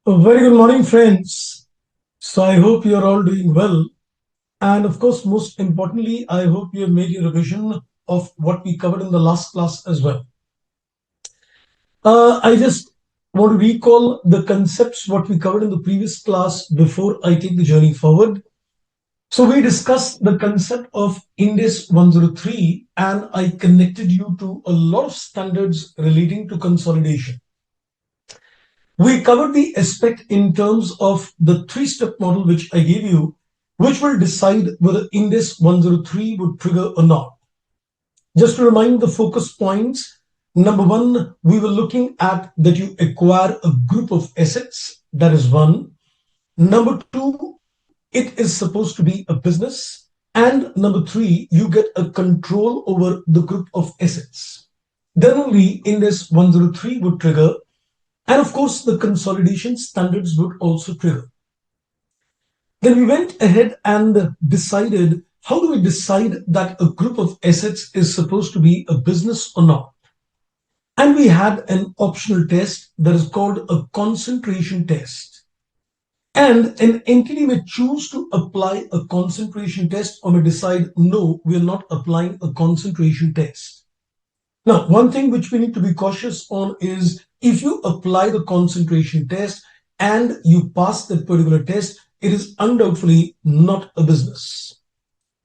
A very good morning, friends. So I hope you're all doing well. And of course, most importantly, I hope you have made your revision of what we covered in the last class as well. I just want to recall the concepts what we covered in the previous class before I take the journey forward. So we discussed the concept of Indes 103 and I connected you to a lot of standards relating to consolidation. We covered the aspect in terms of the three-step model which I gave you, which will decide whether Index 103 would trigger or not. Just to remind the focus points, number one, we were looking at that you acquire a group of assets, that is one. Number two, it is supposed to be a business. And number three, you get a control over the group of assets. Then only Index 103 would trigger, and of course, the consolidation standards would also trigger. Then we went ahead and decided how do we decide that a group of assets is supposed to be a business or not? And we had an optional test that is called a concentration test. And an entity may choose to apply a concentration test or may decide, no, we are not applying a concentration test. Now, one thing which we need to be cautious on is if you apply the concentration test and you pass that particular test, it is undoubtedly not a business.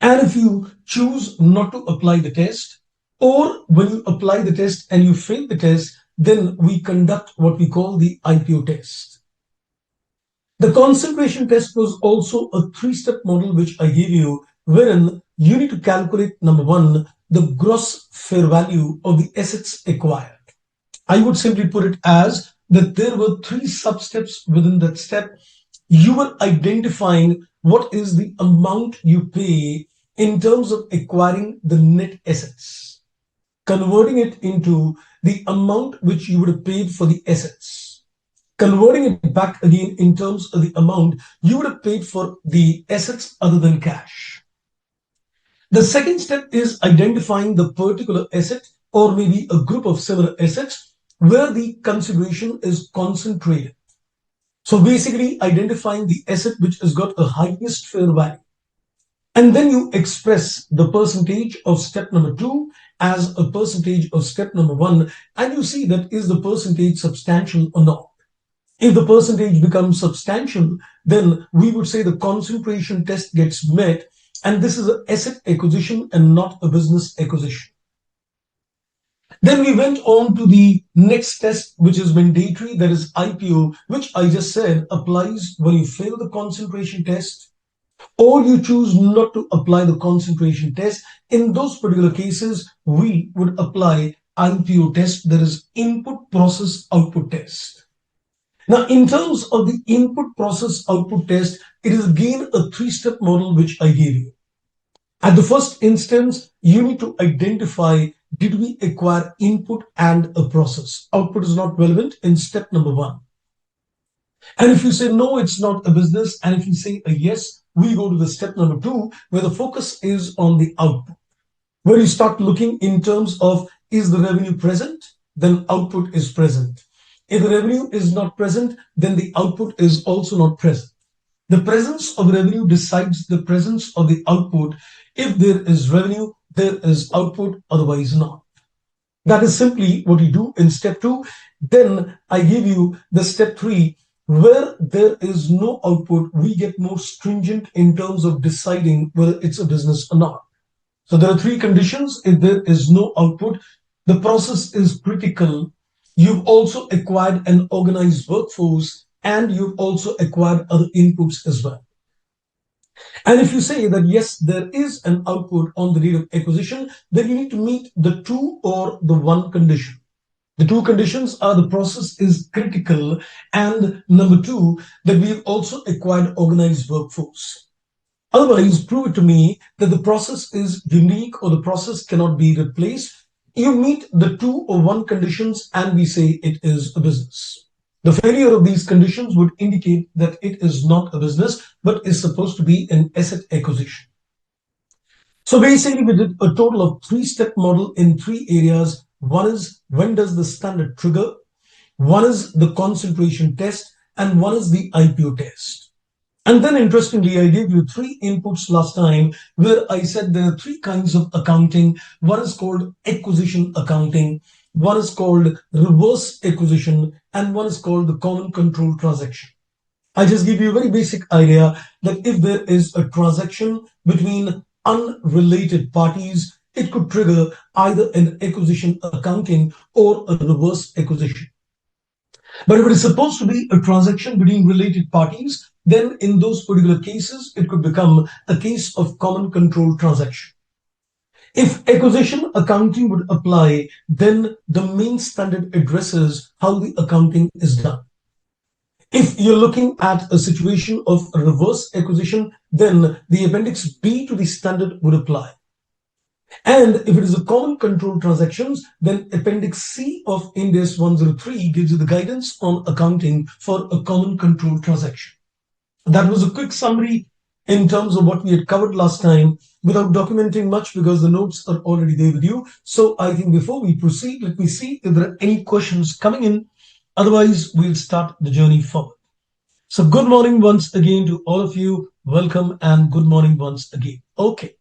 And if you choose not to apply the test, or when you apply the test and you fail the test, then we conduct what we call the IPO test. The concentration test was also a three-step model which I gave you, wherein you need to calculate, number one, the gross fair value of the assets acquired. I would simply put it as that there were three sub-steps within that step. You were identifying what is the amount you pay in terms of acquiring the net assets, converting it into the amount which you would have paid for the assets, converting it back again in terms of the amount you would have paid for the assets other than cash. The second step is identifying the particular asset or maybe a group of similar assets where the consideration is concentrated. So basically identifying the asset which has got a highest fair value. And then you express the percentage of step number two as a percentage of step number one. And you see that is the percentage substantial or not. If the percentage becomes substantial, then we would say the concentration test gets met. And this is an asset acquisition and not a business acquisition. Then we went on to the next test, which is mandatory, that is IPO, which I just said applies when you fail the concentration test or you choose not to apply the concentration test. In those particular cases, we would apply IPO test, that is input process output test. Now, in terms of the input process output test, it is again a three-step model which I gave you. At the first instance, you need to identify, did we acquire input and a process? Output is not relevant in step number one. And if you say, no, it's not a business, and if you say a yes, we go to the step number two, where the focus is on the output, where you start looking in terms of, is the revenue present? Then output is present. If the revenue is not present, then the output is also not present. The presence of revenue decides the presence of the output. If there is revenue, there is output, otherwise not. That is simply what you do in step two. Then I give you the step three, where there is no output, we get more stringent in terms of deciding whether it's a business or not. So there are three conditions. If there is no output, the process is critical. You've also acquired an organized workforce and you've also acquired other inputs as well. And if you say that, yes, there is an output on the date of acquisition, then you need to meet the two or the one condition. The two conditions are the process is critical and number two, that we've also acquired organized workforce. Otherwise, prove it to me that the process is unique or the process cannot be replaced. You meet the two or one conditions and we say it is a business. The failure of these conditions would indicate that it is not a business, but is supposed to be an asset acquisition. So basically, we did a total of three-step model in three areas. One is when does the standard trigger? One is the concentration test, and one is the IPO test. And then interestingly, I gave you three inputs last time where I said there are three kinds of accounting. One is called acquisition accounting, one is called reverse acquisition, and one is called the common control transaction. I just give you a very basic idea that if there is a transaction between unrelated parties, it could trigger either an acquisition accounting or a reverse acquisition. But if it is supposed to be a transaction between related parties, then in those particular cases, it could become a case of common control transaction. If acquisition accounting would apply, then the main standard addresses how the accounting is done. If you're looking at a situation of reverse acquisition, then the appendix B to the standard would apply. And if it is a common control transactions, then appendix C of Ind AS 103 gives you the guidance on accounting for a common control transaction. That was a quick summary in terms of what we had covered last time without documenting much because the notes are already there with you. So I think before we proceed, let me see if there are any questions coming in. Otherwise, we'll start the journey forward. So good morning once again to all of you. Welcome and good morning once again. Okay.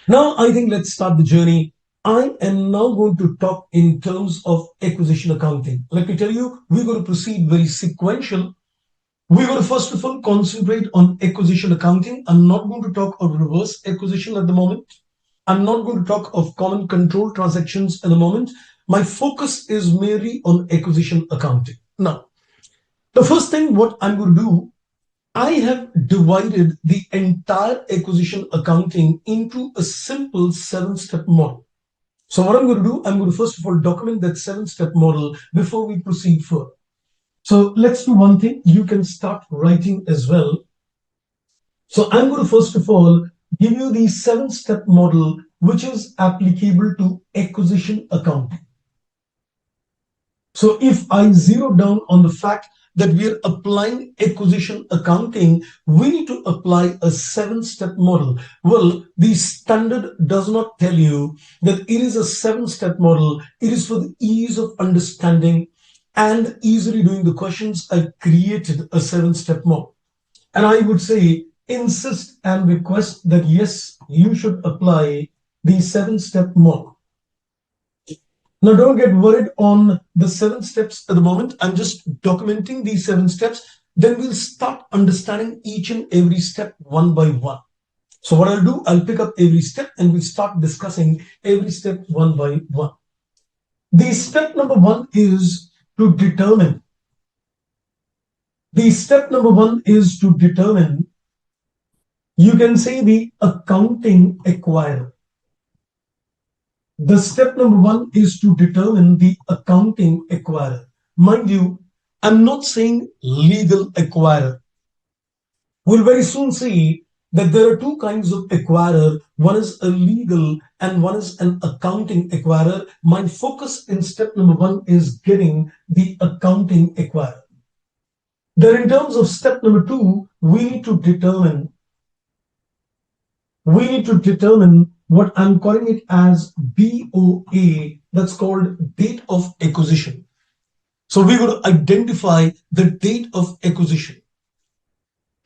Now I think let's start the journey. I am now going to talk in terms of acquisition accounting. Let me tell you, we're going to proceed very sequential. We're going to first of all concentrate on acquisition accounting. I'm not going to talk of reverse acquisition at the moment. I'm not going to talk of common control transactions at the moment. My focus is merely on acquisition accounting. Now, the first thing what I'm going to do, I have divided the entire acquisition accounting into a simple 7-step model. So what I'm going to do, I'm going to first of all document that 7-step model before we proceed further. So let's do one thing. You can start writing as well. So I'm going to first of all give you the 7-step model which is applicable to acquisition accounting. So if I zero down on the fact that we are applying acquisition accounting, we need to apply a 7-step model. Well, the standard does not tell you that it is a 7-step model. It is for the ease of understanding and easily doing the questions. I created a 7-step model. And I would say, insist and request that yes, you should apply the 7-step model. Now, don't get worried on the 7 steps at the moment. I'm just documenting these 7 steps. Then we'll start understanding each and every step one by one. So what I'll do, I'll pick up every step and we'll start discussing every step one by one. The step number 1 is to determine. The step number 1 is to determine, you can say, the accounting acquirer. The step number 1 is to determine the accounting acquirer. Mind you, I'm not saying legal acquirer. We'll very soon see that there are two kinds of acquirer. One is a legal and one is an accounting acquirer. My focus in step number 1 is getting the accounting acquirer. Then in terms of step number 2, we need to determine what I'm calling it as BOA, that's called date of acquisition. So we're going to identify the date of acquisition.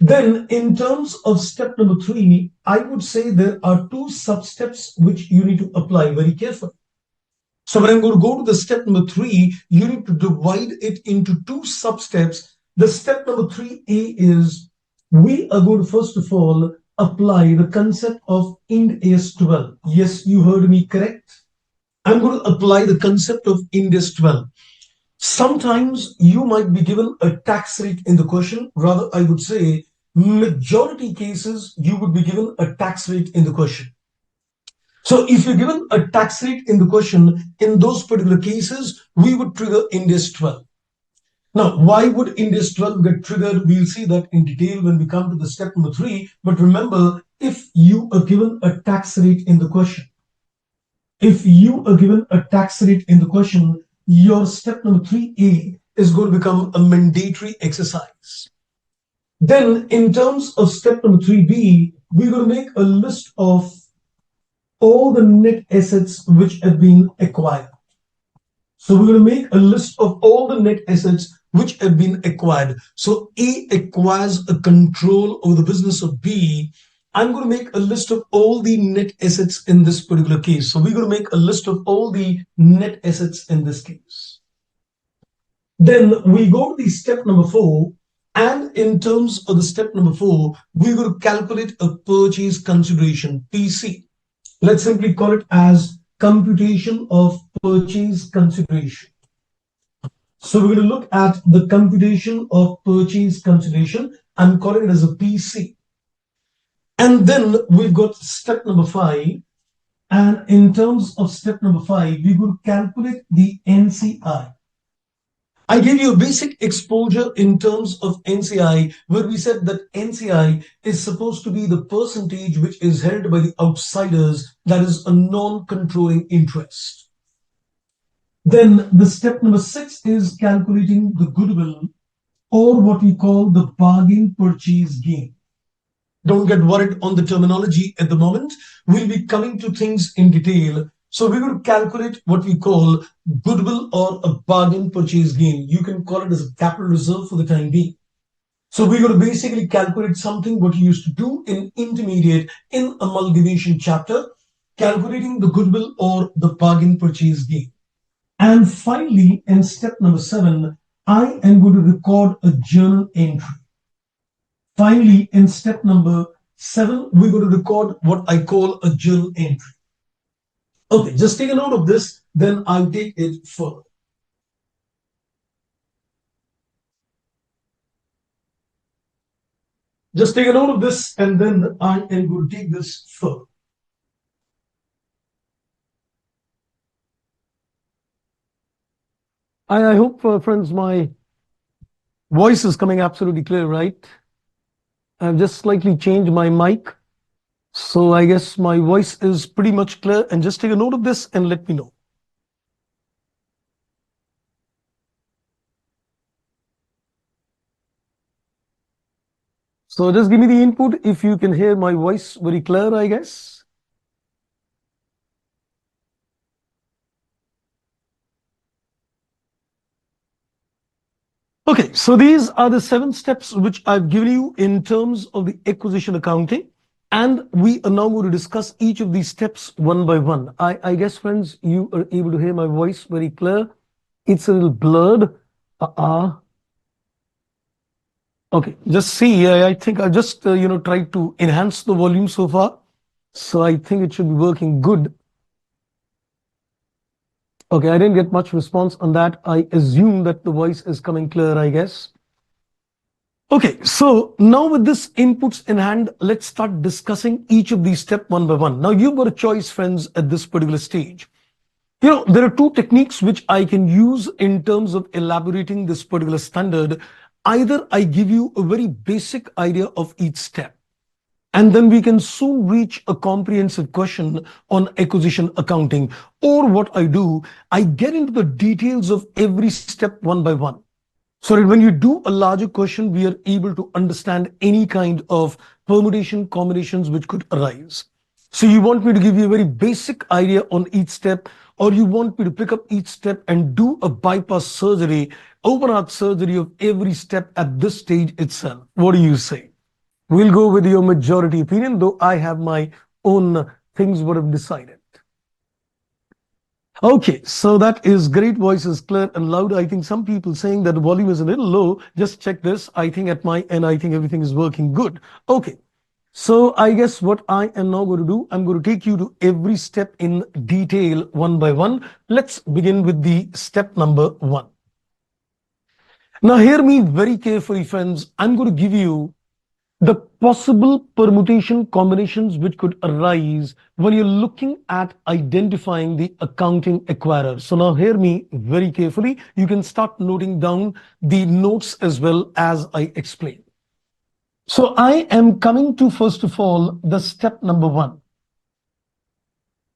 Then in terms of step number 3, I would say there are 2 sub-steps which you need to apply very carefully. So when I'm going to go to the step number 3, you need to divide it into 2 sub-steps. The step number 3A is, we are going to first of all apply the concept of Ind AS 12. Yes, you heard me correct. I'm going to apply the concept of Ind AS 12. Sometimes you might be given a tax rate in the question. Rather, I would say majority cases you would be given a tax rate in the question. So if you're given a tax rate in the question, in those particular cases, we would trigger Ind AS 12. Now, why would Ind AS 12 get triggered? We'll see that in detail when we come to the step number 3. But remember, if you are given a tax rate in the question, your step number 3A is going to become a mandatory exercise. Then in terms of step number 3B, we're going to make a list of all the net assets which have been acquired. So we're going to make a list of all the net assets which have been acquired. So A acquires a control over the business of B. I'm going to make a list of all the net assets in this particular case. So we're going to make a list of all the net assets in this case. Then we go to the step number 4. And in terms of the step number 4, we're going to calculate a purchase consideration, PC. Let's simply call it as computation of purchase consideration. So we're going to look at the computation of purchase consideration. I'm calling it as a PC. And then we've got step number 5. And in terms of step number 5, we will calculate the NCI. I gave you a basic exposure in terms of NCI, where we said that NCI is supposed to be the percentage which is held by the outsiders, that is a non-controlling interest. Then the step number 6 is calculating the goodwill, or what we call the bargain purchase gain. Don't get worried on the terminology at the moment. We'll be coming to things in detail. So we're going to calculate what we call goodwill or a bargain purchase gain. You can call it as a capital reserve for the time being. So we're going to basically calculate something what you used to do in intermediate in amalgamation chapter, calculating the goodwill or the bargain purchase gain. And finally, in step number 7, I am going to record a journal entry. Finally, in step number 7, we're going to record what I call a journal entry. Okay, just take a note of this, then I'll take it further. Just take a note of this, and then I am going to take this further. I hope, friends, my voice is coming absolutely clear, right? I've just slightly changed my mic. So I guess my voice is pretty much clear, and just take a note of this and let me know. So just give me the input if you can hear my voice very clear, I guess. Okay, so these are the 7 steps which I've given you in terms of the acquisition accounting. And we are now going to discuss each of these steps one by one. I guess, friends, you are able to hear my voice very clear. It's a little blurred. Okay, just see, I think I just, tried to enhance the volume so far. So I think it should be working good. Okay, I didn't get much response on that. I assume that the voice is coming clear, I guess. Okay, so now with this inputs in hand, let's start discussing each of these steps one by one. Now you've got a choice, friends, at this particular stage. There are 2 techniques which I can use in terms of elaborating this particular standard. Either I give you a very basic idea of each step, and then we can soon reach a comprehensive question on acquisition accounting. Or what I do, I get into the details of every step one by one. So that when you do a larger question, we are able to understand any kind of permutation combinations which could arise. So you want me to give you a very basic idea on each step, or you want me to pick up each step and do a bypass surgery, open heart surgery of every step at this stage itself? What do you say? We'll go with your majority opinion, though I have my own things what I've decided. Okay, so that is great. Voice is clear and loud. I think some people saying that the volume is a little low. Just check this. I think at my end, I think everything is working good. Okay, so I guess what I am now going to do, I'm going to take you to every step in detail one by one. Let's begin with the step number 1. Now hear me very carefully, friends. I'm going to give you the possible permutation combinations which could arise when you're looking at identifying the accounting acquirer. So now hear me very carefully. You can start noting down the notes as well as I explain. So I am coming to, first of all, the step number 1.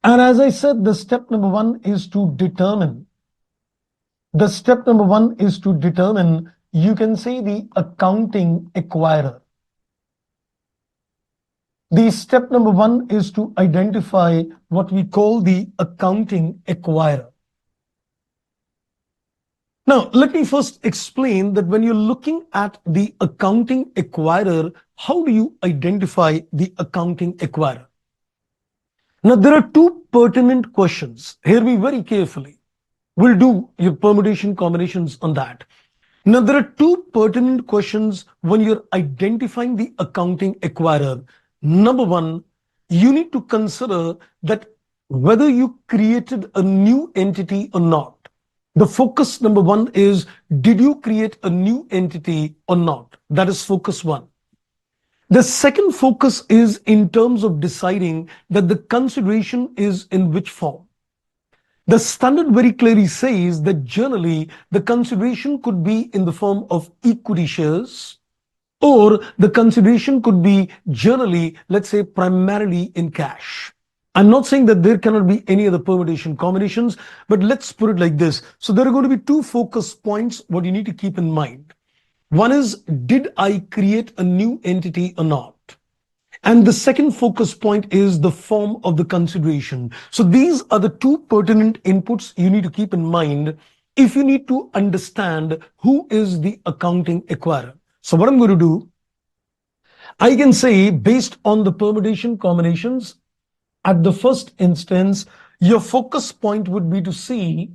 And as I said, the step number 1 is to determine. The step number 1 is to determine, you can say, the accounting acquirer. The step number 1 is to identify what we call the accounting acquirer. Now, let me first explain that when you're looking at the accounting acquirer, how do you identify the accounting acquirer? Now, there are two pertinent questions. Hear me very carefully. We'll do your permutation combinations on that. Now, there are two pertinent questions when you're identifying the accounting acquirer. Number one, you need to consider that whether you created a new entity or not. The focus number one is, did you create a new entity or not? That is focus one. The second focus is in terms of deciding that the consideration is in which form. The standard very clearly says that generally the consideration could be in the form of equity shares, or the consideration could be generally, let's say, primarily in cash. I'm not saying that there cannot be any other permutation combinations, but let's put it like this. So there are going to be two focus points what you need to keep in mind. One is, did I create a new entity or not? And the second focus point is the form of the consideration. So these are the two pertinent inputs you need to keep in mind if you need to understand who is the accounting acquirer. So what I'm going to do, I can say based on the permutation combinations, at the first instance, your focus point would be to see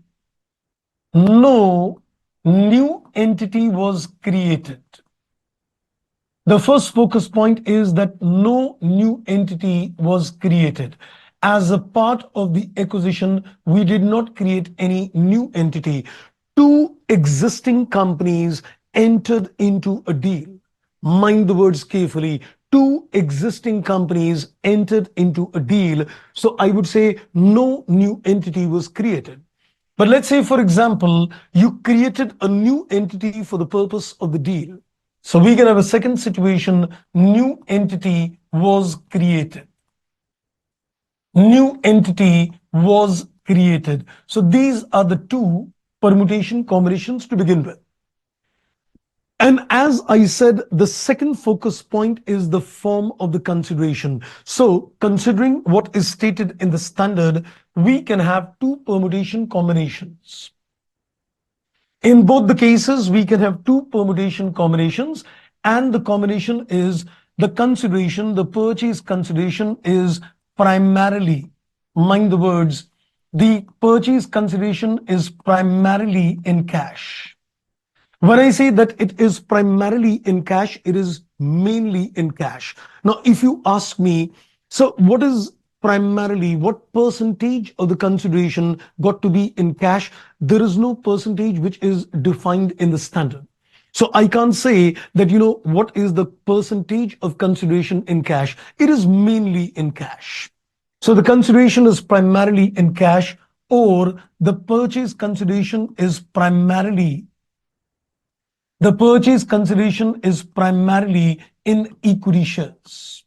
no new entity was created. The first focus point is that no new entity was created. As a part of the acquisition, we did not create any new entity. Two existing companies entered into a deal. Mind the words carefully. Two existing companies entered into a deal. So I would say no new entity was created. But let's say, for example, you created a new entity for the purpose of the deal. So we can have a second situation, new entity was created. New entity was created. So these are the two permutation combinations to begin with. And as I said, the second focus point is the form of the consideration. So considering what is stated in the standard, we can have two permutation combinations. In both the cases, we can have two permutation combinations, and the combination is the consideration, the purchase consideration is primarily, mind the words, the purchase consideration is primarily in cash. When I say that it is primarily in cash, it is mainly in cash. Now, if you ask me, so what is primarily, what percentage of the consideration got to be in cash? There is no percentage which is defined in the standard. So I can't say that, what is the percentage of consideration in cash? It is mainly in cash. So the consideration is primarily in cash, or the purchase consideration is primarily in equity shares.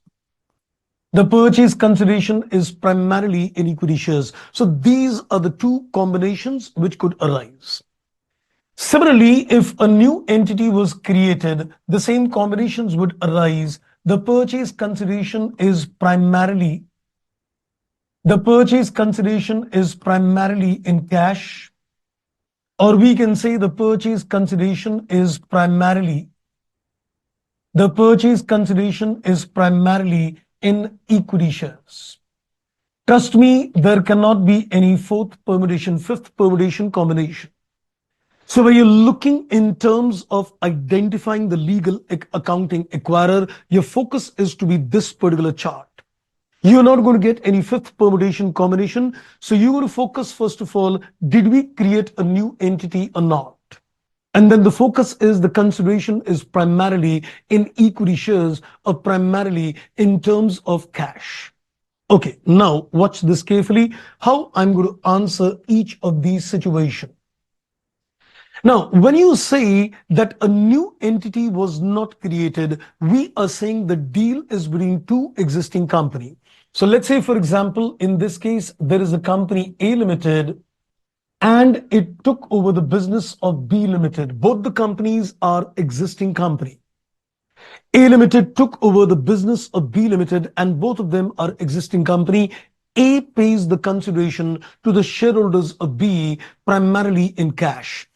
The purchase consideration is primarily in equity shares. So these are the two combinations which could arise. Similarly, if a new entity was created, the same combinations would arise. The purchase consideration is primarily in cash, or we can say the purchase consideration is primarily in equity shares. Trust me, there cannot be any fifth permutation combination. So when you're looking in terms of identifying the legal accounting acquirer, your focus is to be this particular chart. You're not going to get any fifth permutation combination. So you're going to focus, first of all, did we create a new entity or not? And then the focus is the consideration is primarily in equity shares or primarily in terms of cash. Okay, now watch this carefully, how I'm going to answer each of these situations. Now, when you say that a new entity was not created, we are saying the deal is between two existing companies. So let's say, for example, in this case, there is a company A Limited and it took over the business of B Limited. Both the companies are existing company. A Limited took over the business of B Limited and both of them are existing company. A pays the consideration to the shareholders of B primarily in cash.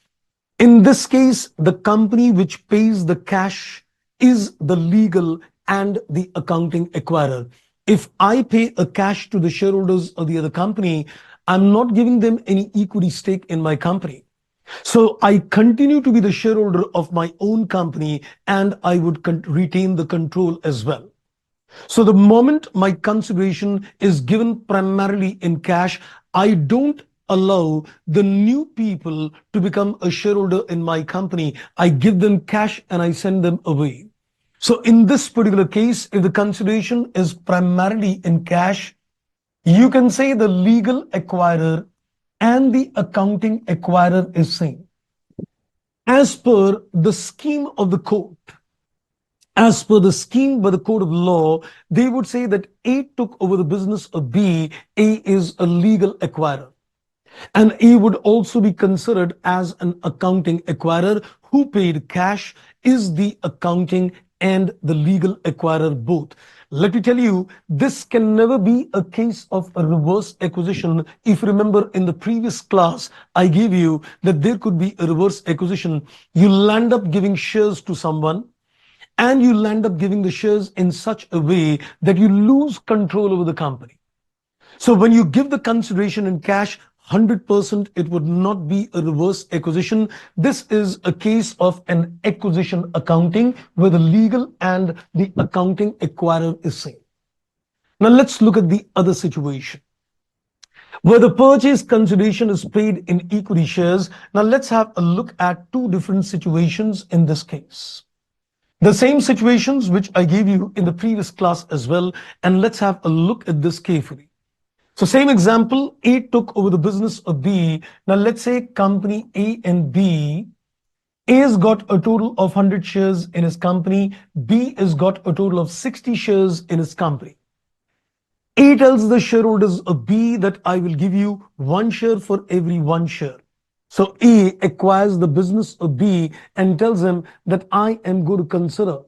In this case, the company which pays the cash is the legal and the accounting acquirer. If I pay a cash to the shareholders of the other company, I'm not giving them any equity stake in my company. So I continue to be the shareholder of my own company and I would retain the control as well. So the moment my consideration is given primarily in cash, I don't allow the new people to become a shareholder in my company. I give them cash and I send them away. So in this particular case, if the consideration is primarily in cash, you can say the legal acquirer and the accounting acquirer is same. As per the scheme of the court, as per the scheme by the code of law, they would say that A took over the business of B. A is a legal acquirer. And A would also be considered as an accounting acquirer who paid cash, is the accounting and the legal acquirer both. Let me tell you, this can never be a case of a reverse acquisition. If you remember in the previous class, I gave you that there could be a reverse acquisition. You land up giving shares to someone and you land up giving the shares in such a way that you lose control over the company. So when you give the consideration in cash, 100%, it would not be a reverse acquisition. This is a case of an acquisition accounting where the legal and the accounting acquirer is same. Now let's look at the other situation where the purchase consideration is paid in equity shares. Now let's have a look at two different situations in this case. The same situations which I gave you in the previous class as well, and let's have a look at this carefully. So same example, A took over the business of B. Now let's say company A and B. A has got a total of 100 shares in his company. B has got a total of 60 shares in his company. A tells the shareholders of B that I will give you one share for every one share. So A acquires the business of B and tells him that I am going to consider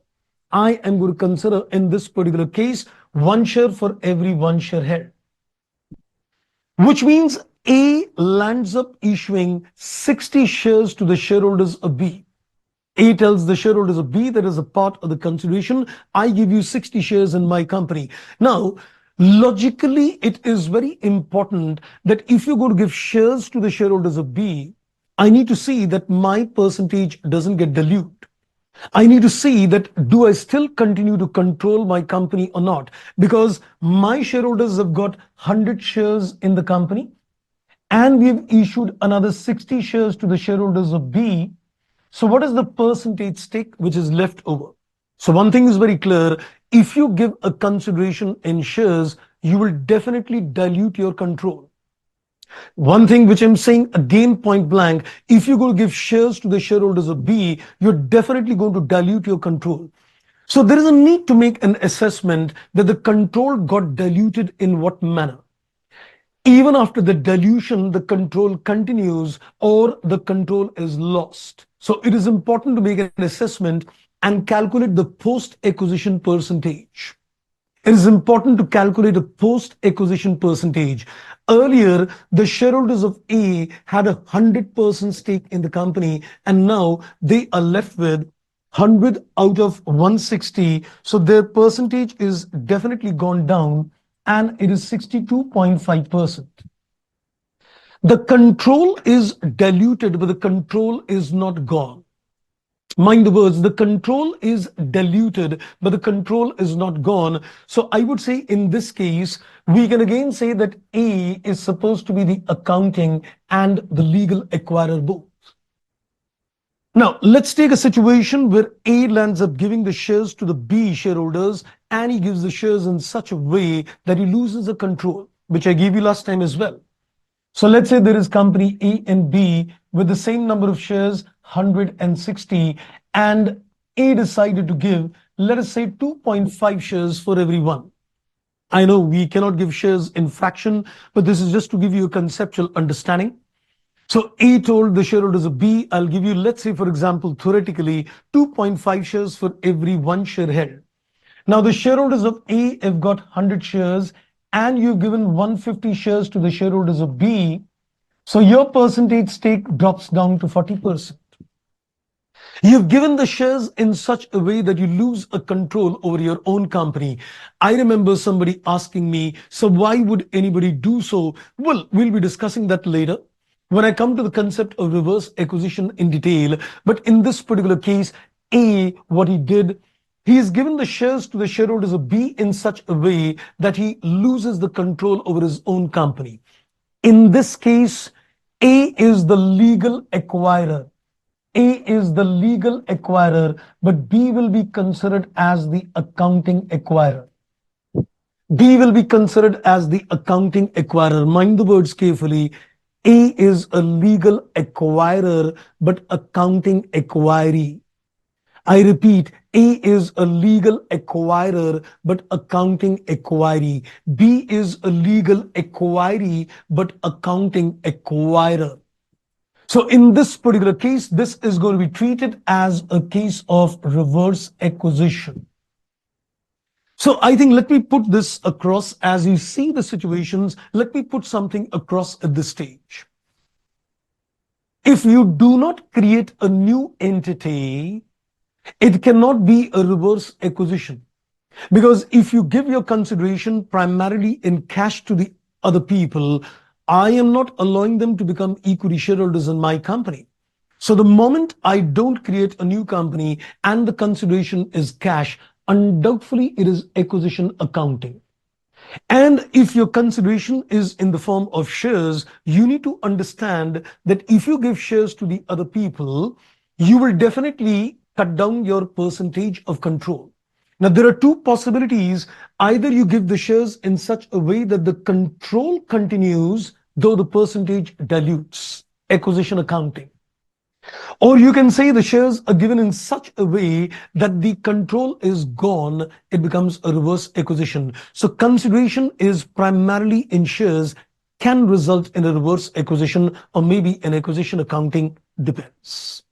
in this particular case one share for every one share held. Which means A lands up issuing 60 shares to the shareholders of B. A tells the shareholders of B that as a part of the consideration, I give you 60 shares in my company. Now, logically, it is very important that if you're going to give shares to the shareholders of B, I need to see that my percentage doesn't get diluted. I need to see that do I still continue to control my company or not? Because my shareholders have got 100 shares in the company and we've issued another 60 shares to the shareholders of B. So what is the percentage stake which is left over? So one thing is very clear. If you give a consideration in shares, you will definitely dilute your control. One thing which I'm saying again point blank, if you're going to give shares to the shareholders of B, you're definitely going to dilute your control. So there is a need to make an assessment that the control got diluted in what manner. Even after the dilution, the control continues or the control is lost. So it is important to make an assessment and calculate the post-acquisition percentage. It is important to calculate a post-acquisition percentage. Earlier, the shareholders of A had a 100% stake in the company, and now they are left with 100 out of 160. So their percentage is definitely gone down, and it is 62.5%. The control is diluted, but the control is not gone. Mind the words, the control is diluted, but the control is not gone. So I would say in this case, we can again say that A is supposed to be the accounting and the legal acquirer both. Now, let's take a situation where A lands up giving the shares to the B shareholders and he gives the shares in such a way that he loses the control, which I gave you last time as well. So let's say there is company A and B with the same number of shares, 160, and A decided to give, let us say 2.5 shares for every one. I know we cannot give shares in fraction, but this is just to give you a conceptual understanding. So A told the shareholders of B, I'll give you, let's say, for example, theoretically, 2.5 shares for every one share held. Now the shareholders of A have got 100 shares and you've given 150 shares to the shareholders of B. So your percentage stake drops down to 40%. You've given the shares in such a way that you lose a control over your own company. I remember somebody asking me, so why would anybody do so? Well, we'll be discussing that later when I come to the concept of reverse acquisition in detail. But in this particular case, A, what he did, he has given the shares to the shareholders of B in such a way that he loses the control over his own company. In this case, A is the legal acquirer. A is the legal acquirer, but B will be considered as the accounting acquirer. B will be considered as the accounting acquirer. Mind the words carefully. A is a legal acquirer, but accounting acquiree. I repeat, A is a legal acquirer, but accounting acquiree. B is a legal acquiree, but accounting acquirer. So in this particular case, this is going to be treated as a case of reverse acquisition. So I think let me put this across as you see the situations. Let me put something across at this stage. If you do not create a new entity, it cannot be a reverse acquisition. Because if you give your consideration primarily in cash to the other people, I am not allowing them to become equity shareholders in my company. So the moment I don't create a new company and the consideration is cash, undoubtedly it is acquisition accounting. And if your consideration is in the form of shares, you need to understand that if you give shares to the other people, you will definitely cut down your percentage of control. Now, there are two possibilities. Either you give the shares in such a way that the control continues, though the percentage dilutes, acquisition accounting. Or you can say the shares are given in such a way that the control is gone, it becomes a reverse acquisition. So consideration is primarily in shares, can result in a reverse acquisition or maybe an acquisition accounting, depends.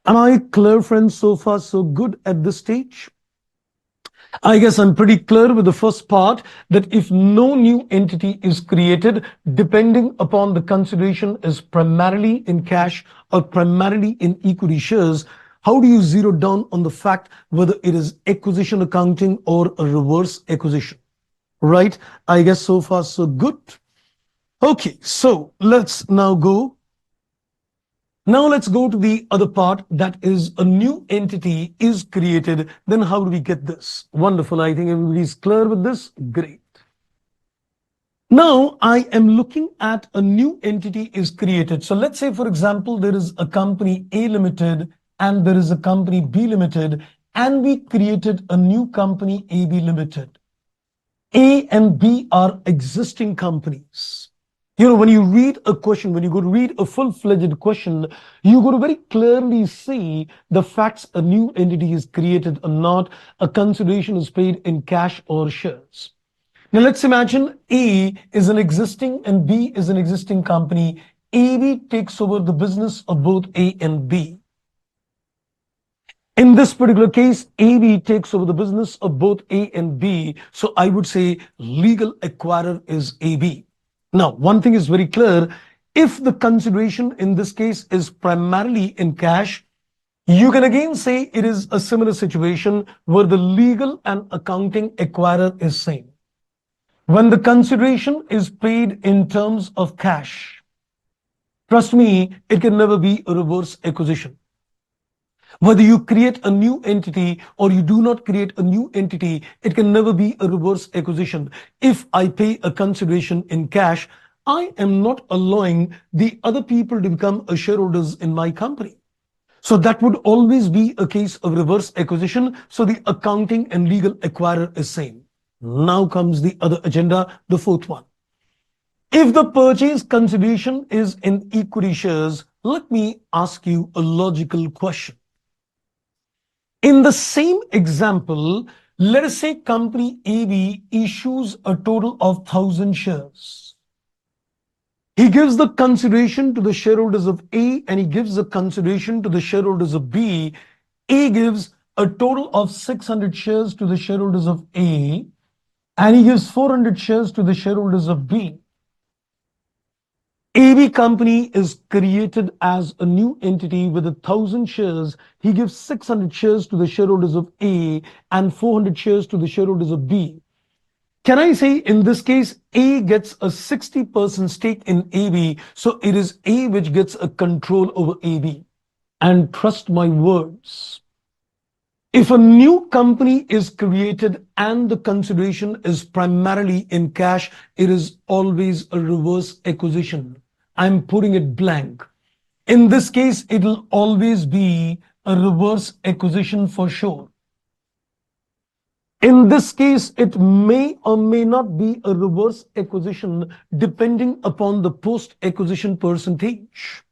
Am I clear, friends? So far, so good at this stage? I guess I'm pretty clear with the first part that if no new entity is created, depending upon the consideration is primarily in cash or primarily in equity shares, how do you zero down on the fact whether it is acquisition accounting or a reverse acquisition? Right? I guess so far so good. Okay, so let's now go. Now let's go to the other part, that is a new entity is created. Then how do we get this? Wonderful. I think everybody's clear with this. Great. Now I am looking at a new entity is created. So let's say, for example, there is a company A Limited and there is a company B Limited, and we created a new company AB Limited. A and B are existing companies. You know, when you read a question, when you go to read a full-fledged question, you go to very clearly see the facts a new entity is created or not, a consideration is paid in cash or shares. Now let's imagine A is an existing and B is an existing company. AB takes over the business of both A and B. In this particular case, AB takes over the business of both A and B. So I would say legal acquirer is AB. Now, one thing is very clear. If the consideration in this case is primarily in cash, you can again say it is a similar situation where the legal and accounting acquirer is same. When the consideration is paid in terms of cash, trust me, it can never be a reverse acquisition. Whether you create a new entity or you do not create a new entity, it can never be a reverse acquisition. If I pay a consideration in cash, I am not allowing the other people to become shareholders in my company. So that would always be a case of reverse acquisition. So the accounting and legal acquirer is same. Now comes the other agenda, the fourth one. If the purchase consideration is in equity shares, let me ask you a logical question. In the same example, let us say company AB issues a total of 1,000 shares. He gives the consideration to the shareholders of A and he gives the consideration to the shareholders of B. A gives a total of 600 shares to the shareholders of A and he gives 400 shares to the shareholders of B. AB company is created as a new entity with 1,000 shares. He gives 600 shares to the shareholders of A and 400 shares to the shareholders of B. Can I say in this case, A gets a 60% stake in AB, so it is A which gets a control over AB. And trust my words, if a new company is created and the consideration is primarily in cash, it is always a reverse acquisition. I'm putting it blank. In this case, it'll always be a reverse acquisition for sure. In this case, it may or may not be a reverse acquisition depending upon the post-acquisition percentage.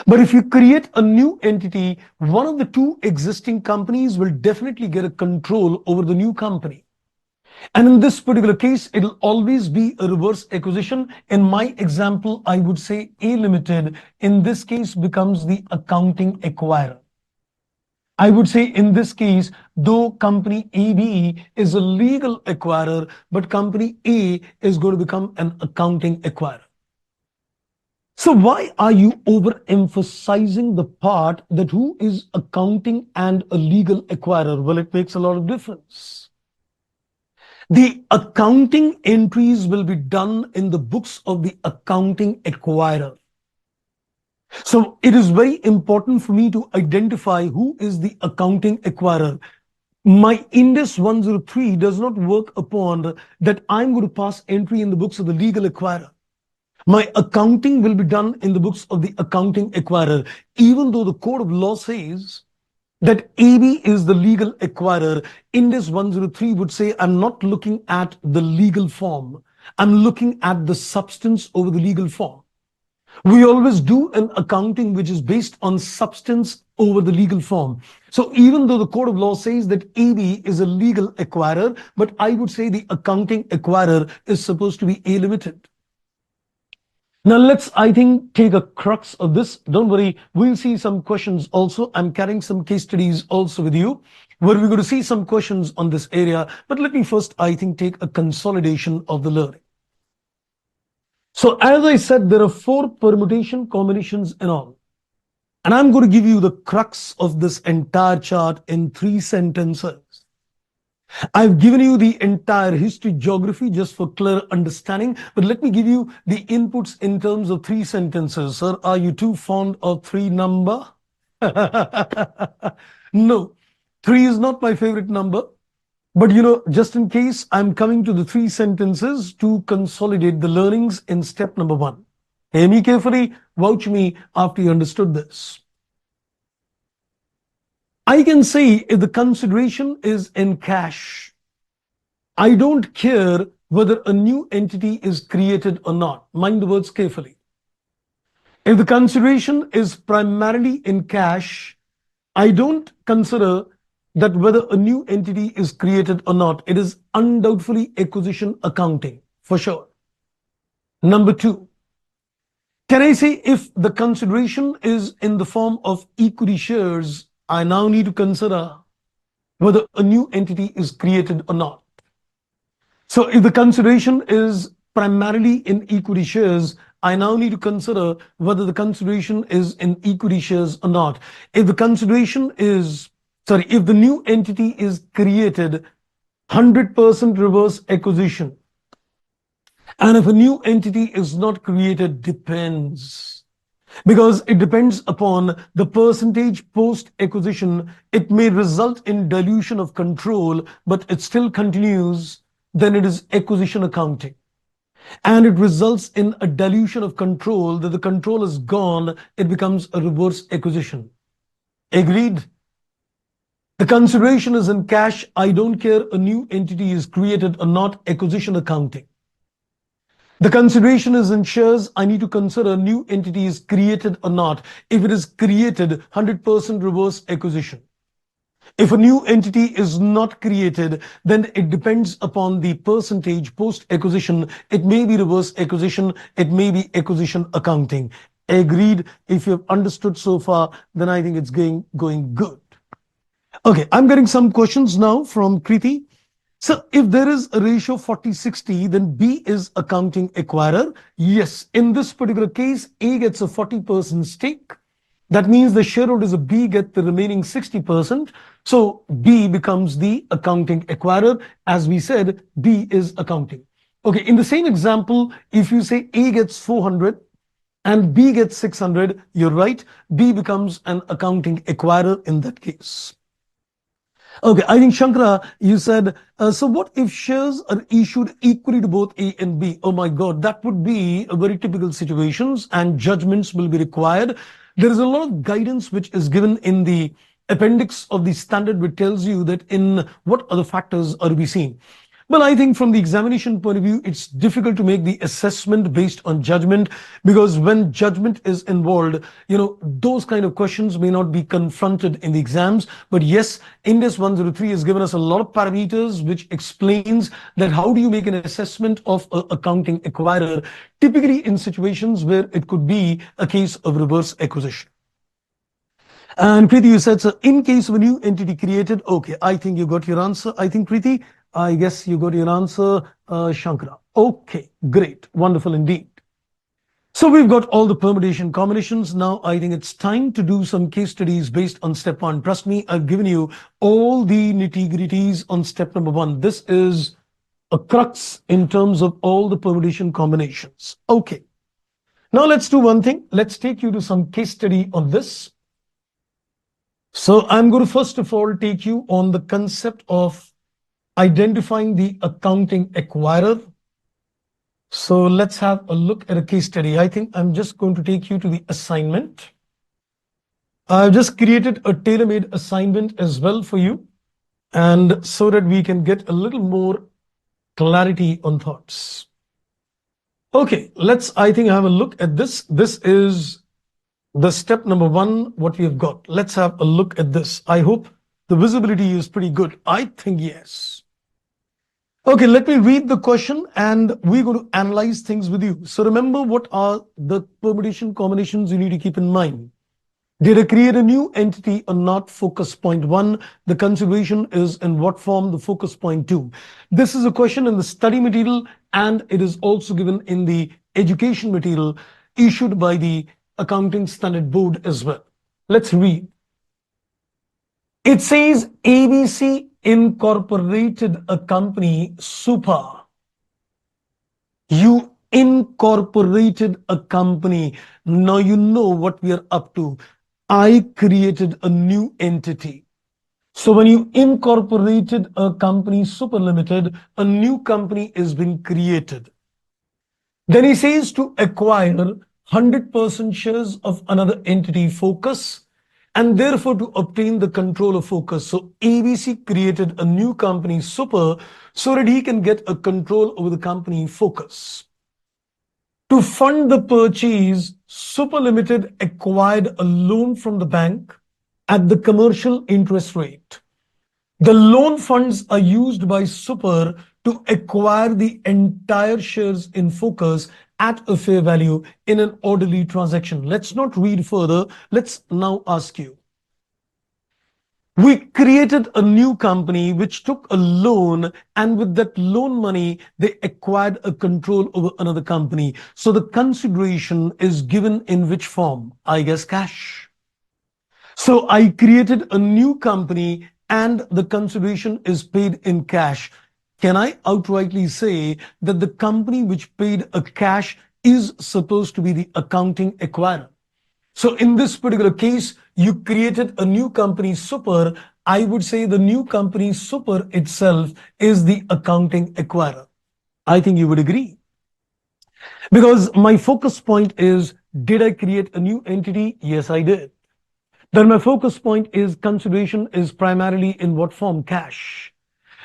But if you create a new entity, one of the two existing companies will definitely get a control over the new company. And in this particular case, it'll always be a reverse acquisition. In my example, I would say A Limited, in this case, becomes the accounting acquirer. I would say in this case, though company AB is a legal acquirer, but company A is going to become an accounting acquirer. So why are you overemphasizing the part that who is accounting and a legal acquirer? Well, it makes a lot of difference. The accounting entries will be done in the books of the accounting acquirer. So it is very important for me to identify who is the accounting acquirer. My Indus 103 does not work upon that I'm going to pass entry in the books of the legal acquirer. My accounting will be done in the books of the accounting acquirer, even though the code of law says that AB is the legal acquirer. Indus 103 would say, I'm not looking at the legal form. I'm looking at the substance over the legal form. We always do an accounting which is based on substance over the legal form. So even though the code of law says that AB is a legal acquirer, but I would say the accounting acquirer is supposed to be A Limited. Now let's, I think, take a crux of this. Don't worry, we'll see some questions also. I'm carrying some case studies also with you, where we're going to see some questions on this area. But let me first, I think, take a consolidation of the learning. So as I said, there are 4 permutation combinations in all. And I'm going to give you the crux of this entire chart in 3 sentences. I've given you the entire history, geography, just for clear understanding. But let me give you the inputs in terms of 3 sentences. Sir, are you too fond of 3 number? No, 3 is not my favorite number. But just in case, I'm coming to the 3 sentences to consolidate the learnings in step number 1. Hear me carefully, vouch me after you understood this. I can say if the consideration is in cash, I don't care whether a new entity is created or not. Mind the words carefully. If the consideration is primarily in cash, I don't consider that whether a new entity is created or not. It is undoubtedly acquisition accounting, for sure. Number 2, can I say if the consideration is in the form of equity shares, I now need to consider whether a new entity is created or not. So if the consideration is primarily in equity shares, I now need to consider whether the consideration is in equity shares or not. If the consideration is, if the new entity is created, 100% reverse acquisition. And if a new entity is not created, depends. Because it depends upon the percentage post-acquisition. It may result in dilution of control, but it still continues. Then it is acquisition accounting. And it results in a dilution of control, that the control is gone, it becomes a reverse acquisition. Agreed? The consideration is in cash. I don't care a new entity is created or not, acquisition accounting. The consideration is in shares. I need to consider new entity is created or not. If it is created, 100% reverse acquisition. If a new entity is not created, then it depends upon the percentage post-acquisition. It may be reverse acquisition. It may be acquisition accounting. Agreed? If you've understood so far, then I think it's going good. Okay, I'm getting some questions now from Kriti. So if there is a ratio 40-60, then B is accounting acquirer. Yes, in this particular case, A gets a 40% stake. That means the shareholders of B get the remaining 60%. So B becomes the accounting acquirer. As we said, B is accounting. Okay, in the same example, if you say A gets 400 and B gets 600, you're right. B becomes an accounting acquirer in that case. Okay, I think Shankara, you said, so what if shares are issued equally to both A and B? Oh my God, that would be a very typical situations and judgments will be required. There is a lot of guidance which is given in the appendix of the standard which tells you that in what other factors are we seen. Well, I think from the examination point of view, it's difficult to make the assessment based on judgment because when judgment is involved, those kind of questions may not be confronted in the exams. But yes, Indus 103 has given us a lot of parameters which explains that how do you make an assessment of an accounting acquirer, typically in situations where it could be a case of reverse acquisition. And Preeti, you said, so in case of a new entity created, okay, I think you got your answer. I think, Preeti, I guess you got your answer, Shankara. Okay, great, wonderful indeed. So we've got all the permutation combinations. Now I think it's time to do some case studies based on step one. Trust me, I've given you all the nitty-gritties on step number one. This is a crux in terms of all the permutation combinations. Okay, now let's do one thing. Let's take you to some case study on this. So I'm going to first of all take you on the concept of identifying the accounting acquirer. So let's have a look at a case study. I think I'm just going to take you to the assignment. I've just created a tailor-made assignment as well for you, and so that we can get a little more clarity on thoughts. Okay, I think, have a look at this. This is the step number one, what we have got. Let's have a look at this. I hope the visibility is pretty good. I think yes. Okay, let me read the question and we're going to analyze things with you. So remember, what are the permutation combinations you need to keep in mind? Did I create a new entity or not? Focus point one. The consideration is in what form? The focus point two. This is a question in the study material and it is also given in the education material issued by the Accounting Standard Board as well. Let's read. It says ABC incorporated a company, Super. You incorporated a company. Now you know what we are up to. I created a new entity. So when you incorporated a company, Super Limited, a new company is being created. Then he says to acquire 100% shares of another entity, Focus, and therefore to obtain the control of Focus. So ABC created a new company, Super, so that he can get a control over the company, Focus. To fund the purchase, Super Limited acquired a loan from the bank at the commercial interest rate. The loan funds are used by Super to acquire the entire shares in Focus at a fair value in an orderly transaction. Let's not read further. Let's now ask you. We created a new company which took a loan, and with that loan money, they acquired a control over another company. So the consideration is given in which form? I guess cash. So I created a new company and the consideration is paid in cash. Can I outrightly say that the company which paid a cash is supposed to be the accounting acquirer? So in this particular case, you created a new company, Super. I would say the new company, Super itself, is the accounting acquirer. I think you would agree. Because my focus point is, did I create a new entity? Yes, I did. Then my focus point is consideration is primarily in what form? Cash.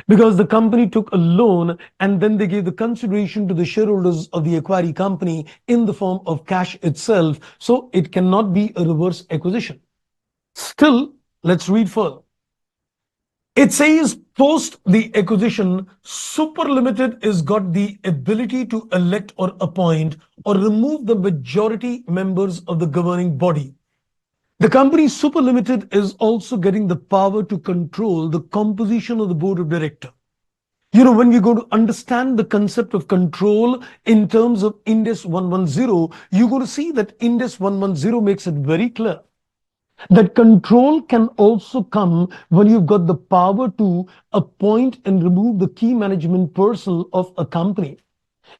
Because the company took a loan and then they gave the consideration to the shareholders of the acquiring company in the form of cash itself. So it cannot be a reverse acquisition. Still, let's read further. It says post the acquisition, Super Limited has got the ability to elect or appoint or remove the majority members of the governing body. The company Super Limited is also getting the power to control the composition of the board of directors. When we're going to understand the concept of control in terms of Index 110, you're going to see that Index 110 makes it very clear that control can also come when you've got the power to appoint and remove the key management personnel of a company.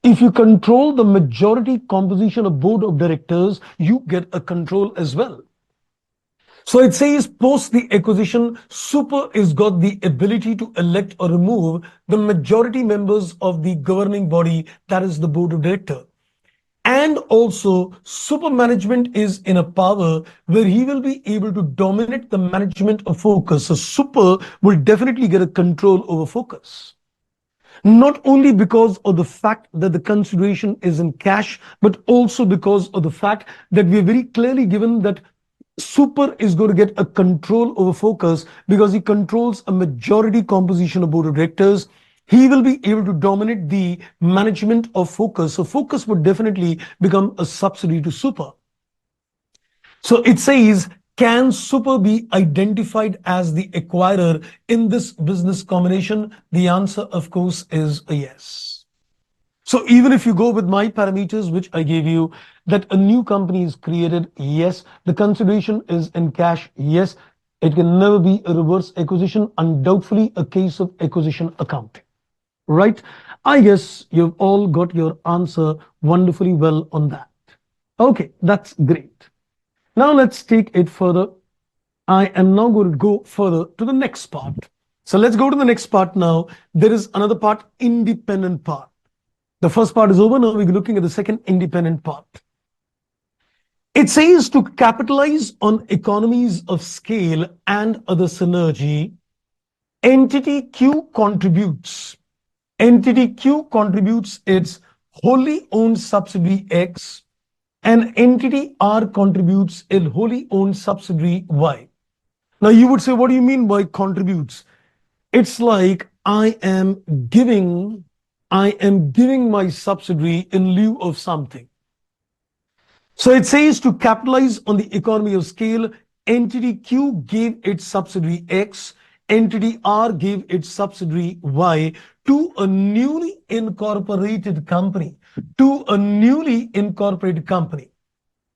If you control the majority composition of board of directors, you get a control as well. So it says post the acquisition, Super is got the ability to elect or remove the majority members of the governing body, that is the board of director. And also, super management is in a power where he will be able to dominate the management of focus. So super will definitely get a control over focus. Not only because of the fact that the consideration is in cash, but also because of the fact that we are very clearly given that Super is going to get a control over focus because he controls a majority composition of board of directors. He will be able to dominate the management of focus. So focus would definitely become a subsidiary to Super. So it says, can Super be identified as the acquirer in this business combination? The answer, of course, is a yes. So even if you go with my parameters, which I gave you, that a new company is created, yes. The consideration is in cash, yes. It can never be a reverse acquisition, undoubtedly a case of acquisition accounting, right? I guess you've all got your answer wonderfully well on that. Okay, that's great. Now let's take it further. I am now going to go further to the next part. So let's go to the next part now. There is another part, independent part. The first part is over. Now we're looking at the second independent part. It says to capitalize on economies of scale and other synergy, entity Q contributes. Entity Q contributes its wholly owned subsidiary X, and entity R contributes its wholly owned subsidiary Y. Now you would say, what do you mean by contributes? It's like I am giving my subsidiary in lieu of something. So it says to capitalize on the economy of scale, entity Q gave its subsidiary X, entity R gave its subsidiary Y to a newly incorporated company. To a newly incorporated company.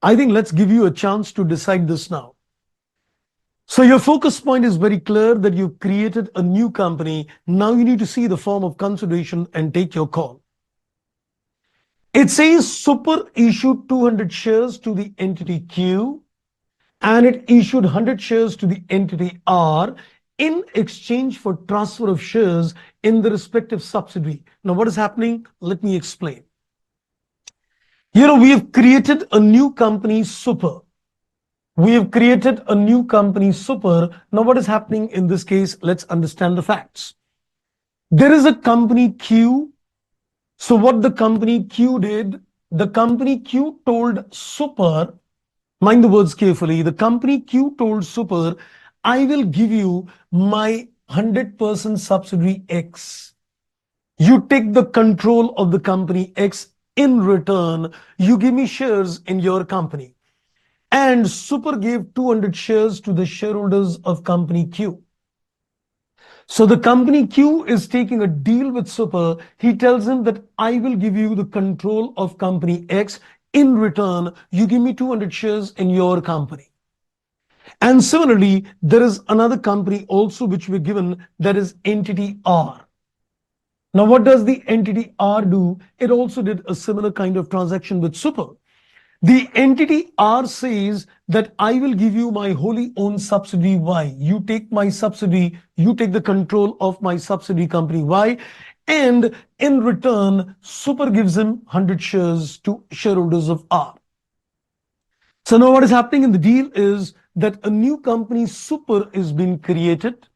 I think let's give you a chance to decide this now. So your focus point is very clear that you've created a new company. Now you need to see the form of consideration and take your call. It says Super issued 200 shares to the entity Q and it issued 100 shares to the entity R in exchange for transfer of shares in the respective subsidiary. Now what is happening? Let me explain. We have created a new company, Super. We have created a new company, Super. Now what is happening in this case? Let's understand the facts. There is a company Q. So what the company Q did, the company Q told Super, mind the words carefully, the company Q told Super, I will give you my 100% subsidiary X. You take the control of the company X. In return, you give me shares in your company. And Super gave 200 shares to the shareholders of company Q. So the company Q is taking a deal with Super. He tells him that I will give you the control of company X. In return, you give me 200 shares in your company. And similarly, there is another company also which we're given, that is entity R. Now, what does the entity R do? It also did a similar kind of transaction with Super. The entity R says that I will give you my wholly owned subsidiary Y. You take my subsidiary, you take the control of my subsidiary company Y, and in return, Super gives him 100 shares to shareholders of R. So now what is happening in the deal is that a new company, Super, is being created.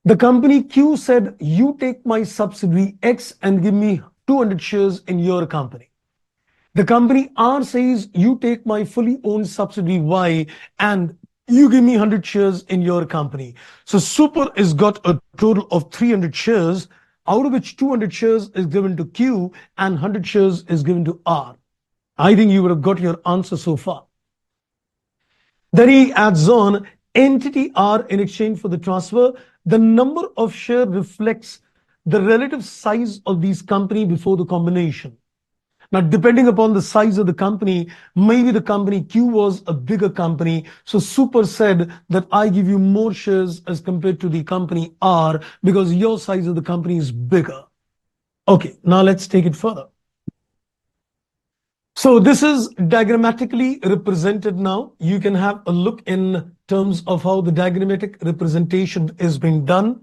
The company Q said, you take my subsidiary X and give me 200 shares in your company. The company R says, you take my fully owned subsidiary Y and you give me 100 shares in your company. So Super has got a total of 300 shares, out of which 200 shares is given to Q and 100 shares is given to R. I think you would have got your answer so far. Then he adds on entity R in exchange for the transfer. The number of share reflects the relative size of these company before the combination. Now, depending upon the size of the company, maybe the company Q was a bigger company. So Super said that I give you more shares as compared to the company R because your size of the company is bigger. Okay, now let's take it further. So this is diagrammatically represented now. You can have a look in terms of how the diagrammatic representation is being done.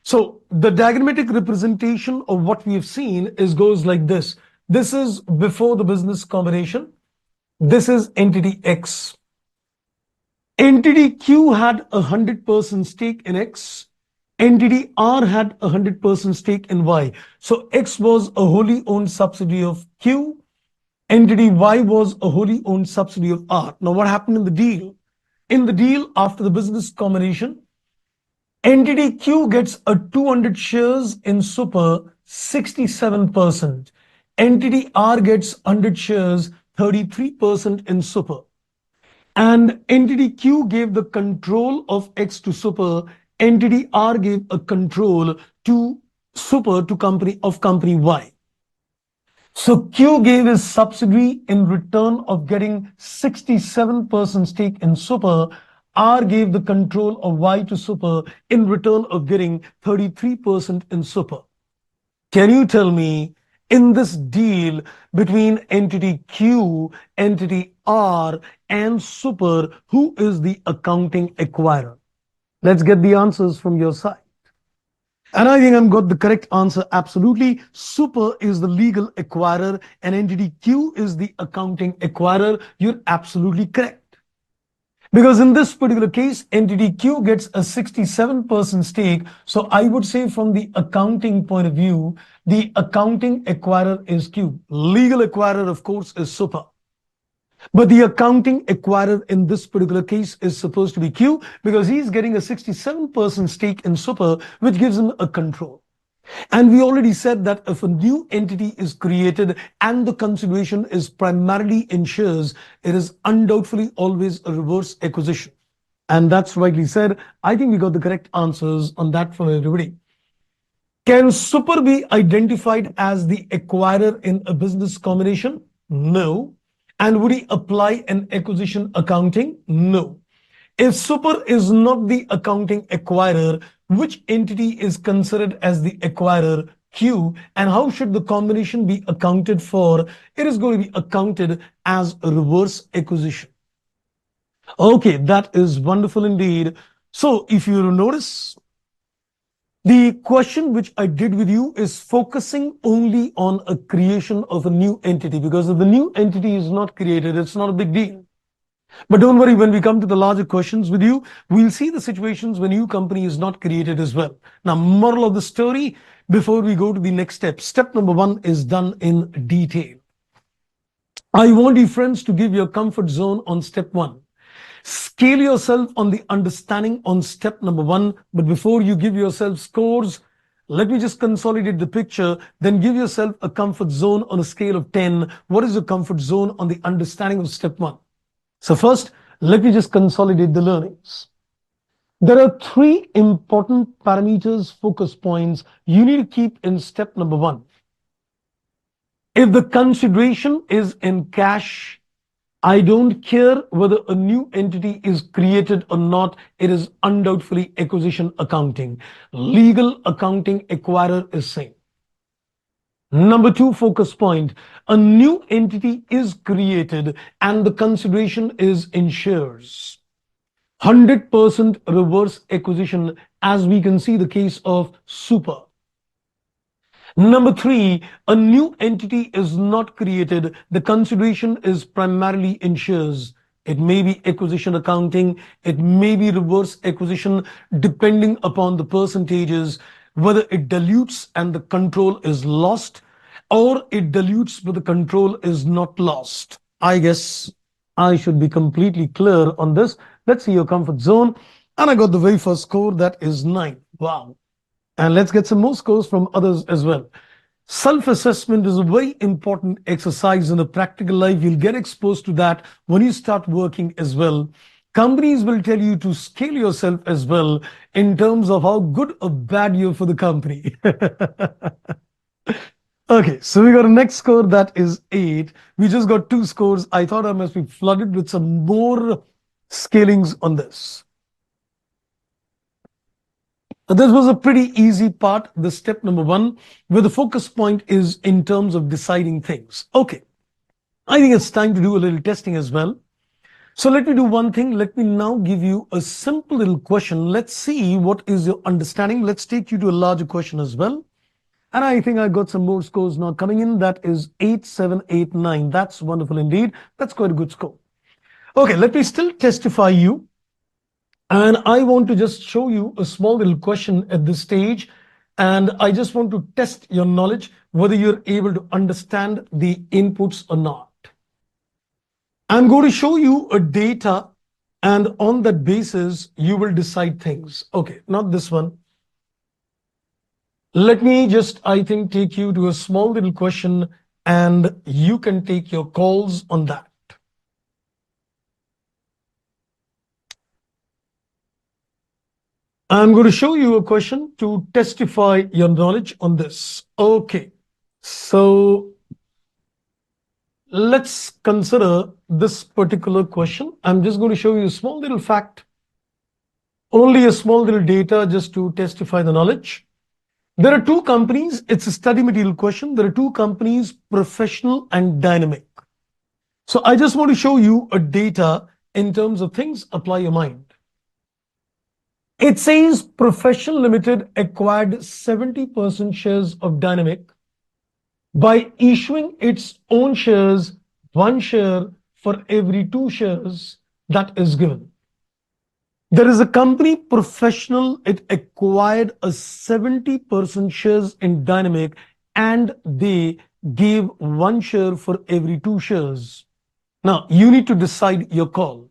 So the diagrammatic representation of what we have seen is goes like this. This is before the business combination. This is entity X. Entity Q had 100% stake in X. Entity R had 100% stake in Y. So X was a wholly owned subsidiary of Q. Entity Y was a wholly owned subsidiary of R. Now, what happened in the deal? In the deal, after the business combination, entity Q gets a 200 shares in Super, 67%. Entity R gets 100 shares, 33% in Super. And entity Q gave the control of X to Super. Entity R gave a control to Super to company Y. So Q gave his subsidiary in return of getting 67% stake in Super. R gave the control of Y to Super in return of getting 33% in Super. Can you tell me, in this deal between entity Q, entity R, and Super, who is the accounting acquirer? Let's get the answers from your side. And I think I've got the correct answer. Absolutely. Super is the legal acquirer and entity Q is the accounting acquirer. You're absolutely correct. Because in this particular case, entity Q gets a 67% stake. So I would say from the accounting point of view, the accounting acquirer is Q. Legal acquirer, of course, is Super. But the accounting acquirer in this particular case is supposed to be Q because he's getting a 67% stake in Super, which gives him a control. And we already said that if a new entity is created and the consideration is primarily in shares, it is undoubtedly always a reverse acquisition. And that's rightly said. I think we got the correct answers on that from everybody. Can Super be identified as the acquirer in a business combination? No. And would he apply an acquisition accounting? No. If Super is not the accounting acquirer, which entity is considered as the acquirer? Q. And how should the combination be accounted for? It is going to be accounted as a reverse acquisition. Okay, that is wonderful indeed. So if you notice, the question which I did with you is focusing only on a creation of a new entity, because if the new entity is not created, it's not a big deal. But don't worry, when we come to the larger questions with you, we'll see the situations when new company is not created as well. Now, moral of the story, before we go to the next step, step number 1 is done in detail. I want you friends to give your comfort zone on step 1. Scale yourself on the understanding on step number 1. But before you give yourself scores, let me just consolidate the picture. Then give yourself a comfort zone on a scale of 10. What is your comfort zone on the understanding of step 1? So first, let me just consolidate the learnings. There are 3 important parameters, focus points you need to keep in step number 1. If the consideration is in cash, I don't care whether a new entity is created or not, it is undoubtedly acquisition accounting. Legal accounting acquirer is same. Number 2 focus point, a new entity is created and the consideration is in shares. 100% reverse acquisition, as we can see the case of Super. Number 3, a new entity is not created. The consideration is primarily in shares. It may be acquisition accounting. It may be reverse acquisition, depending upon the percentages, whether it dilutes and the control is lost, or it dilutes but the control is not lost. I guess I should be completely clear on this. Let's see your comfort zone. And I got the very first score, that is 9. Wow. And let's get some more scores from others as well. Self-assessment is a very important exercise in the practical life. You'll get exposed to that when you start working as well. Companies will tell you to scale yourself as well in terms of how good or bad you're for the company. Okay, so we got a next score that is 8. We just got 2 scores. I thought I must be flooded with some more scalings on this. This was a pretty easy part, the step number 1, where the focus point is in terms of deciding things. Okay, I think it's time to do a little testing as well. So let me do one thing. Let me now give you a simple little question. Let's see what is your understanding. Let's take you to a larger question as well. And I think I got some more scores now coming in. That is 8789. That's wonderful indeed. That's quite a good score. Okay, let me still testify you. And I want to just show you a small little question at this stage. And I just want to test your knowledge, whether you're able to understand the inputs or not. I'm going to show you a data, and on that basis, you will decide things. Okay, not this one. Let me just, I think, take you to a small little question, and you can take your calls on that. I'm going to show you a question to testify your knowledge on this. Okay, so let's consider this particular question. I'm just going to show you a small little fact, only a small little data just to testify the knowledge. There are 2 companies. It's a study material question. There are 2 companies, professional and dynamic. So I just want to show you a data in terms of things, apply your mind. It says Professional Limited acquired 70% shares of Dynamic by issuing its own shares, 1 share for every 2 shares that is given. There is a company, Professional, it acquired a 70% shares in Dynamic, and they gave 1 share for every 2 shares. Now, you need to decide your call.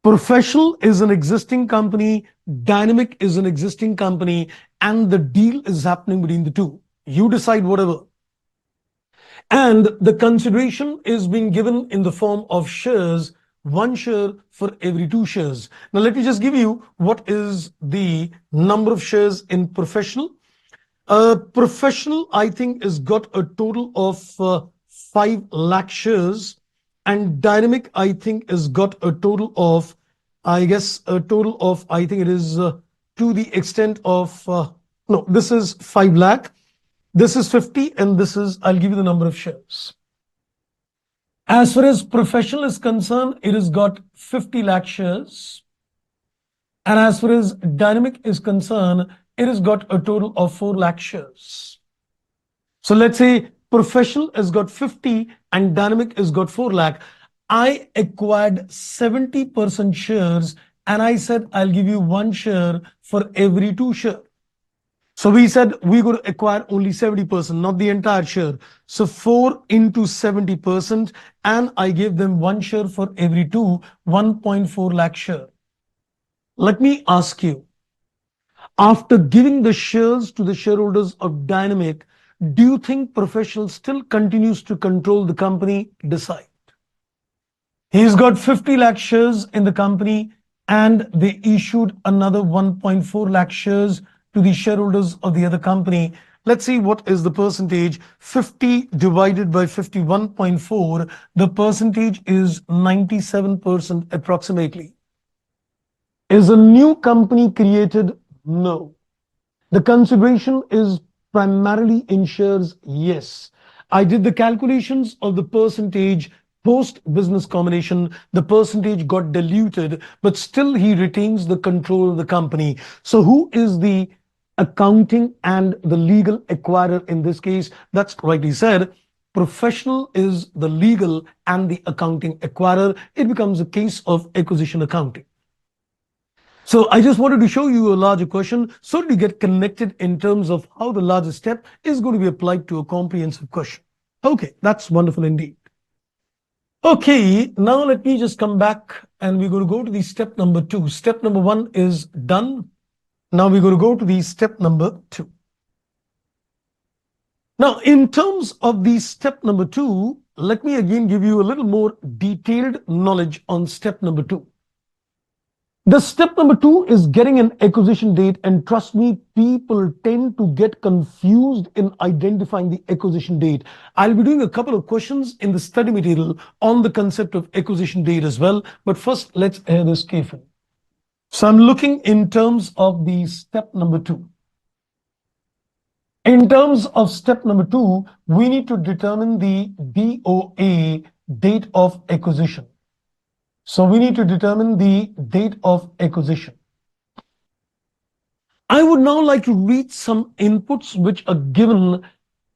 Professional is an existing company, Dynamic is an existing company, and the deal is happening between the 2. You decide whatever. And the consideration is being given in the form of shares, 1 share for every 2 shares. Now, let me just give you what is the number of shares in Professional. Professional, I think, has got a total of 5 lakh shares, and Dynamic, I think, has got a total of, I guess, a total of, I think it is to the extent of, no, this is 5 lakh, this is 50, and this is, I'll give you the number of shares. As far as Professional is concerned, it has got 50 lakh shares. And as far as Dynamic is concerned, it has got a total of 4 lakh shares. So let's say Professional has got 50 and Dynamic has got 4 lakh. I acquired 70% shares, and I said I'll give you 1 share for every 2 shares. So we said we're going to acquire only 70%, not the entire share. So 4 into 70%, and I gave them 1 share for every 2, 1.4 lakh share. Let me ask you, after giving the shares to the shareholders of Dynamic, do you think Professional still continues to control the company? Decide. He's got 50 lakh shares in the company, and they issued another 1.4 lakh shares to the shareholders of the other company. Let's see what is the percentage. 50 divided by 51.4, the percentage is 97% approximately. Is a new company created? No. The consideration is primarily in shares? Yes. I did the calculations of the percentage post business combination. The percentage got diluted, but still he retains the control of the company. So who is the accounting and the legal acquirer in this case? That's rightly said. Professional is the legal and the accounting acquirer. It becomes a case of acquisition accounting. So I just wanted to show you a larger question so to get connected in terms of how the larger step is going to be applied to a comprehensive question. Okay, that's wonderful indeed. Okay, now let me just come back and we're going to go to the step number 2. Step number 1 is done. Now we're going to go to the step number 2. Now, in terms of the step number 2, let me again give you a little more detailed knowledge on step number 2. The step number two is getting an acquisition date. And trust me, people tend to get confused in identifying the acquisition date. I'll be doing a couple of questions in the study material on the concept of acquisition date as well. But first, let's hear this carefully. So I'm looking in terms of the step number two. In terms of step number two, we need to determine the DOA, date of acquisition. So we need to determine the date of acquisition. I would now like to read some inputs which are given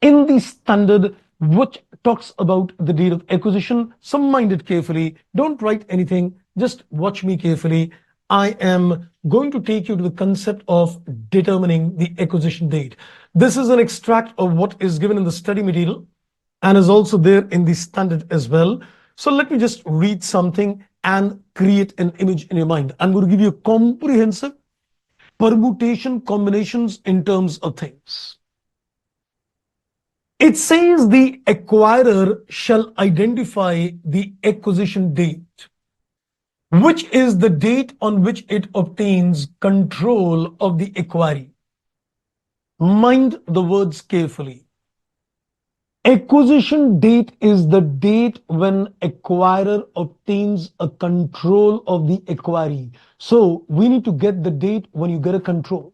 in the standard, which talks about the date of acquisition. Some mind it carefully. Don't write anything. Just watch me carefully. I am going to take you to the concept of determining the acquisition date. This is an extract of what is given in the study material and is also there in the standard as well. So let me just read something and create an image in your mind. I'm going to give you a comprehensive permutation combinations in terms of things. It says the acquirer shall identify the acquisition date, which is the date on which it obtains control of the acquiree. Mind the words carefully. Acquisition date is the date when acquirer obtains a control of the acquiree. So we need to get the date when you get a control.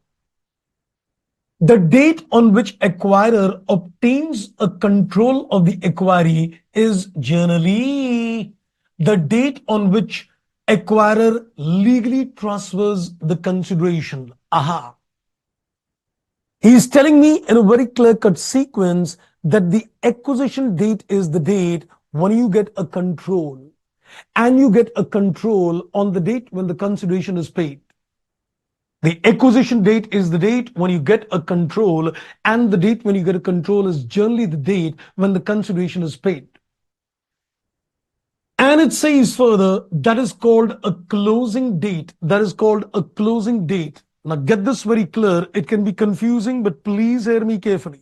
The date on which acquirer obtains a control of the acquiree is generally the date on which acquirer legally transfers the consideration. Aha. He is telling me in a very clear-cut sequence that the acquisition date is the date when you get a control, and you get a control on the date when the consideration is paid. The acquisition date is the date when you get a control, and the date when you get a control is generally the date when the consideration is paid. And it says further, that is called a closing date. That is called a closing date. Now get this very clear. It can be confusing, but please hear me carefully.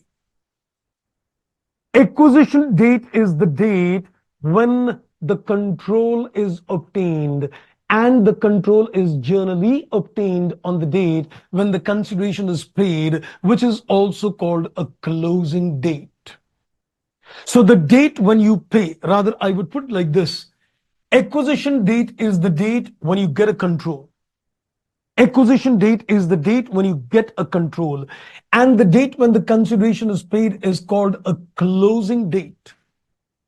Acquisition date is the date when the control is obtained, and the control is generally obtained on the date when the consideration is paid, which is also called a closing date. So the date when you pay, rather I would put it like this. Acquisition date is the date when you get a control. Acquisition date is the date when you get a control, and the date when the consideration is paid is called a closing date.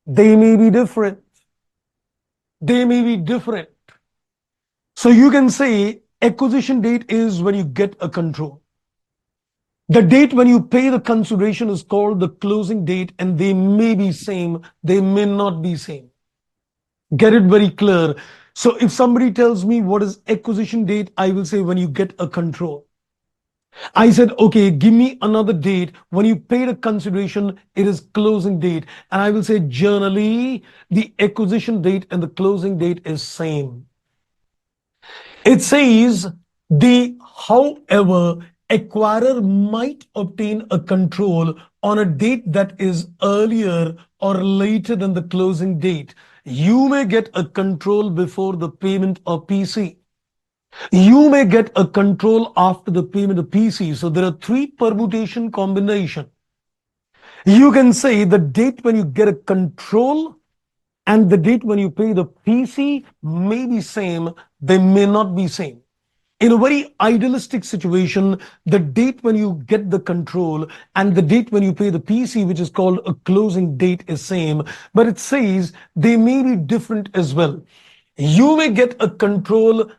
They may be different. They may be different. So you can say acquisition date is when you get a control. The date when you pay the consideration is called the closing date, and they may be same, they may not be same. Get it very clear. So if somebody tells me what is acquisition date, I will say when you get a control. I said, okay, give me another date. When you paid a consideration, it is closing date. And I will say generally the acquisition date and the closing date is same. It says however, acquirer might obtain a control on a date that is earlier or later than the closing date. You may get a control before the payment of PC. You may get a control after the payment of PC. So there are three permutation combination. You can say the date when you get a control and the date when you pay the PC may be same, they may not be same. In a very idealistic situation, the date when you get the control and the date when you pay the PC, which is called a closing date, is same, but it says they may be different as well. You may get a control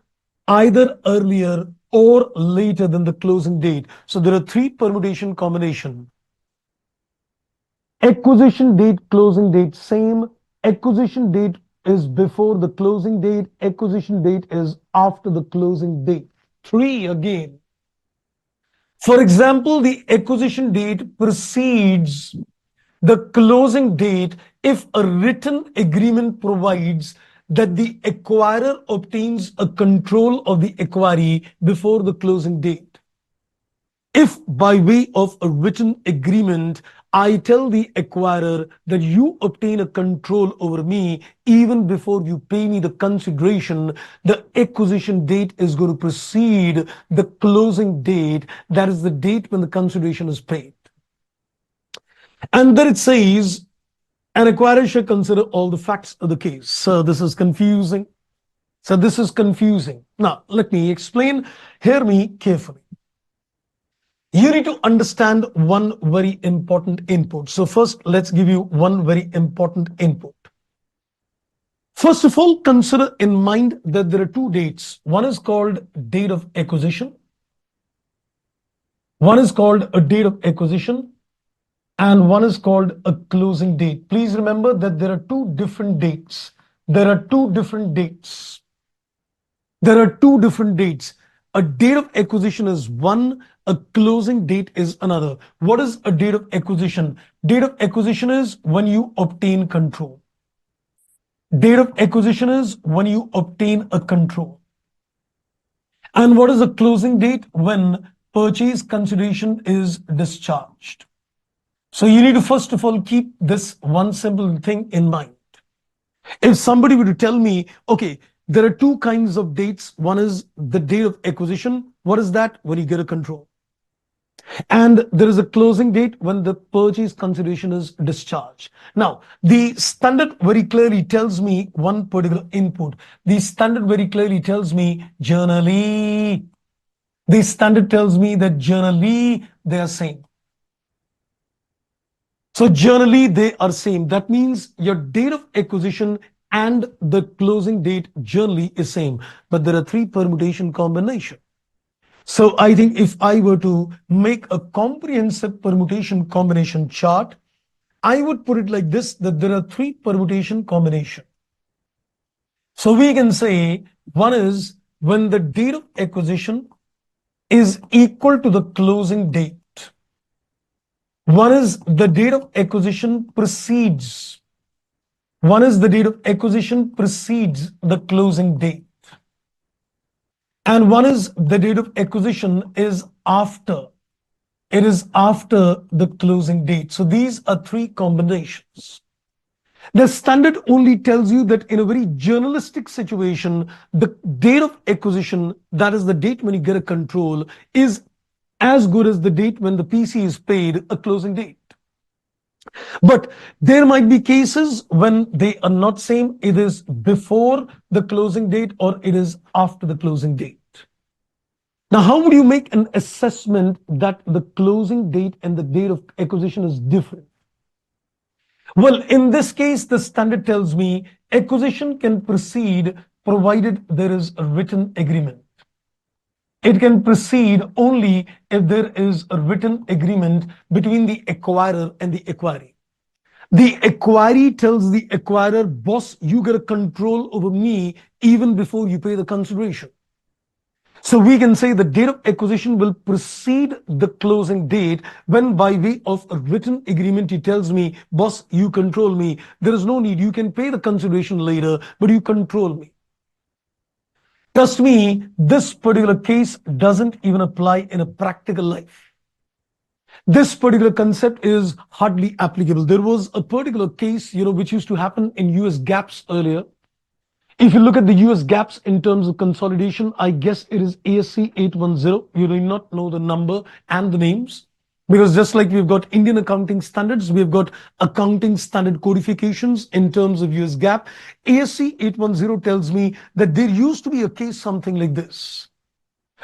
either earlier or later than the closing date. So there are three permutation combination. Acquisition date, closing date, same. Acquisition date is before the closing date. Acquisition date is after the closing date. Three again. For example, the acquisition date precedes the closing date if a written agreement provides that the acquirer obtains a control of the acquiree before the closing date. If by way of a written agreement, I tell the acquirer that you obtain a control over me even before you pay me the consideration, the acquisition date is going to precede the closing date. That is the date when the consideration is paid. And then it says, an acquirer shall consider all the facts of the case. So this is confusing. Now, let me explain. Hear me carefully. You need to understand one very important input. So first, let's give you one very important input. First of all, consider in mind that there are two dates. One is called date of acquisition. One is called a date of acquisition, and one is called a closing date. Please remember that there are two different dates. There are two different dates. There are two different dates. A date of acquisition is one, a closing date is another. What is a date of acquisition? Date of acquisition is when you obtain control. Date of acquisition is when you obtain a control. And what is a closing date? When purchase consideration is discharged. So you need to first of all keep this one simple thing in mind. If somebody were to tell me, okay, there are two kinds of dates. One is the date of acquisition. What is that? When you get a control. And there is a closing date when the purchase consideration is discharged. Now, the standard very clearly tells me one particular input. The standard very clearly tells me generally. The standard tells me that generally they are same. So generally they are same. That means your date of acquisition and the closing date generally is same. But there are three permutation combination. So I think if I were to make a comprehensive permutation combination chart, I would put it like this, that there are three permutation combination. So we can say one is when the date of acquisition is equal to the closing date. One is the date of acquisition precedes. One is the date of acquisition precedes the closing date. And one is the date of acquisition is after. It is after the closing date. So these are three combinations. The standard only tells you that in a very journalistic situation, the date of acquisition, that is the date when you get a control, is as good as the date when the PC is paid, a closing date. But there might be cases when they are not same. It is before the closing date or it is after the closing date. Now, how would you make an assessment that the closing date and the date of acquisition is different? Well, in this case, the standard tells me acquisition can proceed provided there is a written agreement. It can proceed only if there is a written agreement between the acquirer and the acquiree. The acquiree tells the acquirer, boss, you get a control over me even before you pay the consideration. So we can say the date of acquisition will precede the closing date when by way of a written agreement he tells me, boss, you control me. There is no need. You can pay the consideration later, but you control me. Trust me, this particular case doesn't even apply in a practical life. This particular concept is hardly applicable. There was a particular case, which used to happen in US GAAPs earlier. If you look at the US GAAPs in terms of consolidation, I guess it is ASC 810. You do not know the number and the names. Because just like we've got Indian accounting standards, we've got accounting standard codifications in terms of US GAAP. ASC 810 tells me that there used to be a case something like this.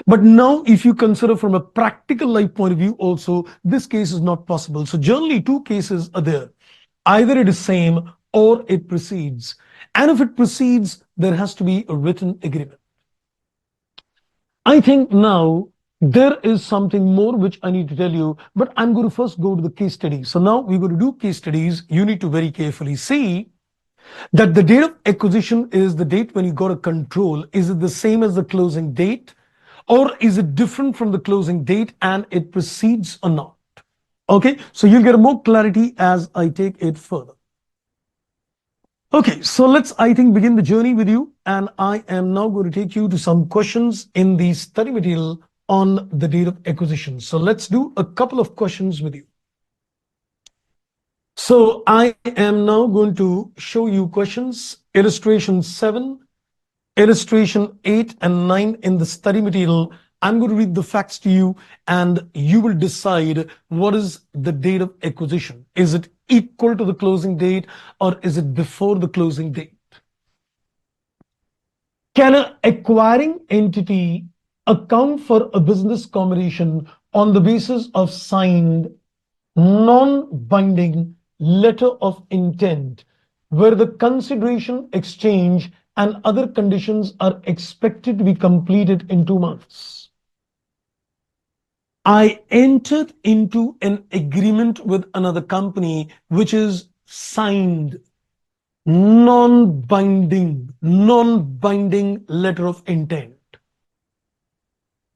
But now, if you consider from a practical life point of view also, this case is not possible. So generally, two cases are there. Either it is same or it precedes. And if it precedes, there has to be a written agreement. I think now there is something more which I need to tell you, but I'm going to first go to the case study. So now we're going to do case studies. You need to very carefully see that the date of acquisition is the date when you got a control. Is it the same as the closing date? Or is it different from the closing date and it precedes or not? Okay, so you'll get more clarity as I take it further. Okay, so let's, I think, begin the journey with you. And I am now going to take you to some questions in the study material on the date of acquisition. So let's do a couple of questions with you. So I am now going to show you questions, illustration 7, illustration 8 and 9 in the study material. I'm going to read the facts to you and you will decide what is the date of acquisition. Is it equal to the closing date or is it before the closing date? Can an acquiring entity account for a business combination on the basis of signed non-binding letter of intent where the consideration exchange and other conditions are expected to be completed in 2 months? I entered into an agreement with another company which is signed non-binding letter of intent.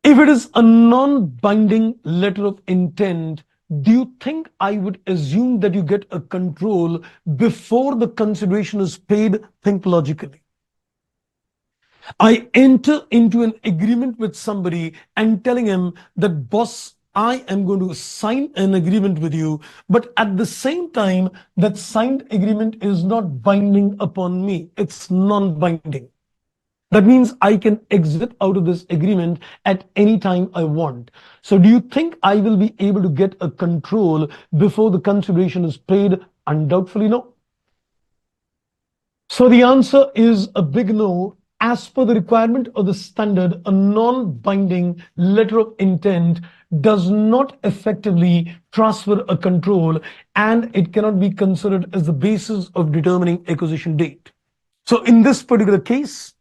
If it is a non-binding letter of intent, do you think I would assume that you get a control before the consideration is paid? Think logically. I enter into an agreement with somebody and telling him that, boss, I am going to sign an agreement with you, but at the same time, that signed agreement is not binding upon me. It's non-binding. That means I can exit out of this agreement at any time I want. So do you think I will be able to get a control before the consideration is paid? Undoubtedly no. So the answer is a big no. As per the requirement of the standard, a non-binding letter of intent does not effectively transfer a control and it cannot be considered as the basis of determining acquisition date. So in this particular case,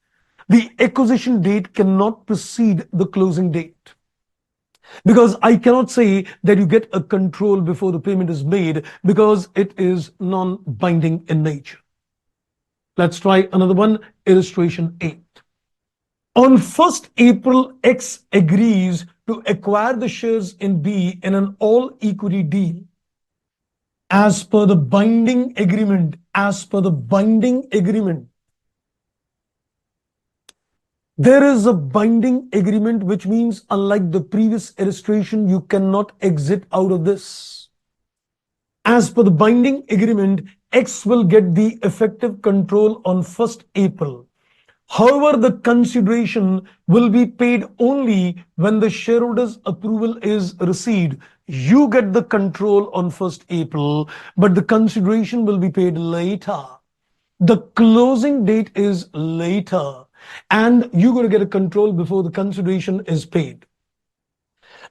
the acquisition date cannot precede the closing date. Because I cannot say that you get a control before the payment is made because it is non-binding in nature. Let's try another one, illustration 8. On 1st April, X agrees to acquire the shares in B in an all-equity deal. As per the binding agreement, there is a binding agreement, which means unlike the previous illustration, you cannot exit out of this. As per the binding agreement, X will get the effective control on 1st April. However, the consideration will be paid only when the shareholders' approval is received. You get the control on 1st April, but the consideration will be paid later. The closing date is later, and you're going to get a control before the consideration is paid.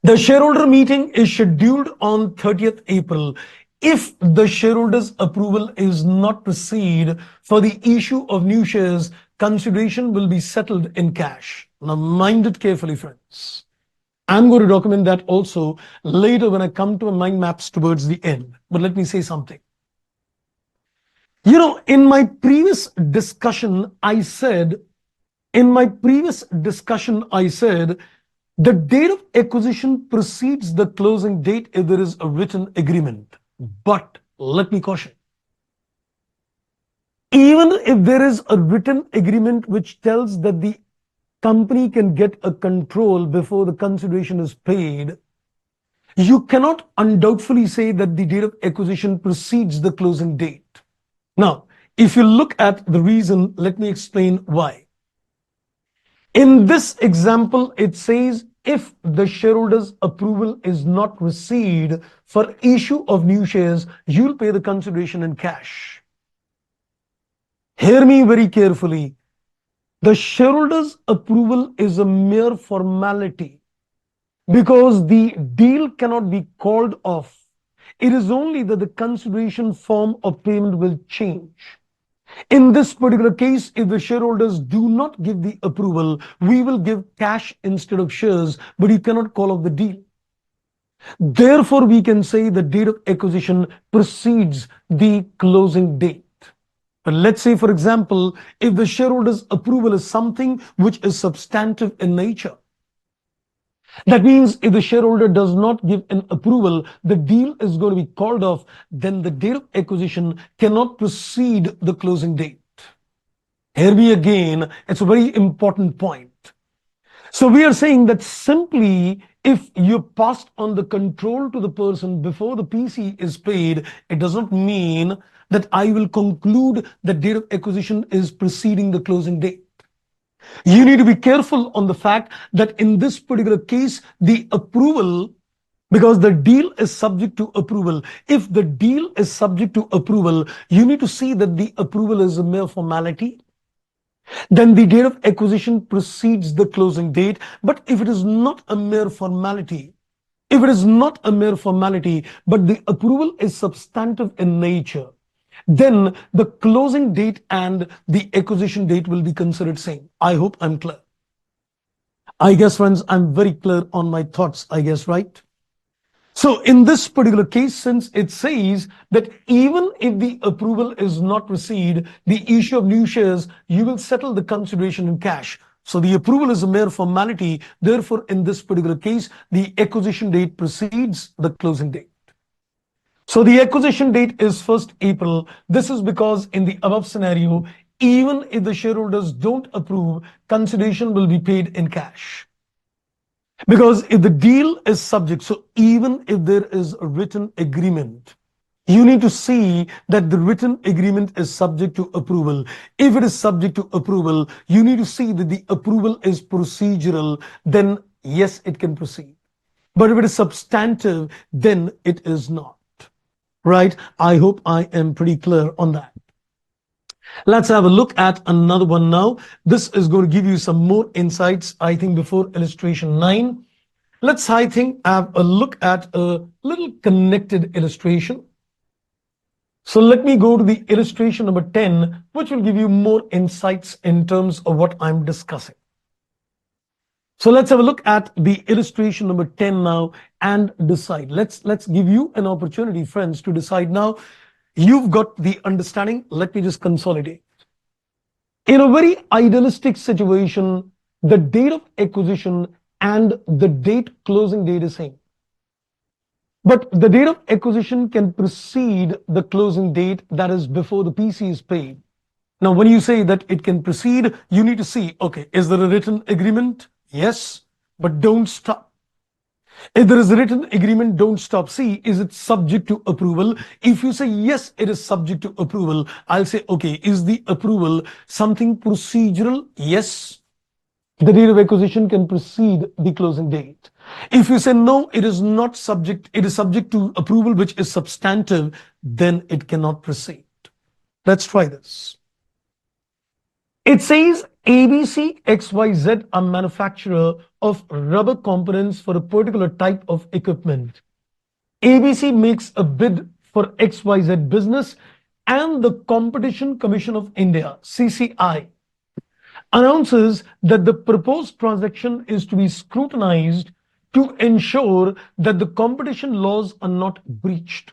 The shareholder meeting is scheduled on 30th April. If the shareholders' approval is not received for the issue of new shares, consideration will be settled in cash. Now, mind it carefully, friends. I'm going to document that also later when I come to my mind maps towards the end. But let me say something. In my previous discussion, I said the date of acquisition precedes the closing date if there is a written agreement. But let me caution. Even if there is a written agreement which tells that the company can get a control before the consideration is paid, you cannot undoubtedly say that the date of acquisition precedes the closing date. Now, if you look at the reason, let me explain why. In this example, it says if the shareholders' approval is not received for issue of new shares, you'll pay the consideration in cash. Hear me very carefully. The shareholders' approval is a mere formality because the deal cannot be called off. It is only that the consideration form of payment will change. In this particular case, if the shareholders do not give the approval, we will give cash instead of shares, but you cannot call off the deal. Therefore, we can say the date of acquisition precedes the closing date. But let's say, for example, if the shareholders' approval is something which is substantive in nature, that means if the shareholder does not give an approval, the deal is going to be called off, then the date of acquisition cannot precede the closing date. Hear me again, it's a very important point. So we are saying that simply if you passed on the control to the person before the PC is paid, it does not mean that I will conclude that date of acquisition is preceding the closing date. You need to be careful on the fact that in this particular case, the approval, because the deal is subject to approval. If the deal is subject to approval, you need to see that the approval is a mere formality. Then the date of acquisition precedes the closing date. But if it is not a mere formality, if it is not a mere formality, but the approval is substantive in nature, then the closing date and the acquisition date will be considered same. I hope I'm clear. I guess, friends, I'm very clear on my thoughts, I guess, right? So in this particular case, since it says that even if the approval is not received, the issue of new shares, you will settle the consideration in cash. So the approval is a mere formality. Therefore, in this particular case, the acquisition date precedes the closing date. So the acquisition date is 1st April. This is because in the above scenario, even if the shareholders don't approve, consideration will be paid in cash. Because if the deal is subject, so even if there is a written agreement, you need to see that the written agreement is subject to approval. If it is subject to approval, you need to see that the approval is procedural, then yes, it can proceed. But if it is substantive, then it is not. Right? I hope I am pretty clear on that. Let's have a look at another one now. This is going to give you some more insights, I think, before illustration 9. Let's, I think, have a look at a little connected illustration. So let me go to the illustration number 10, which will give you more insights in terms of what I'm discussing. So let's have a look at the illustration number 10 now and decide. Let's give you an opportunity, friends, to decide now. You've got the understanding. Let me just consolidate. In a very idealistic situation, the date of acquisition and the closing date is same. But the date of acquisition can precede the closing date, that is before the PC is paid. Now, when you say that it can precede, you need to see, okay, is there a written agreement? Yes, but don't stop. If there is a written agreement, don't stop. See, is it subject to approval? If you say, yes, it is subject to approval, I'll say, okay, is the approval something procedural? Yes. The date of acquisition can precede the closing date. If you say, no, it is not subject, it is subject to approval, which is substantive, then it cannot proceed. Let's try this. It says ABC XYZ, a manufacturer of rubber components for a particular type of equipment. ABC makes a bid for XYZ business, and the Competition Commission of India, CCI, announces that the proposed transaction is to be scrutinized to ensure that the competition laws are not breached.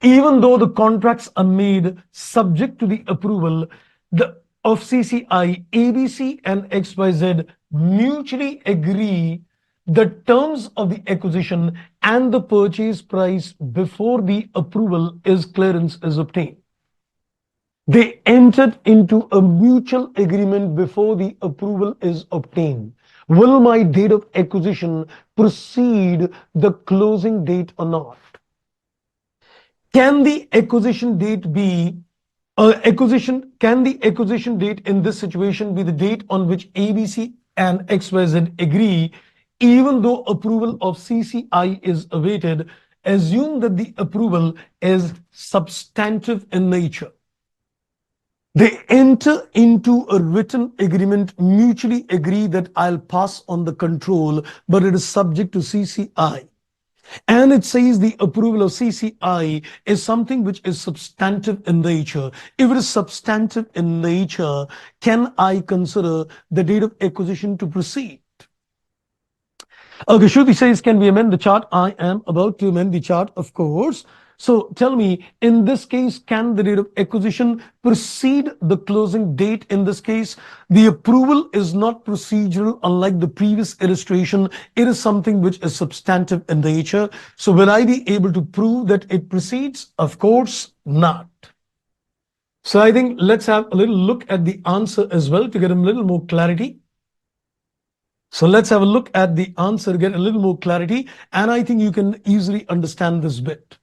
Even though the contracts are made subject to the approval of CCI, ABC and XYZ mutually agree the terms of the acquisition and the purchase price before the approval clearance is obtained. They entered into a mutual agreement before the approval is obtained. Will my date of acquisition precede the closing date or not? Can the acquisition date be can the acquisition date in this situation be the date on which ABC and XYZ agree, even though approval of CCI is awaited? Assume that the approval is substantive in nature. They enter into a written agreement, mutually agree that I'll pass on the control, but it is subject to CCI. And it says the approval of CCI is something which is substantive in nature. If it is substantive in nature, can I consider the date of acquisition to proceed? Okay, Shruti says, can we amend the chart? I am about to amend the chart, of course. So tell me, in this case, can the date of acquisition precede the closing date? In this case, the approval is not procedural, unlike the previous illustration. It is something which is substantive in nature. So will I be able to prove that it precedes? Of course not. So I think let's have a little look at the answer as well to get a little more clarity. So let's have a look at the answer, get a little more clarity, and I think you can easily understand this bit.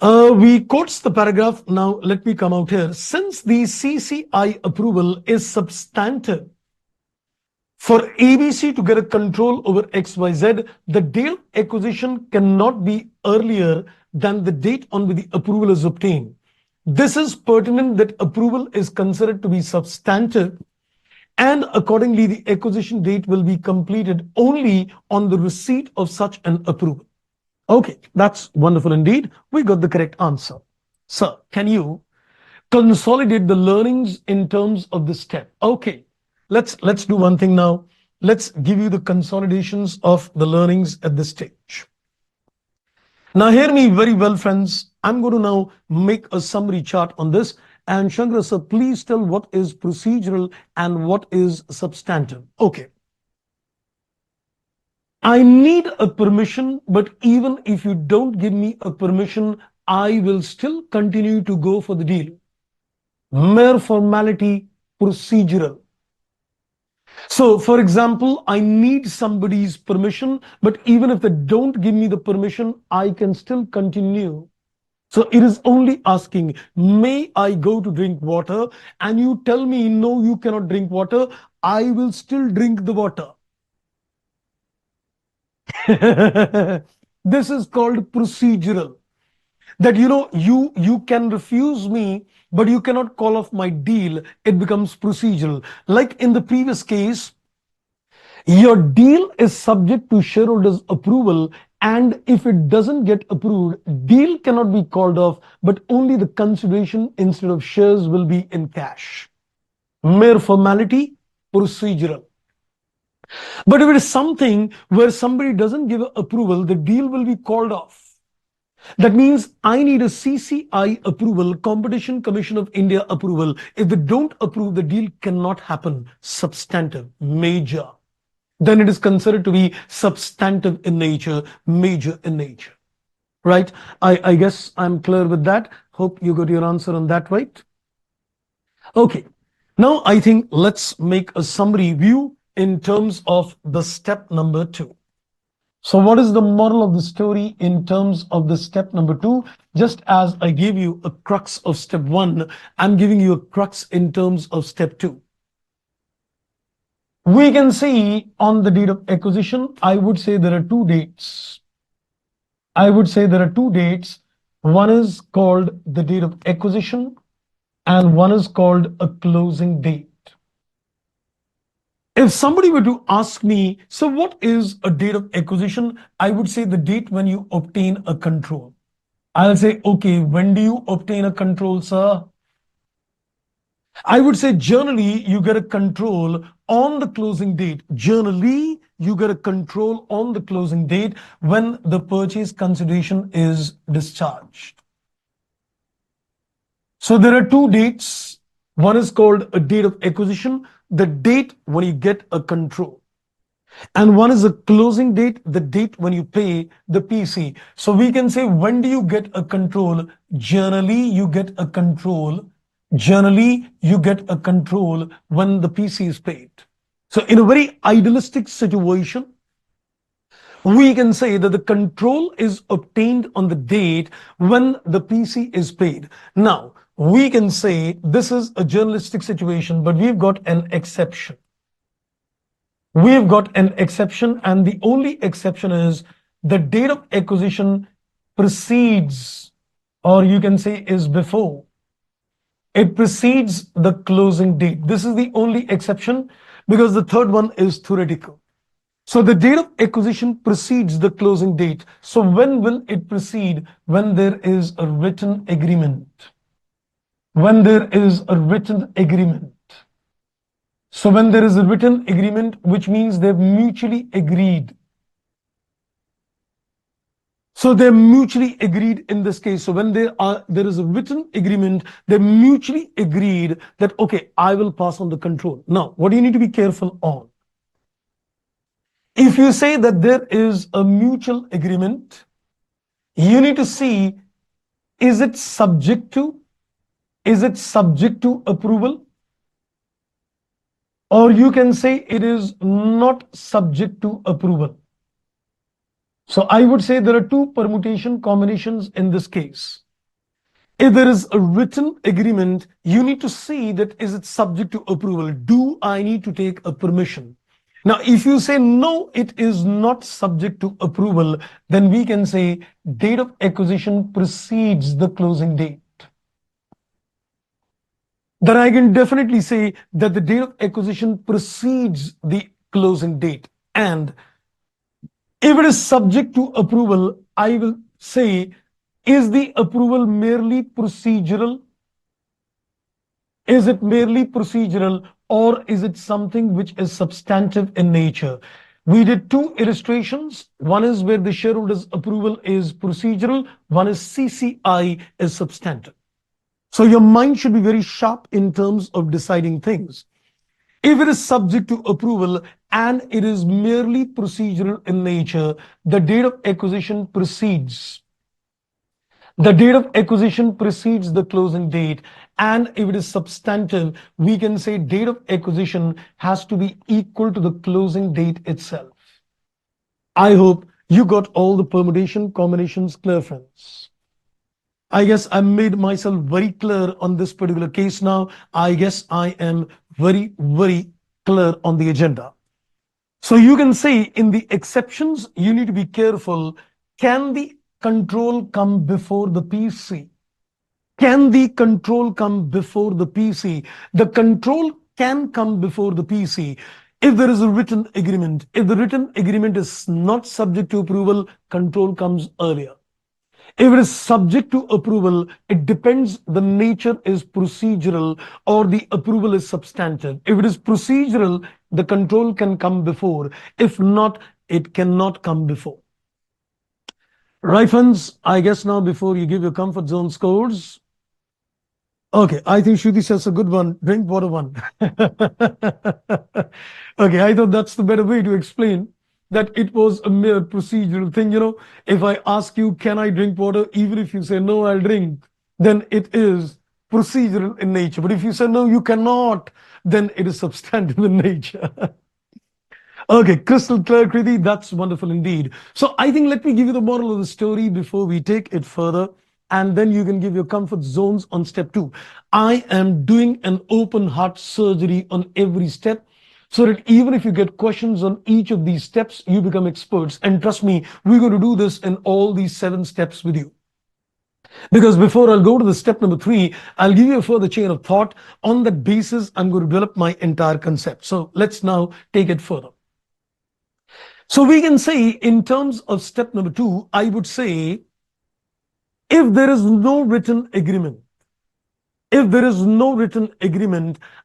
We quotes the paragraph. Now let me come out here. Since the CCI approval is substantive for ABC to get a control over XYZ, the date acquisition cannot be earlier than the date on which the approval is obtained. This is pertinent that approval is considered to be substantive, and accordingly the acquisition date will be completed only on the receipt of such an approval. Okay, that's wonderful indeed. We got the correct answer. Sir, can you consolidate the learnings in terms of this step? Okay, let's do one thing now. Let's give you the consolidations of the learnings at this stage. Now hear me very well, friends. I'm going to now make a summary chart on this. And Shankar sir, please tell what is procedural and what is substantive. Okay. I need a permission, but even if you don't give me a permission, I will still continue to go for the deal. Mere formality, procedural. So, for example, I need somebody's permission, but even if they don't give me the permission, I can still continue. So it is only asking, may I go to drink water? And you tell me, no, you cannot drink water. I will still drink the water. This is called procedural. That you can refuse me, but you cannot call off my deal. It becomes procedural. Like in the previous case, your deal is subject to shareholders' approval, and if it doesn't get approved, deal cannot be called off, but only the consideration instead of shares will be in cash. Mere formality, procedural. But if it is something where somebody doesn't give approval, the deal will be called off. That means I need a CCI approval, Competition Commission of India approval. If they don't approve, the deal cannot happen. Substantive, major. Then it is considered to be substantive in nature, major in nature. Right? I guess I'm clear with that. Hope you got your answer on that, right? Okay. Now I think let's make a summary view in terms of the step number 2. So what is the moral of the story in terms of the step number 2? Just as I gave you a crux of step 1, I'm giving you a crux in terms of step 2. We can see on the date of acquisition, I would say there are two dates. One is called the date of acquisition and one is called a closing date. If somebody were to ask me, so what is a date of acquisition? I would say the date when you obtain a control. I'll say, okay, when do you obtain a control, sir? I would say generally you get a control on the closing date. Generally, you get a control on the closing date when the purchase consideration is discharged. So there are two dates. One is called a date of acquisition, the date when you get a control. And one is a closing date, the date when you pay the PC. So we can say, when do you get a control? Generally, you get a control. Generally, you get a control when the PC is paid. So in a very idealistic situation, we can say that the control is obtained on the date when the PC is paid. Now, we can say this is a journalistic situation, but we've got an exception. We've got an exception, and the only exception is the date of acquisition precedes, or you can say is before. It precedes the closing date. This is the only exception because the third one is theoretical. So the date of acquisition precedes the closing date. So when will it precede? When there is a written agreement. When there is a written agreement. So when there is a written agreement, which means they've mutually agreed. So they're mutually agreed in this case. So when there is a written agreement, they mutually agreed that, okay, I will pass on the control. Now, what do you need to be careful on? If you say that there is a mutual agreement, you need to see, is it subject to approval? or you can say it is not subject to approval. So I would say there are two permutation combinations in this case. If there is a written agreement, you need to see that is it subject to approval? Do I need to take a permission? Now, if you say no, it is not subject to approval, then we can say date of acquisition precedes the closing date. Then I can definitely say that the date of acquisition precedes the closing date. And if it is subject to approval, I will say, is the approval merely procedural? Is it merely procedural, or is it something which is substantive in nature? We did two illustrations. One is where the shareholders' approval is procedural, one is CCI is substantive. So your mind should be very sharp in terms of deciding things. If it is subject to approval and it is merely procedural in nature, the date of acquisition precedes. The date of acquisition precedes the closing date. And if it is substantive, we can say date of acquisition has to be equal to the closing date itself. I hope you got all the permutation combinations clear, friends. I guess I made myself very clear on this particular case now. I guess I am very, very clear on the agenda. So you can say in the exceptions, you need to be careful. Can the control come before the PC? Can the control come before the PC? The control can come before the PC if there is a written agreement. If the written agreement is not subject to approval, control comes earlier. If it is subject to approval, it depends, the nature is procedural or the approval is substantive. If it is procedural, the control can come before. If not, it cannot come before. Right, friends? I guess now before you give your comfort zone scores, okay, I think Shruti says a good one. Drink water one. Okay, I thought that's the better way to explain that it was a mere procedural thing. If I ask you, can I drink water? Even if you say, no, I'll drink, then it is procedural in nature. But if you say, no, you cannot, then it is substantive in nature. Okay, crystal clear, Kriti. That's wonderful indeed. So I think let me give you the moral of the story before we take it further, and then you can give your comfort zones on step two. I am doing an open heart surgery on every step, so that even if you get questions on each of these steps, you become experts. And trust me, we're going to do this in all these 7 steps with you. Because before I'll go to the step number 3, I'll give you a further chain of thought. On that basis, I'm going to develop my entire concept. So let's now take it further. So we can say in terms of step number 2, I would say if there is no written agreement,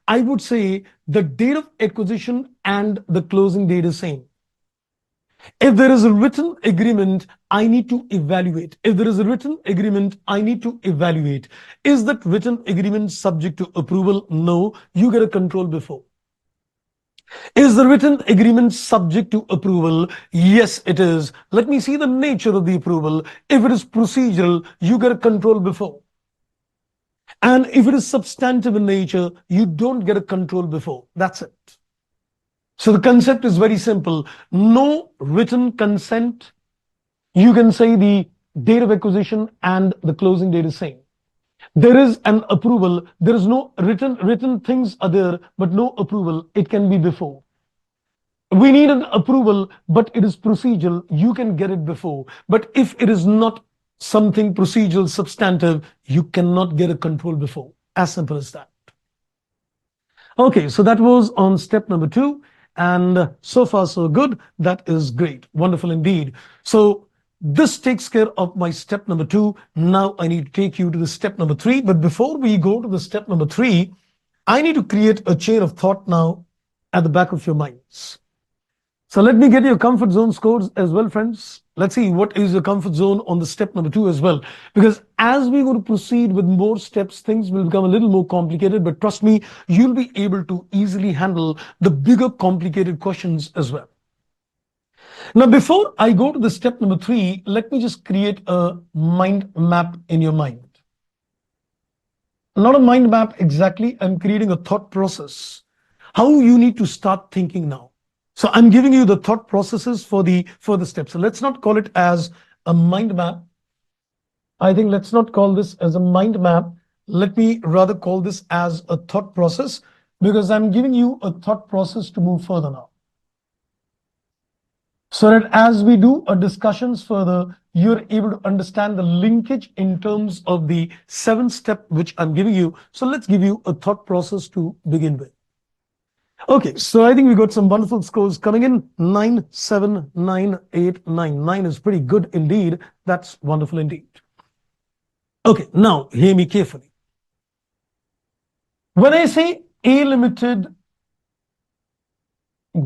I would say the date of acquisition and the closing date is same. If there is a written agreement, I need to evaluate. If there is a written agreement, I need to evaluate. Is that written agreement subject to approval? No, you get a control before. Is the written agreement subject to approval? Yes, it is. Let me see the nature of the approval. If it is procedural, you get a control before. And if it is substantive in nature, you don't get a control before. That's it. So the concept is very simple. No written consent. You can say the date of acquisition and the closing date is same. There is an approval. There is no written things are there, but no approval. It can be before. We need an approval, but it is procedural. You can get it before. But if it is not something procedural, substantive, you cannot get a control before. As simple as that. Okay, so that was on step number 2. And so far, so good. That is great. Wonderful indeed. So this takes care of my step number 2. Now I need to take you to the step number 3. But before we go to the step number 3, I need to create a chain of thought now at the back of your minds. So let me get your comfort zone scores as well, friends. Let's see what is your comfort zone on the step number 2 as well. Because as we go to proceed with more steps, things will become a little more complicated. But trust me, you'll be able to easily handle the bigger complicated questions as well. Now, before I go to the step number 3, let me just create a mind map in your mind. Not a mind map exactly. I'm creating a thought process. how you need to start thinking now. So I'm giving you the thought processes for the further steps. So let's not call it as a mind map. I think let's not call this as a mind map. Let me rather call this as a thought process, because I'm giving you a thought process to move further now. So that as we do our discussions further, you're able to understand the linkage in terms of the 7-step which I'm giving you. So let's give you a thought process to begin with. Okay, so I think we got some wonderful scores coming in. 9, 7, 9, 8, 9. 9 is pretty good indeed. That's wonderful indeed. Okay, now hear me carefully. When I say A Limited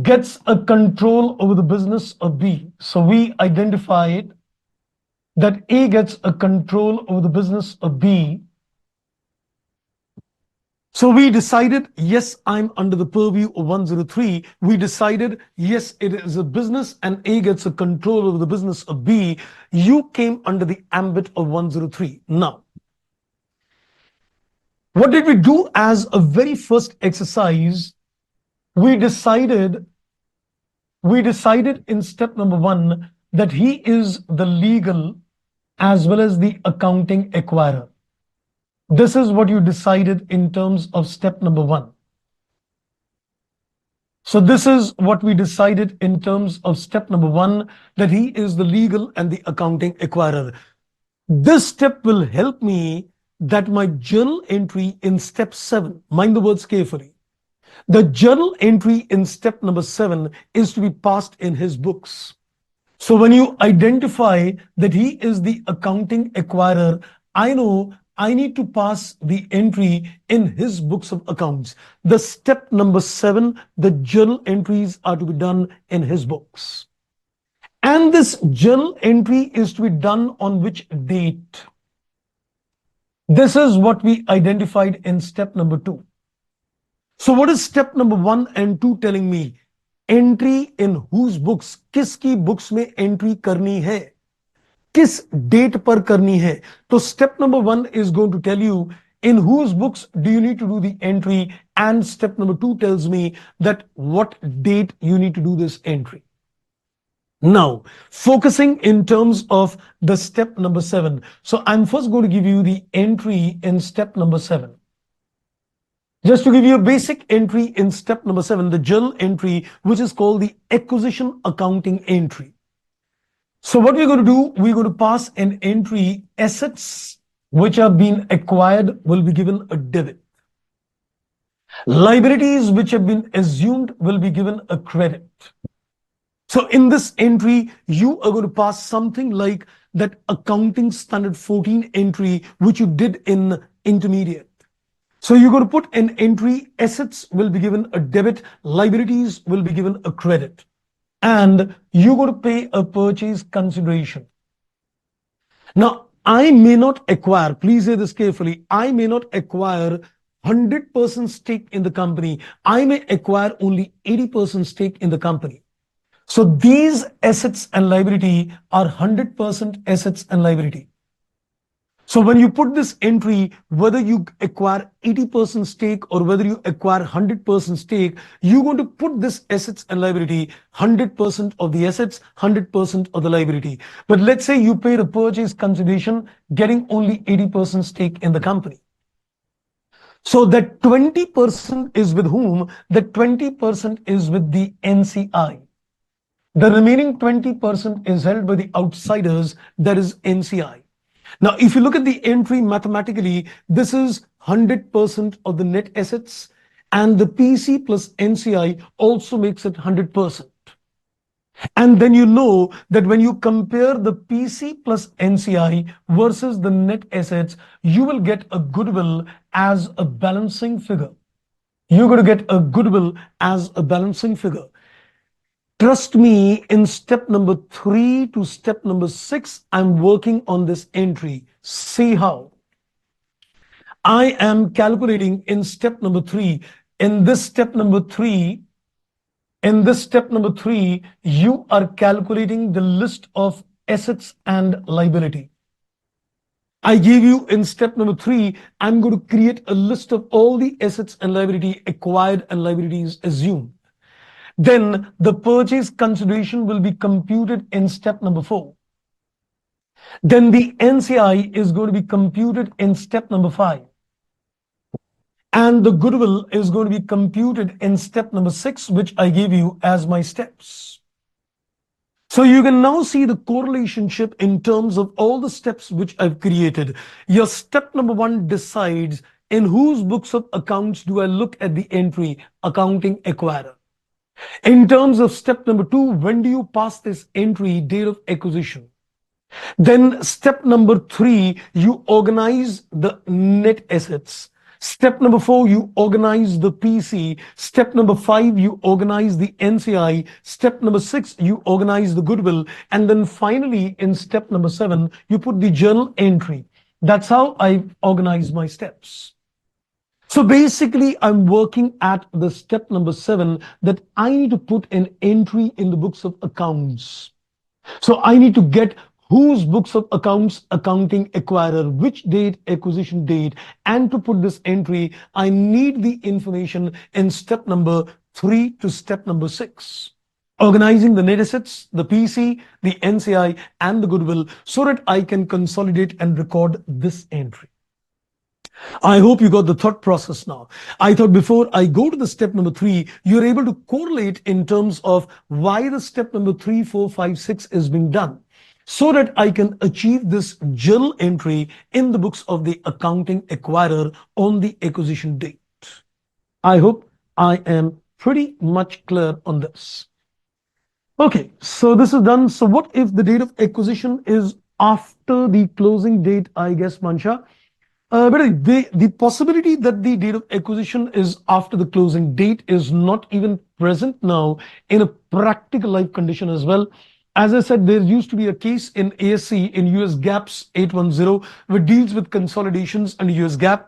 gets a control over the business of B, so we identified that A gets a control over the business of B. So we decided, yes, I'm under the purview of 103. We decided, yes, it is a business and A gets a control over the business of B. You came under the ambit of 103. Now, what did we do as a very first exercise? We decided in step number 1 that he is the legal as well as the accounting acquirer. This is what you decided in terms of step number 1. So this is what we decided in terms of step number 1, that he is the legal and the accounting acquirer. This step will help me that my journal entry in step 7, mind the words carefully, the journal entry in step number 7 is to be passed in his books. So when you identify that he is the accounting acquirer, I know I need to pass the entry in his books of accounts. The step number 7, the journal entries are to be done in his books. And this journal entry is to be done on which date? This is what we identified in step number 2. So what is step number 1 and 2 telling me? Entry in whose books? किसकी books में entry करनी है? किस date पर करनी है? तो step number 1 is going to tell you in whose books do you need to do the entry, and step number 2 tells me that what date you need to do this entry. Now, focusing in terms of the step number 7. So I'm first going to give you the entry in step number 7. Just to give you a basic entry in step number 7, the journal entry, which is called the acquisition accounting entry. So what we're going to do, we're going to pass an entry, assets which have been acquired will be given a debit. Liabilities which have been assumed will be given a credit. So in this entry, you are going to pass something like that accounting standard 14 entry, which you did in intermediate. So you're going to put an entry, assets will be given a debit, liabilities will be given a credit. And you're going to pay a purchase consideration. Now, I may not acquire, please hear this carefully, I may not acquire 100% stake in the company. I may acquire only 80% stake in the company. So these assets and liability are 100% assets and liability. So when you put this entry, whether you acquire 80% stake or whether you acquire 100% stake, you're going to put this assets and liability, 100% of the assets, 100% of the liability. But let's say you paid a purchase consideration, getting only 80% stake in the company. So that 20% is with whom? That 20% is with the NCI. The remaining 20% is held by the outsiders, that is NCI. Now, if you look at the entry mathematically, this is 100% of the net assets, and the PC plus NCI also makes it 100%. And then you know that when you compare the PC plus NCI versus the net assets, you will get a goodwill as a balancing figure. You're going to get a goodwill as a balancing figure. Trust me, in step number 3 to step number 6, I'm working on this entry. See how. I am calculating in step number 3. In this step number 3, you are calculating the list of assets and liability. I gave you in step number 3, I'm going to create a list of all the assets and liability acquired and liabilities assumed. Then the purchase consideration will be computed in step number 4. Then the NCI is going to be computed in step number 5. And the goodwill is going to be computed in step number 6, which I gave you as my steps. So you can now see the correlationship in terms of all the steps which I've created. Your step number 1 decides in whose books of accounts do I look at the entry accounting acquirer. In terms of step number 2, when do you pass this entry date of acquisition? Then step number 3, you organize the net assets. Step number 4, you organize the PC. Step number 5, you organize the NCI. Step number 6, you organize the goodwill. And then finally, in step number 7, you put the journal entry. That's how I organize my steps. So basically, I'm working at the step number 7 that I need to put an entry in the books of accounts. So I need to get whose books of accounts accounting acquirer, which date, acquisition date, and to put this entry, I need the information in step number 3 to step number 6. Organizing the net assets, the PC, the NCI, and the goodwill so that I can consolidate and record this entry. I hope you got the thought process now. I thought before I go to the step number 3, you're able to correlate in terms of why the step number 3, 4, 5, 6 is being done, so that I can achieve this journal entry in the books of the accounting acquirer on the acquisition date. I hope I am pretty much clear on this. Okay, so this is done. So what if the date of acquisition is after the closing date, I guess, Mansha? But the possibility that the date of acquisition is after the closing date is not even present now in a practical life condition as well. As I said, there used to be a case in ASC in US GAAP's 810, which deals with consolidations under US GAAP.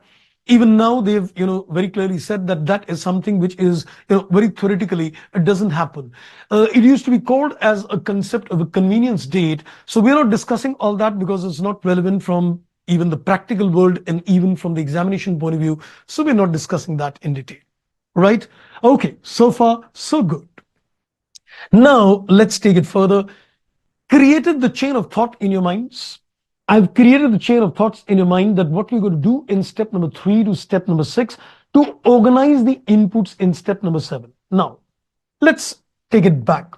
Even now, they've very clearly said that that is something which is very theoretically it doesn't happen. It used to be called as a concept of a convenience date. So we're not discussing all that because it's not relevant from even the practical world and even from the examination point of view. So we're not discussing that in detail, right? Okay, so far, so good. Now, let's take it further. Created the chain of thought in your minds. I've created the chain of thoughts in your mind that what we're going to do in step number 3 to step number 6 to organize the inputs in step number 7. Now, let's take it back.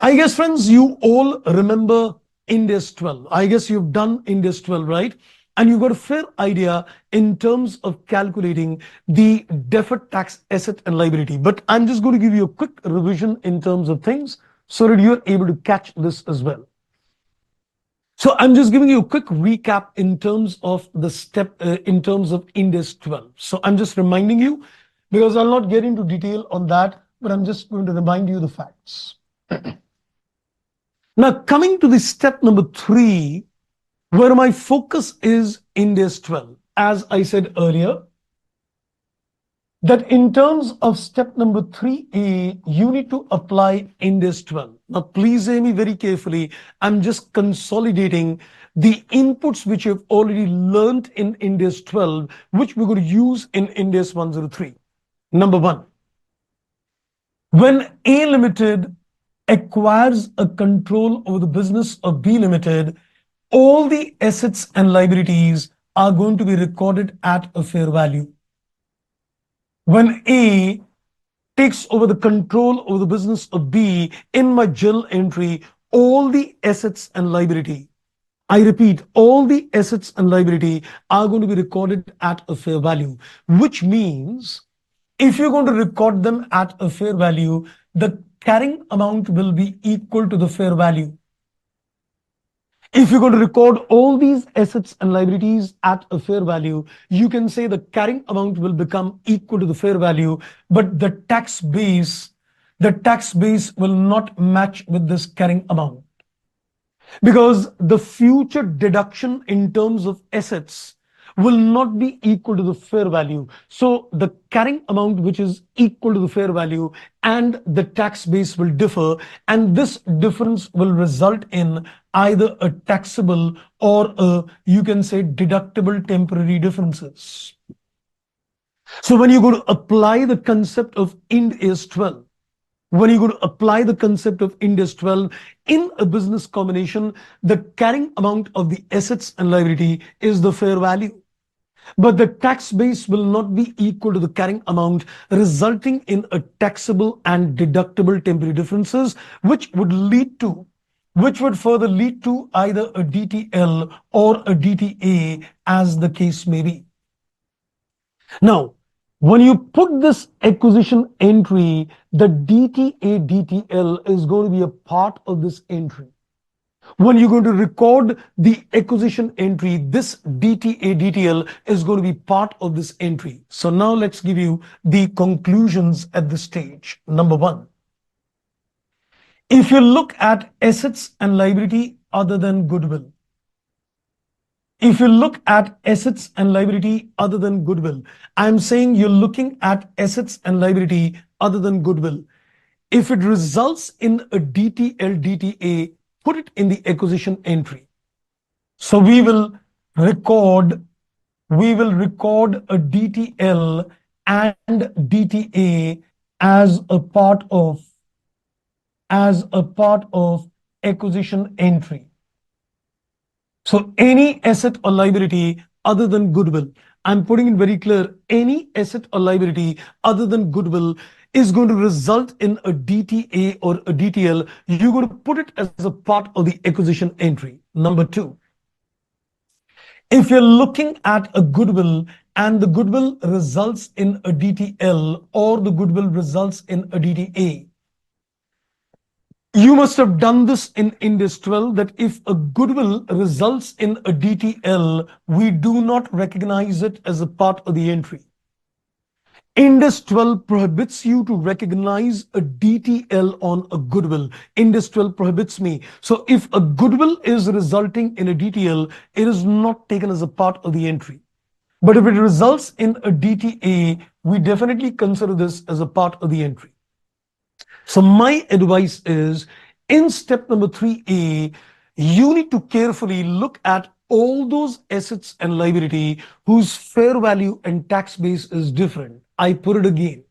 I guess, friends, you all remember Ind AS 12. I guess you've done Ind AS 12, right? And you've got a fair idea in terms of calculating the deferred tax asset and liability. But I'm just going to give you a quick revision in terms of things so that you're able to catch this as well. So I'm just giving you a quick recap in terms of the step, in terms of Ind AS 12. So I'm just reminding you, because I'll not get into detail on that, but I'm just going to remind you the facts. Now, coming to the step number 3, where my focus is Ind AS 12. As I said earlier, that in terms of step number 3A, you need to apply Ind AS 12. Now, please hear me very carefully. I'm just consolidating the inputs which you've already learned in Ind AS 12, which we're going to use in Ind AS 103. Number 1, when A Limited acquires a control over the business of B Limited, all the assets and liabilities are going to be recorded at a fair value. When A takes over the control over the business of B, in my journal entry, all the assets and liability, I repeat, all the assets and liability are going to be recorded at a fair value, which means if you're going to record them at a fair value, the carrying amount will be equal to the fair value. If you're going to record all these assets and liabilities at a fair value, you can say the carrying amount will become equal to the fair value, but the tax base will not match with this carrying amount, because the future deduction in terms of assets will not be equal to the fair value. So the carrying amount which is equal to the fair value and the tax base will differ, and this difference will result in either a taxable or you can say deductible temporary differences. So when you go to apply the concept of Ind AS 12, when you go to apply the concept of Ind AS 12 in a business combination, the carrying amount of the assets and liability is the fair value. But the tax base will not be equal to the carrying amount, resulting in a taxable and deductible temporary differences, which would further lead to either a DTL or a DTA, as the case may be. Now, when you put this acquisition entry, the DTA DTL is going to be a part of this entry. When you're going to record the acquisition entry, this DTA DTL is going to be part of this entry. So now let's give you the conclusions at this stage. Number one, if you look at assets and liability other than goodwill, if you look at assets and liability other than goodwill, I'm saying you're looking at assets and liability other than goodwill. If it results in a DTL DTA, put it in the acquisition entry. So we will record a DTL and DTA as a part of acquisition entry. So any asset or liability other than goodwill, I'm putting it very clear, any asset or liability other than goodwill is going to result in a DTA or a DTL. You're going to put it as a part of the acquisition entry. Number two, if you're looking at a goodwill and the goodwill results in a DTL or the goodwill results in a DTA, you must have done this in Ind AS 12, that if a goodwill results in a DTL, we do not recognize it as a part of the entry. Ind AS 12 prohibits you to recognize a DTL on a goodwill. Ind AS 12 prohibits me. So if a goodwill is resulting in a DTL, it is not taken as a part of the entry. But if it results in a DTA, we definitely consider this as a part of the entry. So my advice is, in step number 3A, you need to carefully look at all those assets and liability whose fair value and tax base is different. I put it again.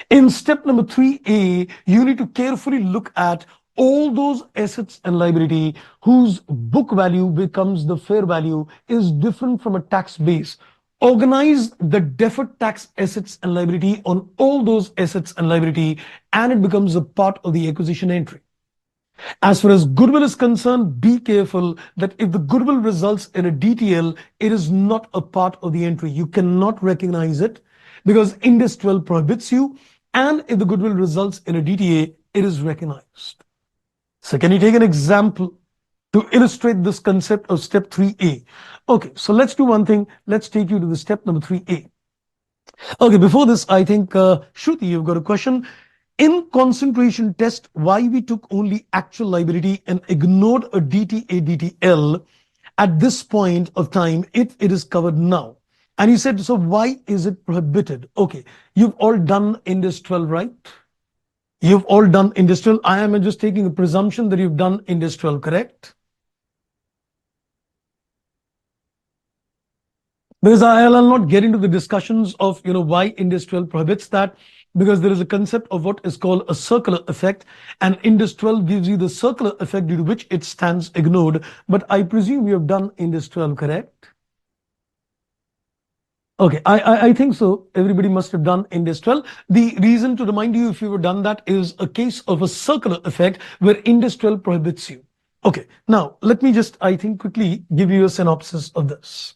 In step number 3A, you need to carefully look at all those assets and liability whose book value becomes the fair value is different from a tax base. Organize the deferred tax assets and liability on all those assets and liability, and it becomes a part of the acquisition entry. As far as goodwill is concerned, be careful that if the goodwill results in a DTL, it is not a part of the entry. You cannot recognize it because Ind AS 12 prohibits you. And if the goodwill results in a DTA, it is recognized. So can you take an example to illustrate this concept of step 3A? Okay, so let's do one thing. Let's take you to the step number 3A. Okay, before this, I think, Shruti, you've got a question. In concentration test, why we took only actual liability and ignored a DTA DTL at this point of time if it is covered now? And you said, so why is it prohibited? Okay, you've all done Ind AS 12, right? You've all done Ind AS 12. I am just taking a presumption that you've done Ind AS 12, correct? Because I'll not get into the discussions of why Ind AS 12 prohibits that, because there is a concept of what is called a circular effect, and Ind AS 12 gives you the circular effect due to which it stands ignored. But I presume you have done Ind AS 12, correct? Okay, I think so. Everybody must have done Ind AS 12. The reason to remind you if you have done that is a case of a circular effect where Ind AS 12 prohibits you. Okay, now let me just, I think, quickly give you a synopsis of this.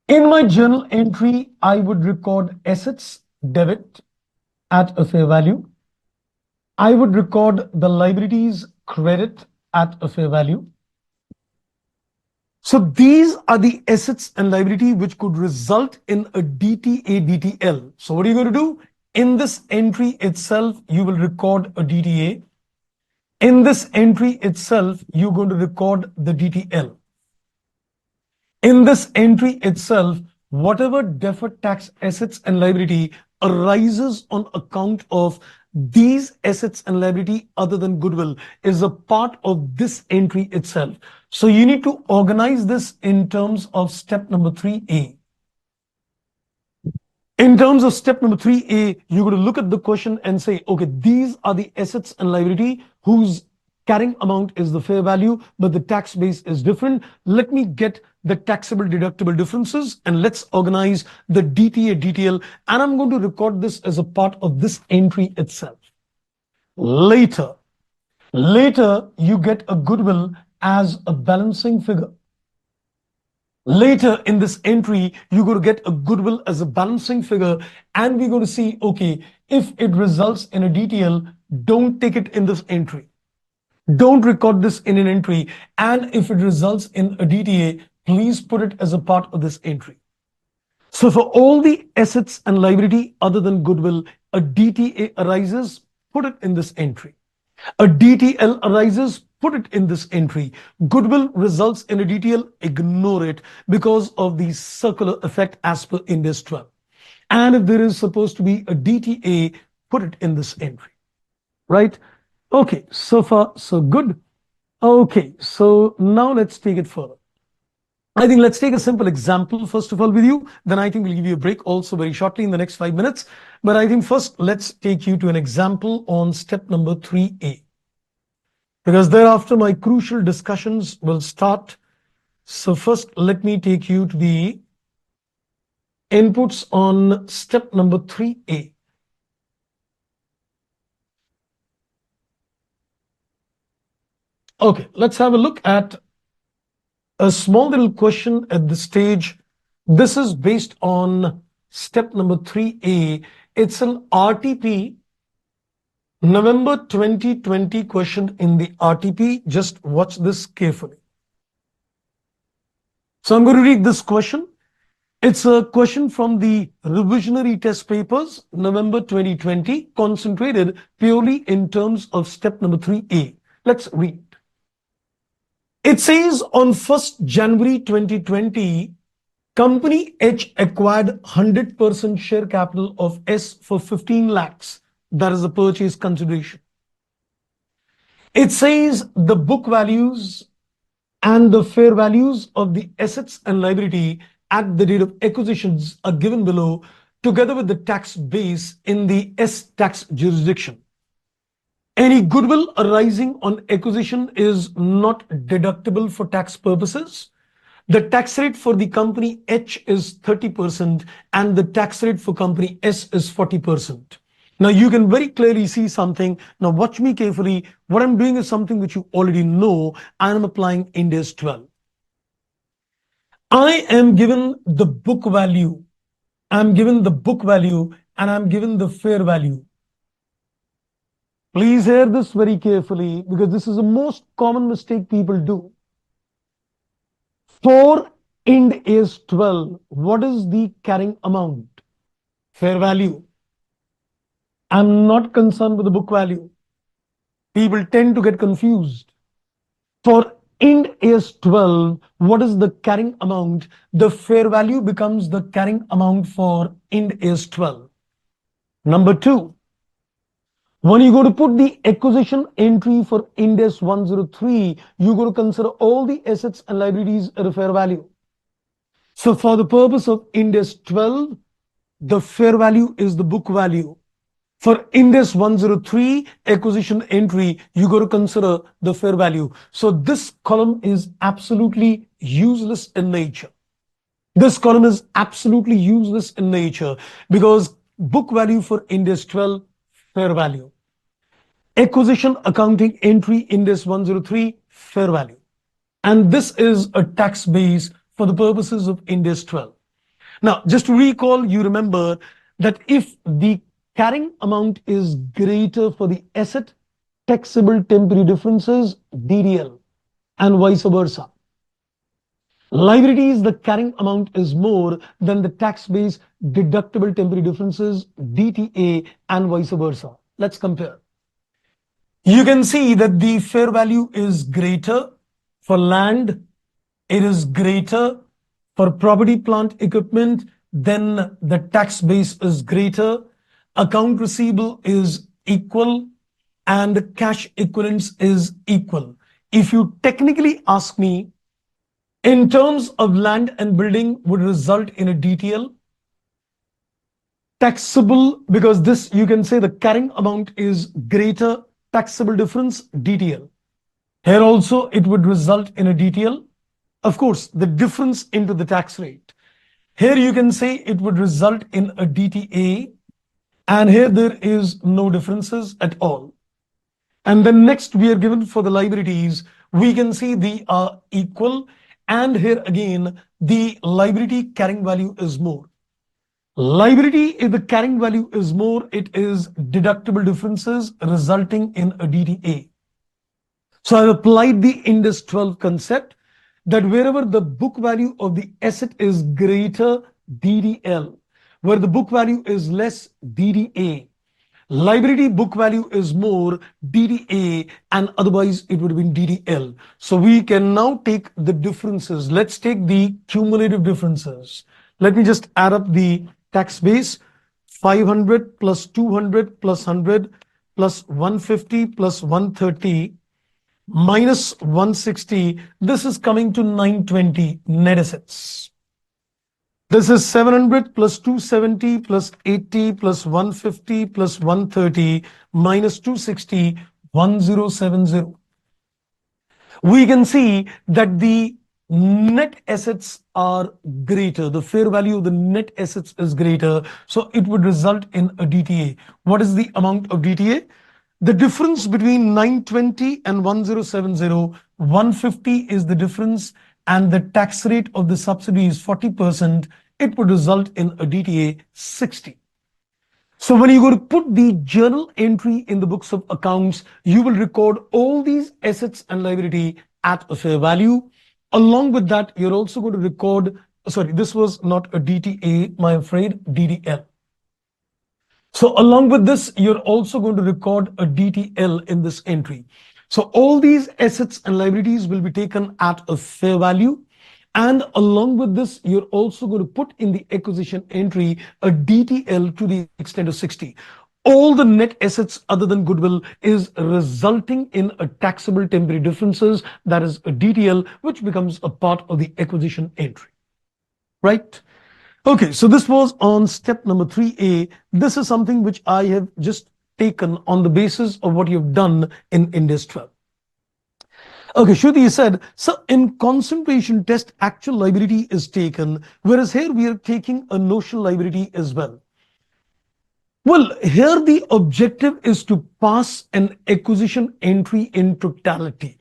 In my journal entry, I would record assets debit at a fair value. I would record the liabilities credit at a fair value. So these are the assets and liability which could result in a DTA DTL. So what are you going to do? In this entry itself, you will record a DTA. In this entry itself, you're going to record the DTL. In this entry itself, whatever deferred tax assets and liability arises on account of these assets and liability other than goodwill is a part of this entry itself. So you need to organize this in terms of step number 3A. In terms of step number 3A, you're going to look at the question and say, okay, these are the assets and liability whose carrying amount is the fair value, but the tax base is different. Let me get the taxable deductible differences and let's organize the DTA DTL. And I'm going to record this as a part of this entry itself. Later, you get a goodwill as a balancing figure. Later in this entry, you're going to get a goodwill as a balancing figure, and we're going to see, okay, if it results in a DTL, don't take it in this entry. Don't record this in an entry. And if it results in a DTA, please put it as a part of this entry. So for all the assets and liability other than goodwill, a DTA arises, put it in this entry. A DTL arises, put it in this entry. Goodwill results in a DTL, ignore it because of the circular effect as per Index 12. And if there is supposed to be a DTA, put it in this entry, right? Okay, so far, so good. Okay, so now let's take it further. I think let's take a simple example first of all with you. Then I think we'll give you a break also very shortly in the next 5 minutes. But I think first let's take you to an example on step number 3A. Because thereafter my crucial discussions will start. So first let me take you to the inputs on step number 3A. Okay, let's have a look at a small little question at this stage. This is based on step number 3A. It's an RTP, November 2020 question in the RTP. Just watch this carefully. So I'm going to read this question. It's a question from the revisionary test papers, November 2020, concentrated purely in terms of step number 3A. Let's read. It says on 1st January 2020, Company H acquired 100% share capital of S for 15 lakhs. That is the purchase consideration. It says the book values and the fair values of the assets and liability at the date of acquisitions are given below, together with the tax base in the S tax jurisdiction. Any goodwill arising on acquisition is not deductible for tax purposes. The tax rate for the company H is 30% and the tax rate for company S is 40%. Now you can very clearly see something. Now watch me carefully. What I'm doing is something which you already know. I am applying Index 12. I am given the book value. I'm given the book value and I'm given the fair value. Please hear this very carefully because this is the most common mistake people do. For Ind AS 12, what is the carrying amount? Fair value. I'm not concerned with the book value. People tend to get confused. For Ind AS 12, what is the carrying amount? The fair value becomes the carrying amount for Ind AS 12. Number 2. When you go to put the acquisition entry for Index 103, you go to consider all the assets and liabilities at a fair value. So for the purpose of Index 12, the fair value is the book value. For Index 103 acquisition entry, you got to consider the fair value. So this column is absolutely useless in nature. This column is absolutely useless in nature because book value for Index 12, fair value. Acquisition accounting entry Index 103, fair value. And this is a tax base for the purposes of Index 12. Now, just to recall, you remember that if the carrying amount is greater for the asset, taxable temporary differences, DDL, and vice versa. Liabilities, the carrying amount is more than the tax base, deductible temporary differences, DTA, and vice versa. Let's compare. You can see that the fair value is greater for land, it is greater for property, plant, equipment, then the tax base is greater. Account receivable is equal and cash equivalents is equal. If you technically ask me, in terms of land and building would result in a DTL, taxable, because this you can say the carrying amount is greater, taxable difference, DTL. Here also it would result in a DTL. Of course, the difference into the tax rate. Here you can say it would result in a DTA, and here there is no differences at all. And then next we are given for the liabilities, we can see they are equal, and here again the liability carrying value is more. Liability, if the carrying value is more, it is deductible differences resulting in a DTA. So I've applied the Indus 12 concept that wherever the book value of the asset is greater, DDL, where the book value is less, DDA. Liability book value is more, DDA, and otherwise it would have been DDL. So we can now take the differences. Let's take the cumulative differences. Let me just add up the tax base. 500 plus 200 plus 100 plus 150 plus 130 minus 160. This is coming to 920 net assets. This is 700 plus 270 plus 80 plus 150 plus 130 minus 260, 1070. We can see that the net assets are greater. The fair value of the net assets is greater. So it would result in a DTA. What is the amount of DTA? The difference between 920 and 1070, 150 is the difference, and the tax rate of the subsidy is 40%. It would result in a DTA 60. So when you go to put the journal entry in the books of accounts, you will record all these assets and liability at a fair value. Along with that, you're also going to record, sorry, this was not a DTA, my afraid, DDL. So along with this, you're also going to record a DTL in this entry. So all these assets and liabilities will be taken at a fair value. And along with this, you're also going to put in the acquisition entry a DTL to the extent of 60. All the net assets other than goodwill is resulting in a taxable temporary differences, that is a DTL, which becomes a part of the acquisition entry. Right? Okay, so this was on step number 3A. This is something which I have just taken on the basis of what you've done in Indus 12. Okay, Shruti said, so in concentration test, actual liability is taken, whereas here we are taking a notional liability as well. Well, here the objective is to pass an acquisition entry in totality.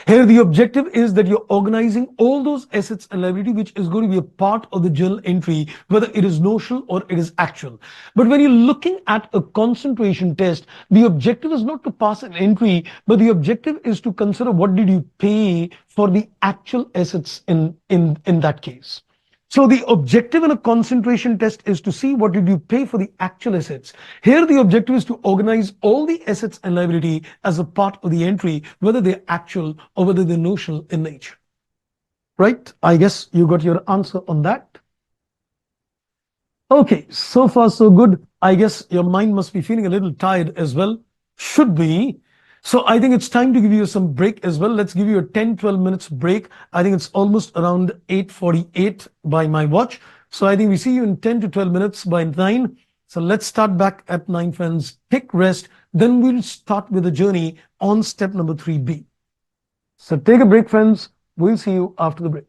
Here, the objective is that you're organizing all those assets and liability, which is going to be a part of the journal entry, whether it is notional or it is actual. But when you're looking at a concentration test, the objective is not to pass an entry, but the objective is to consider what did you pay for the actual assets in that case. So the objective in a concentration test is to see what did you pay for the actual assets. Here the objective is to organize all the assets and liability as a part of the entry, whether they're actual or whether they're notional in nature. Right? I guess you got your answer on that. Okay, so far so good. I guess your mind must be feeling a little tired as well. Should be. So I think it's time to give you some break as well. Let's give you a 10-12 minutes break. I think it's almost around 8:48 by my watch. So I think we see you in 10 to 12 minutes by 9. So let's start back at 9, friends. Take rest. Then we'll start with the journey on step number 3B. So take a break, friends. We'll see you after the break.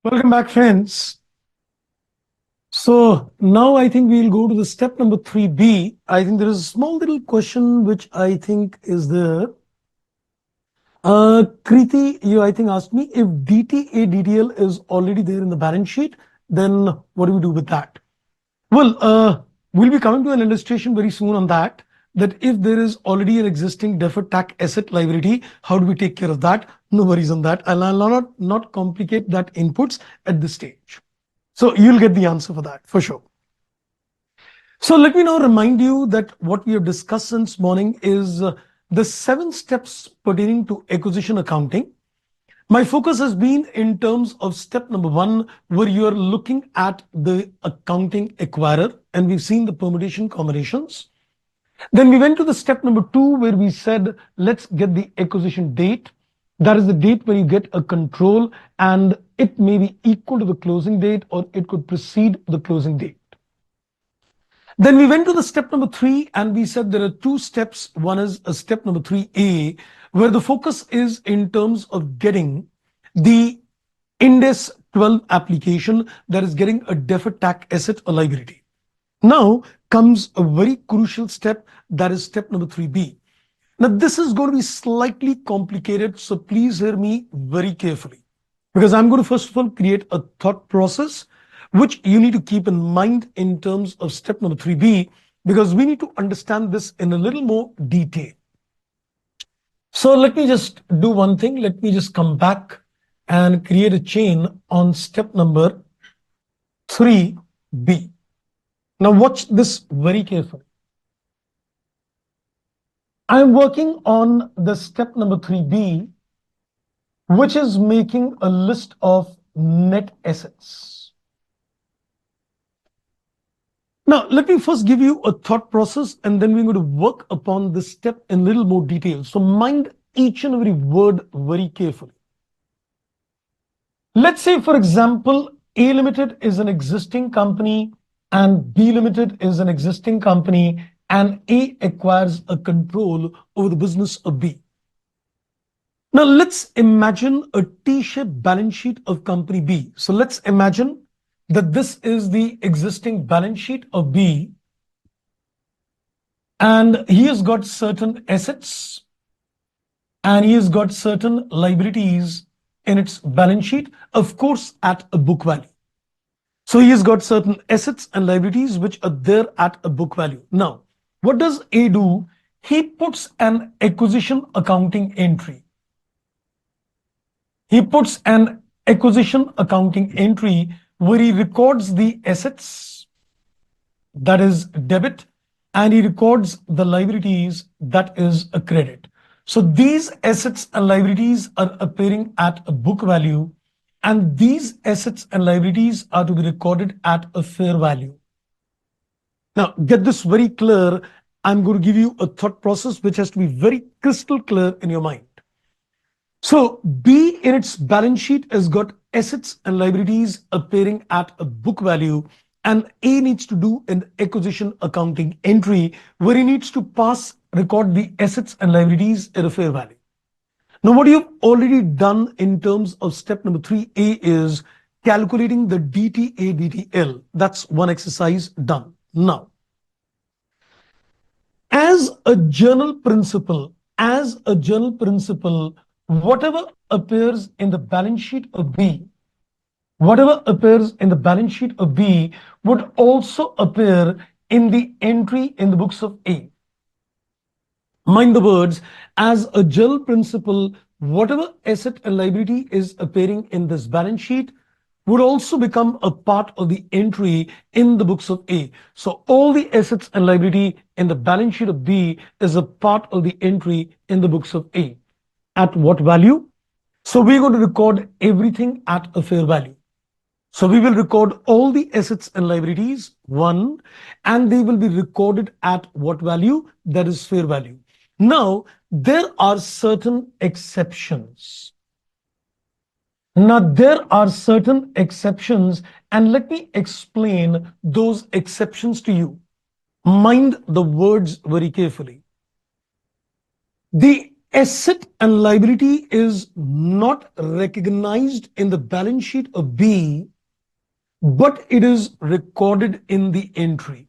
Welcome back, friends. So now I think we'll go to the step number 3B. I think there is a small little question which I think is there. Kriti, you I think asked me if DTA DTL is already there in the balance sheet, then what do we do with that? Well, we'll be coming to an illustration very soon on that. That if there is already an existing deferred tax asset liability, how do we take care of that? No worries on that. I'll not complicate that inputs at this stage. So you'll get the answer for that for sure. So let me now remind you that what we have discussed since morning is the 7 steps pertaining to acquisition accounting. My focus has been in terms of step number 1, where you are looking at the accounting acquirer, and we've seen the permutation combinations. Then we went to the step number 2, where we said, let's get the acquisition date. That is the date when you get a control, and it may be equal to the closing date or it could precede the closing date. Then we went to the step number 3 and we said there are 2 steps. One is a step number 3A, where the focus is in terms of getting the Ind AS 12 application, that is getting a deferred tax asset or liability. Now comes a very crucial step, that is step number 3B. Now this is going to be slightly complicated, so please hear me very carefully, because I'm going to first of all create a thought process which you need to keep in mind in terms of step number 3B, because we need to understand this in a little more detail. So let me just do one thing. Let me just come back and create a chain on step number 3B. Now watch this very carefully. I'm working on the step number 3B, which is making a list of net assets. Now, let me first give you a thought process, and then we're going to work upon this step in a little more detail. So mind each and every word very carefully. Let's say, for example, A Limited is an existing company and B Limited is an existing company, and A acquires a control over the business of B. Now, let's imagine a T-shaped balance sheet of company B. So let's imagine that this is the existing balance sheet of B, and he has got certain assets and he has got certain liabilities in its balance sheet, of course, at a book value. So he has got certain assets and liabilities which are there at a book value. Now, what does A do? He puts an acquisition accounting entry. He puts an acquisition accounting entry where he records the assets, that is debit, and he records the liabilities, that is a credit. So these assets and liabilities are appearing at a book value, and these assets and liabilities are to be recorded at a fair value. Now, get this very clear. I'm going to give you a thought process which has to be very crystal clear in your mind. So B in its balance sheet has got assets and liabilities appearing at a book value, and A needs to do an acquisition accounting entry where he needs to record the assets and liabilities at a fair value. Now, what you've already done in terms of step number 3A is calculating the DTA DTL. That's one exercise done. Now, as a general principle, whatever appears in the balance sheet of B, would also appear in the entry in the books of A. Mind the words, as a general principle, whatever asset and liability is appearing in this balance sheet would also become a part of the entry in the books of A. So all the assets and liability in the balance sheet of B is a part of the entry in the books of A. At what value? So we're going to record everything at a fair value. So we will record all the assets and liabilities, one, and they will be recorded at what value? That is fair value. Now, there are certain exceptions. And let me explain those exceptions to you. Mind the words very carefully. The Asset and liability is not recognized in the balance sheet of B, but it is recorded in the entry.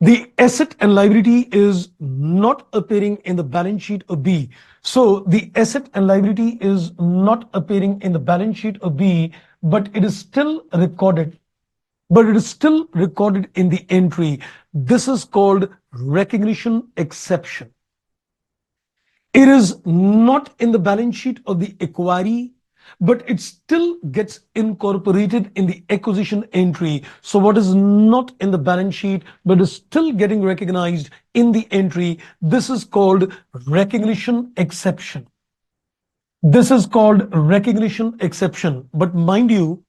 The asset and liability is not appearing in the balance sheet of B. So the asset and liability is not appearing in the balance sheet of B, but it is still recorded. But it is still recorded in the entry. This is called recognition exception. It is not in the balance sheet of the acquiree, but it still gets incorporated in the acquisition entry. So what is not in the balance sheet, but is still getting recognized in the entry, this is called recognition exception. This is called recognition exception. But mind you,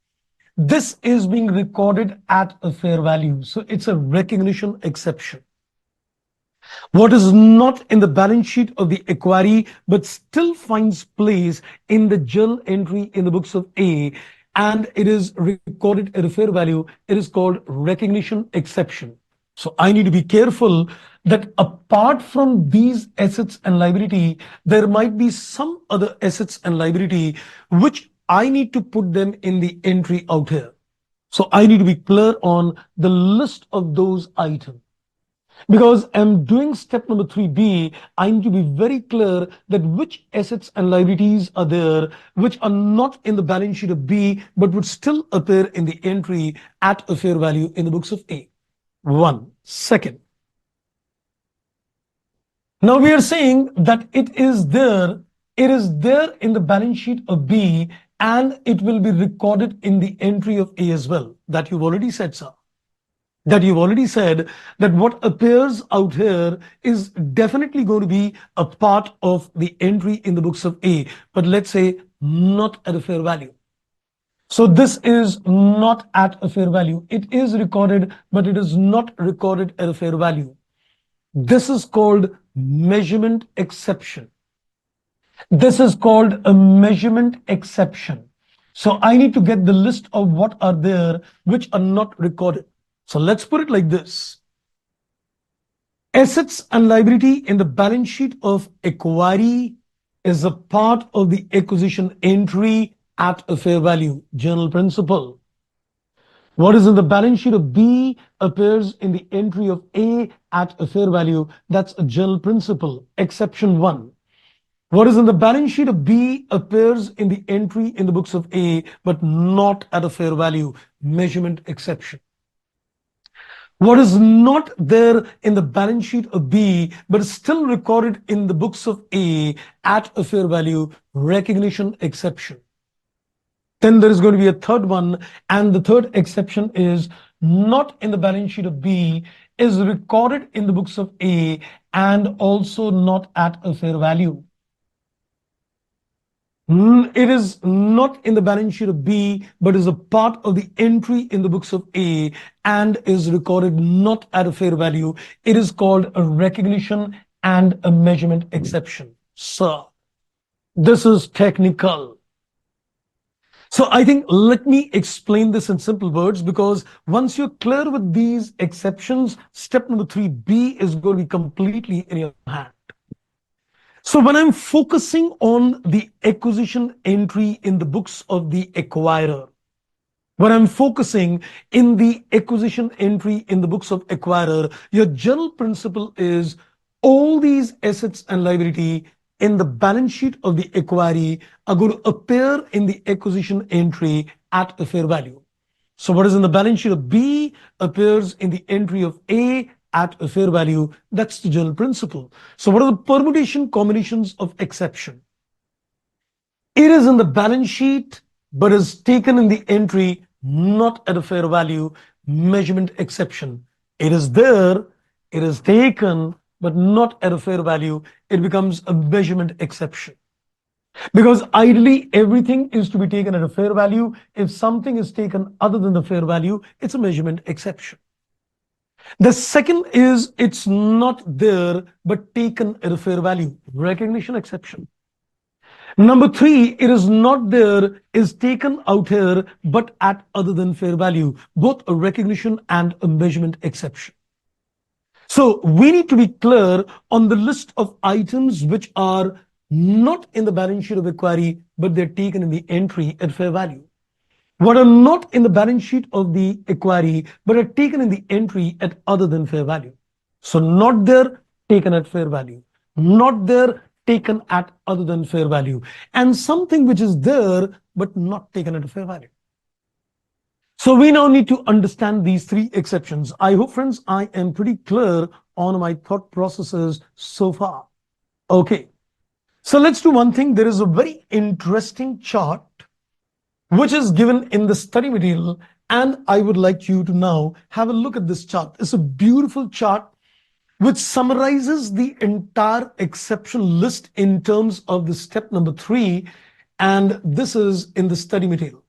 this is being recorded at a fair value. So it's a recognition exception. What is not in the balance sheet of the acquiree but still finds place in the journal entry in the books of A, and it is recorded at a fair value, it is called recognition exception. So I need to be careful that apart from these assets and liability, there might be some other assets and liability which I need to put them in the entry out here. So I need to be clear on the list of those items. Because I'm doing step number 3B, I need to be very clear that which assets and liabilities are there, which are not in the balance sheet of B, but would still appear in the entry at a fair value in the books of A. One. Second. Now we are saying that it is there in the balance sheet of B, and it will be recorded in the entry of A as well. That you've already said, sir. That you've already said that what appears out here is definitely going to be a part of the entry in the books of A, but let's say not at a fair value. So this is not at a fair value. It is recorded, but it is not recorded at a fair value. This is called measurement exception. This is called a measurement exception. So I need to get the list of what are there which are not recorded. So let's put it like this. Assets and liability in the balance sheet of acquiree is a part of the acquisition entry at a fair value. General principle. What is in the balance sheet of B appears in the entry of A at a fair value. That's a general principle. Exception 1. What is in the balance sheet of B appears in the entry in the books of A, but not at a fair value. Measurement exception. What is not there in the balance sheet of B, but is still recorded in the books of A at a fair value, recognition exception. Then there is going to be a third one, and the third exception is not in the balance sheet of B, is recorded in the books of A, and also not at a fair value. It is not in the balance sheet of B, but is a part of the entry in the books of A and is recorded not at a fair value. It is called a recognition and a measurement exception. Sir, this is technical. So I think let me explain this in simple words, because once you're clear with these exceptions, step number 3B is going to be completely in your hand. So when I'm focusing on the acquisition entry in the books of the acquirer, when I'm focusing in the acquisition entry in the books of acquirer, your general principle is all these assets and liability in the balance sheet of the acquiree are going to appear in the acquisition entry at a fair value. So what is in the balance sheet of B appears in the entry of A at a fair value. That's the general principle. So what are the permutation combinations of exception? It is in the balance sheet, but is taken in the entry not at a fair value. Measurement exception. It is there, it is taken, but not at a fair value. It becomes a measurement exception. Because ideally, everything is to be taken at a fair value. If something is taken other than the fair value, it's a measurement exception. The second is it's not there, but taken at a fair value. Recognition exception. Number 3, it is not there, is taken out here, but at other than fair value. Both a recognition and a measurement exception. So we need to be clear on the list of items which are not in the balance sheet of equity, but they're taken in the entry at fair value. What are not in the balance sheet of the equity, but are taken in the entry at other than fair value. So not there, taken at fair value. Not there, taken at other than fair value. And something which is there, but not taken at fair value. So we now need to understand these three exceptions. I hope, friends, I am pretty clear on my thought processes so far. Okay. So let's do one thing. There is a very interesting chart which is given in the study material, and I would like you to now have a look at this chart. It's a beautiful chart which summarizes the entire exception list in terms of the step number 3, and this is in the study material.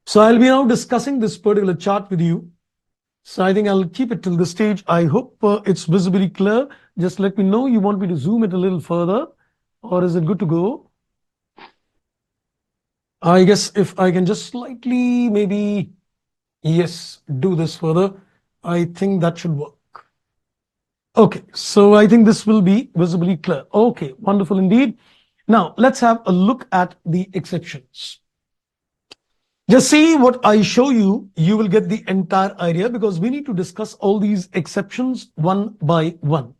So I'll be now discussing this particular chart with you. So I think I'll keep it till this stage. I hope it's visibly clear. Just let me know you want me to zoom it a little further, or is it good to go? I guess if I can just slightly maybe, yes, do this further, I think that should work. Okay, so I think this will be visibly clear. Okay, wonderful indeed. Now let's have a look at the exceptions. Just see what I show you, you will get the entire idea, because we need to discuss all these exceptions one by one.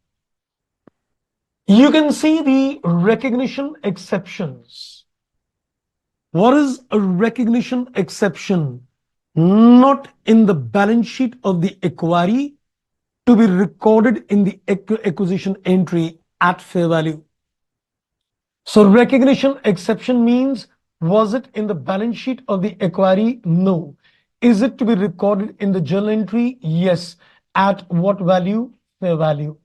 You can see the recognition exceptions. What is a recognition exception? Not in the balance sheet of the equity, to be recorded in the acquisition entry at fair value. So recognition exception means, was it in the balance sheet of the equity? No. Is it to be recorded in the journal entry? Yes. At what value? Fair value.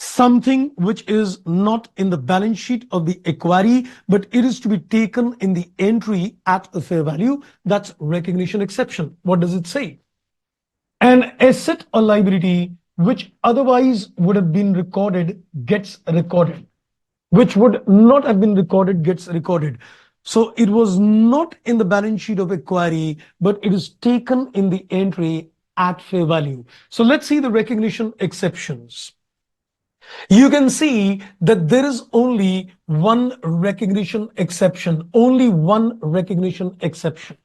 Something which is not in the balance sheet of the equity, but it is to be taken in the entry at a fair value, that's recognition exception. What does it say? An asset or liability which otherwise would have been recorded gets recorded, which would not have been recorded gets recorded. So it was not in the balance sheet of equity, but it is taken in the entry at fair value. So let's see the recognition exceptions. You can see that there is only one recognition exception, only one recognition exception.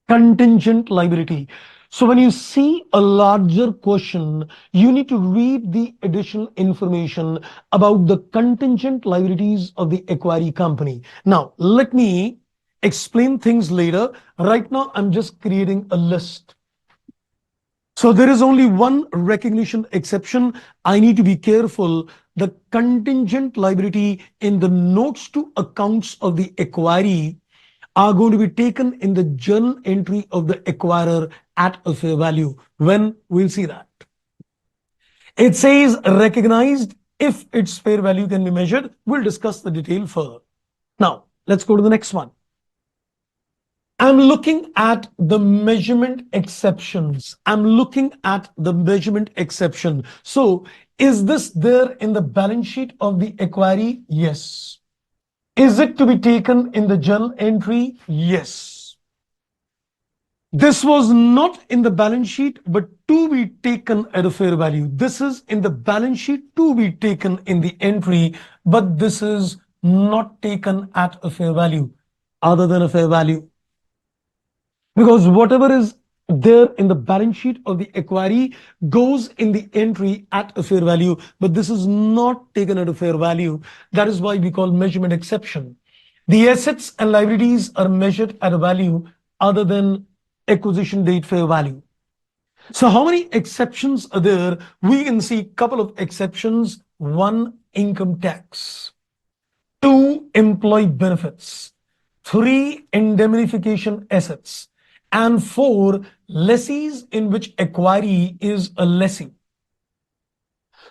Contingent liability. So when you see a larger question, you need to read the additional information about the contingent liabilities of the equity company. Now, let me explain things later. Right now, I'm just creating a list. So there is only one recognition exception. I need to be careful. The contingent liability in the notes to accounts of the equity are going to be taken in the journal entry of the acquirer at a fair value. When? We'll see that. It says recognized if its fair value can be measured. We'll discuss the detail further. Now, let's go to the next one. I'm looking at the measurement exceptions. I'm looking at the measurement exception. So, is this there in the balance sheet of the equity? Yes. Is it to be taken in the journal entry? Yes. This was not in the balance sheet, but to be taken at a fair value. This is in the balance sheet to be taken in the entry, but this is not taken at a fair value, other than a fair value. Because whatever is there in the balance sheet of the equity goes in the entry at a fair value, but this is not taken at a fair value. That is why we call measurement exception. The assets and liabilities are measured at a value other than acquisition date fair value. So how many exceptions are there? We can see a couple of exceptions. 1, income tax. 2, employee benefits. 3, indemnification assets. And 4, lessees in which equity is a lessee.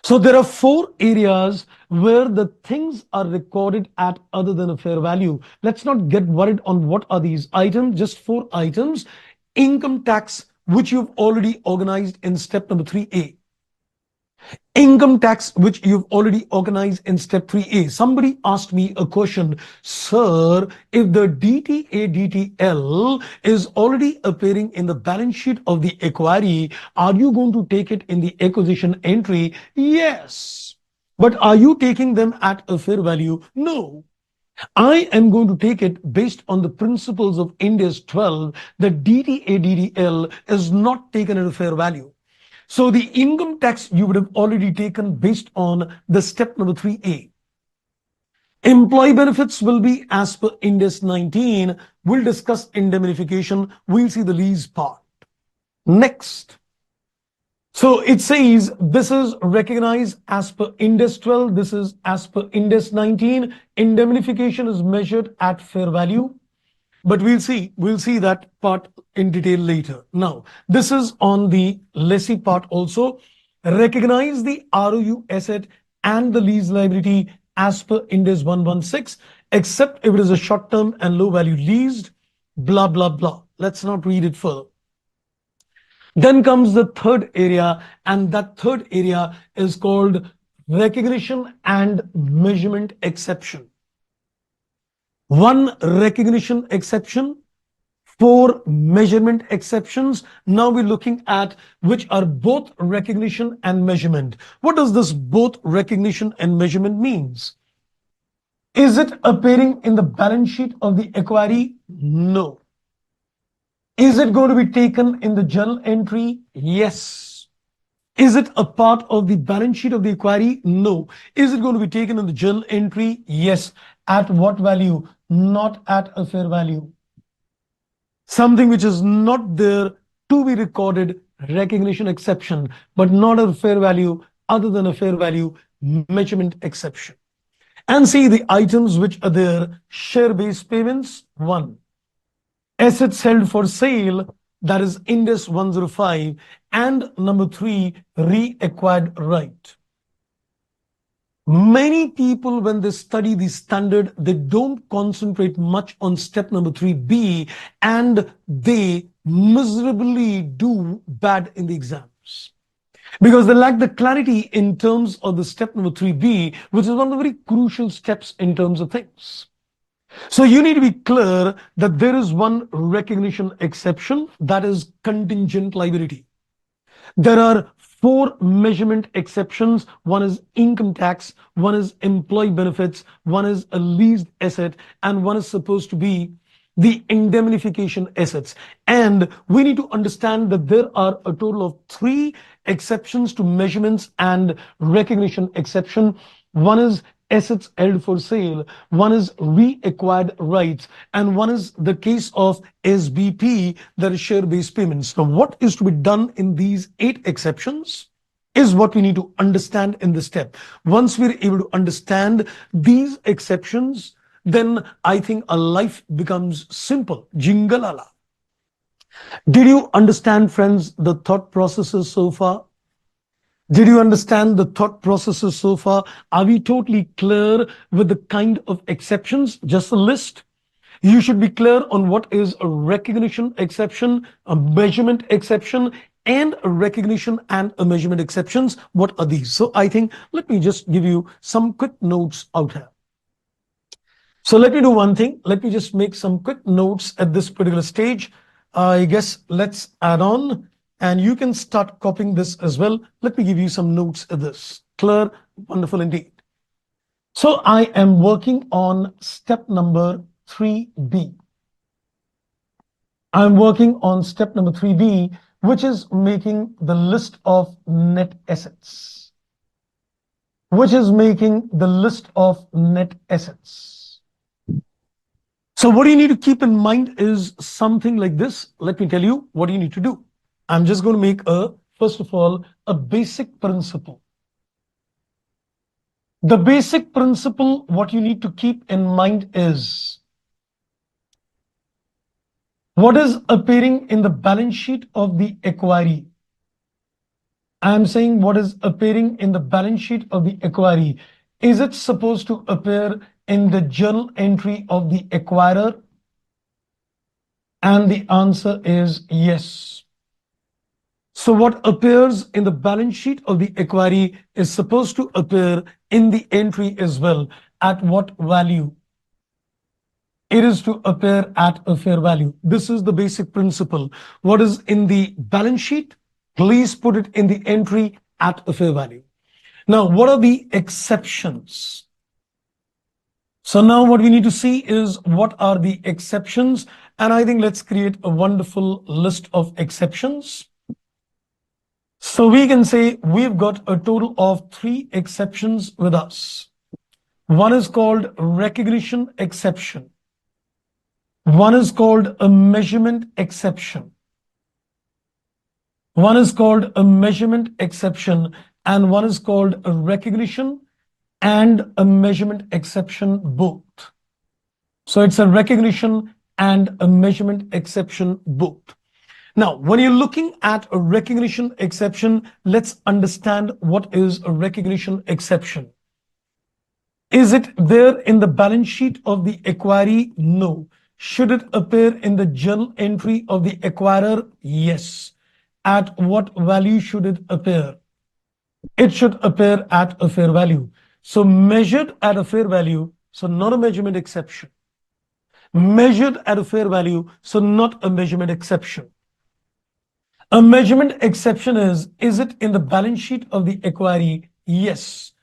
So there are 4 areas where the things are recorded at other than a fair value. Let's not get worried on what are these items, just 4 items. Income tax, which you've already organized in step number 3A. Income tax, which you've already organized in step 3A. Somebody asked me a question, sir, if the DTA DTL is already appearing in the balance sheet of the acquiree, are you going to take it in the acquisition entry? Yes. But are you taking them at a fair value? No. I am going to take it based on the principles of India's 12 that DTA DDL is not taken at a fair value. So the income tax you would have already taken based on the step number 3A. Employee benefits will be as per Index 19. We'll discuss indemnification. We'll see the lease part. Next. So it says this is recognized as per Index 12. This is as per Index 19. Indemnification is measured at fair value. But we'll see that part in detail later. Now, this is on the lessee part also. Recognize the ROU asset and the lease liability as per Index 116, except if it is a short-term and low-value leased, blah, blah, blah. Let's not read it further. Then comes the third area, and that third area is called recognition and measurement exception. One recognition exception, 4 measurement exceptions. Now we're looking at which are both recognition and measurement. What does this both recognition and measurement means? Is it appearing in the balance sheet of the acquiree? No. Is it going to be taken in the journal entry? Yes. Is it a part of the balance sheet of the acquiree? No. Is it going to be taken in the journal entry? Yes. At what value? Not at a fair value. Something which is not there to be recorded, recognition exception, but not a fair value other than a fair value, measurement exception. And see the items which are there, share-based payments, 1. Assets held for sale, that is Index 105, and number 3, reacquired right. Many people, when they study the standard, they don't concentrate much on step number 3B, and they miserably do bad in the exams. Because they lack the clarity in terms of the step number 3B, which is one of the very crucial steps in terms of things. So you need to be clear that there is one recognition exception, that is contingent liability. There are 4 measurement exceptions. One is income tax, one is employee benefits, one is a leased asset, and one is supposed to be the indemnification assets. And we need to understand that there are a total of 3 exceptions to measurements and recognition exception. One is assets held for sale, one is reacquired rights, and one is the case of SBP, that is share-based payments. Now, what is to be done in these 8 exceptions is what we need to understand in this step. Once we're able to understand these exceptions, then I think our life becomes simple. Jingalala. Did you understand, friends, the thought processes so far? Did you understand the thought processes so far? Are we totally clear with the kind of exceptions? Just a list. You should be clear on what is a recognition exception, a measurement exception, and a recognition and a measurement exceptions. What are these? So I think, let me just give you some quick notes out here. So let me do one thing. Let me just make some quick notes at this particular stage. I guess let's add on. And you can start copying this as well. Let me give you some notes of this. Clear, wonderful indeed. So I am working on step number 3B. I'm working on step number 3B, which is making the list of net assets. Which is making the list of net assets. So what you need to keep in mind is something like this. Let me tell you what you need to do. I'm just going to make first of all, a basic principle. The basic principle, what you need to keep in mind is what is appearing in the balance sheet of the acquiree. I'm saying what is appearing in the balance sheet of the acquiree. Is it supposed to appear in the journal entry of the acquirer? And the answer is yes. So what appears in the balance sheet of the equity is supposed to appear in the entry as well. At what value? It is to appear at a fair value. This is the basic principle. What is in the balance sheet? Please put it in the entry at a fair value. Now, what are the exceptions? So now what we need to see is what are the exceptions, and I think let's create a wonderful list of exceptions. So we can say we've got a total of 3 exceptions with us. One is called recognition exception. One is called a measurement exception. One is called a measurement exception, and one is called a recognition and a measurement exception both. So it's a recognition and a measurement exception both. Now, when you're looking at a recognition exception, let's understand what is a recognition exception. Is it there in the balance sheet of the acquiree? No. Should it appear in the journal entry of the acquirer? Yes. At what value should it appear? It should appear at a fair value. So measured at a fair value, so not a measurement exception. Measured at a fair value, so not a measurement exception. A measurement exception is it in the balance sheet of the acquiree? Yes.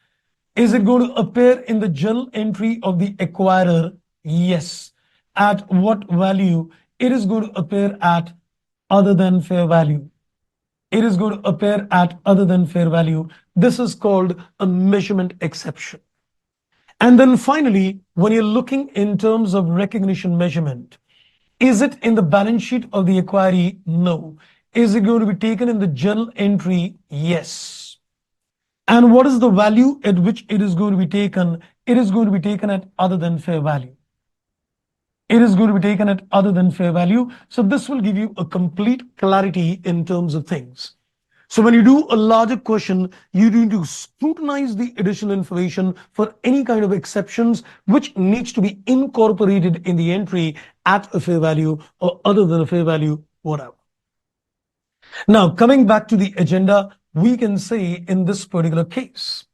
Is it going to appear in the journal entry of the acquirer? Yes. At what value? It is going to appear at other than fair value. It is going to appear at other than fair value. This is called a measurement exception. And then finally, when you're looking in terms of recognition measurement, is it in the balance sheet of the acquiree? No. Is it going to be taken in the journal entry? Yes. And what is the value at which it is going to be taken? It is going to be taken at other than fair value. It is going to be taken at other than fair value. So this will give you a complete clarity in terms of things. So when you do a larger question, you need to scrutinize the additional information for any kind of exceptions which needs to be incorporated in the entry at a fair value or other than a fair value, whatever. Now, coming back to the agenda, we can say in this particular case,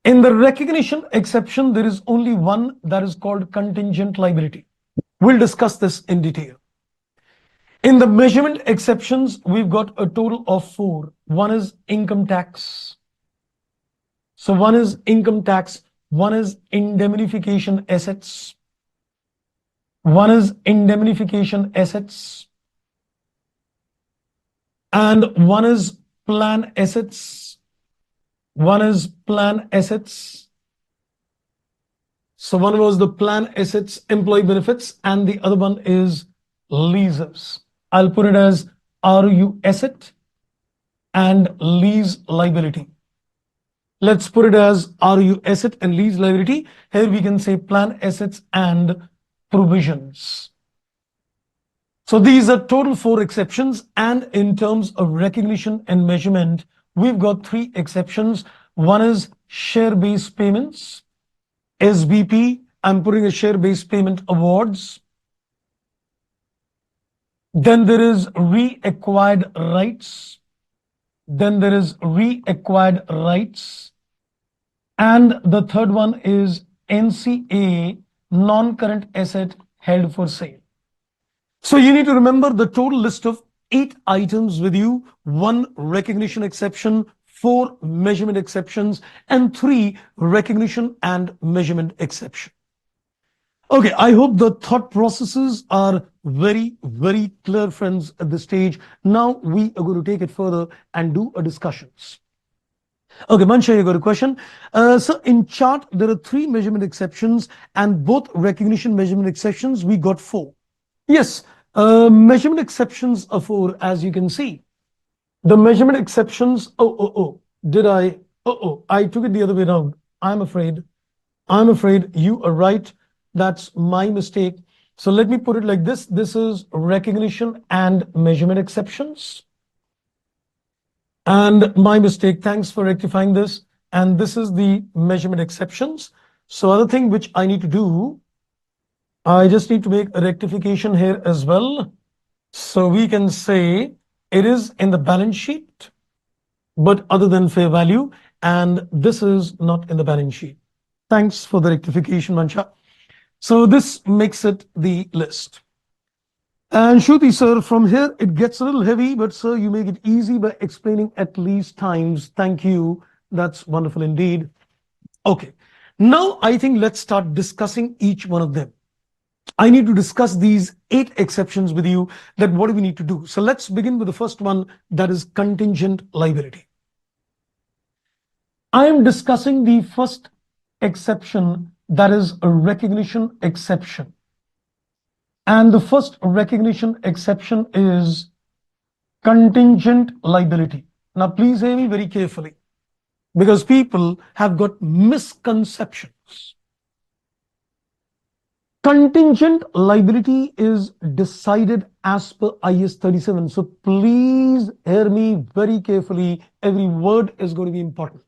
in the recognition exception, there is only one that is called contingent liability. We'll discuss this in detail. In the measurement exceptions, we've got a total of 4. One is income tax. So one is income tax. One is indemnification assets. One is indemnification assets. And one is plan assets. One is plan assets. So one was the plan assets, employee benefits, and the other one is leases. I'll put it as RU asset and lease liability. Let's put it as RU asset and lease liability. Here we can say plan assets and provisions. So these are total 4 exceptions, and in terms of recognition and measurement, we've got 3 exceptions. One is share-based payments, SBP. I'm putting a share-based payment awards. Then there is reacquired rights. Then there is reacquired rights. And the third one is NCA, non-current asset held for sale. So you need to remember the total list of 8 items with you: 1 recognition exception, 4 measurement exceptions, and 3 recognition and measurement exception. Okay, I hope the thought processes are very, very clear, friends, at this stage. Now we are going to take it further and do a discussions. Okay, Mansha, you got a question. So in chart, there are 3 measurement exceptions, and both recognition measurement exceptions, we got 4. Yes, measurement exceptions are 4, as you can see. The measurement exceptions, I took it the other way around. I'm afraid you are right. That's my mistake. So let me put it like this. This is recognition and measurement exceptions. And my mistake, thanks for rectifying this. And this is the measurement exceptions. So other thing which I need to do, I just need to make a rectification here as well. So we can say It is in the balance sheet, but other than fair value, and this is not in the balance sheet. Thanks for the rectification, Mancha. So this makes it the list. And Shruti, sir, from here it gets a little heavy, but sir, you make it easy by explaining at least times. Thank you. That's wonderful indeed. Okay. Now I think let's start discussing each one of them. I need to discuss these 8 exceptions with you, that what do we need to do. So let's begin with the first one, that is contingent liability. I am discussing the first exception, that is a recognition exception. And the first recognition exception is contingent liability. Now, please hear me very carefully, because people have got misconceptions. Contingent liability is decided as per IS 37. So please hear me very carefully. Every word is going to be important.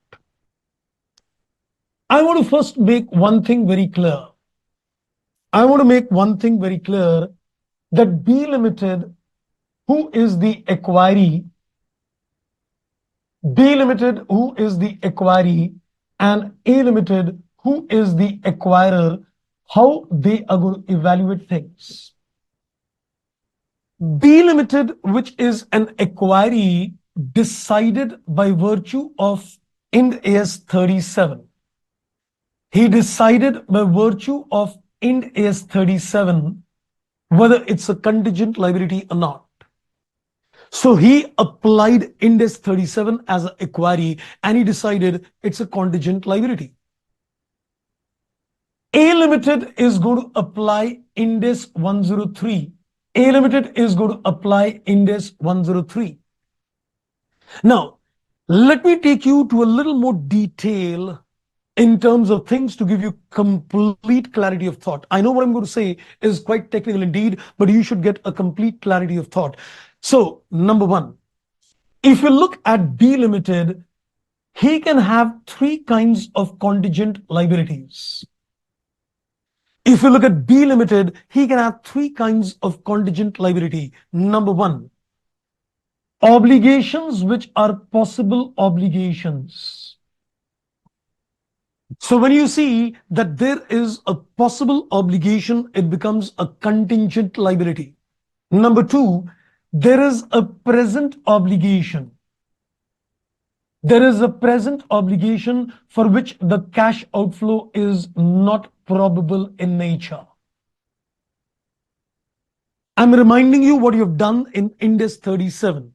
I want to first make one thing very clear. That B Limited, who is the acquiree, and A Limited, who is the acquirer, how they are going to evaluate things. B Limited, which is an acquiree, decided by virtue of Ind AS 37. He decided by virtue of Ind AS 37 whether it's a contingent liability or not. So he applied Ind AS 37 as an acquiree and he decided it's a contingent liability. A Limited is going to apply Ind AS 103. A Limited is going to apply Ind AS 103. Now, let me take you to a little more detail in terms of things to give you complete clarity of thought. I know what I'm going to say is quite technical indeed, but you should get a complete clarity of thought. So, number one, if you look at B Limited, he can have 3 kinds of contingent liabilities. If you look at B Limited, he can have 3 kinds of contingent liability. Number one, obligations which are possible obligations. So when you see that there is a possible obligation, it becomes a contingent liability. Number two, there is a present obligation. There is a present obligation for which the cash outflow is not probable in nature. I'm reminding you what you've done in Ind AS 37.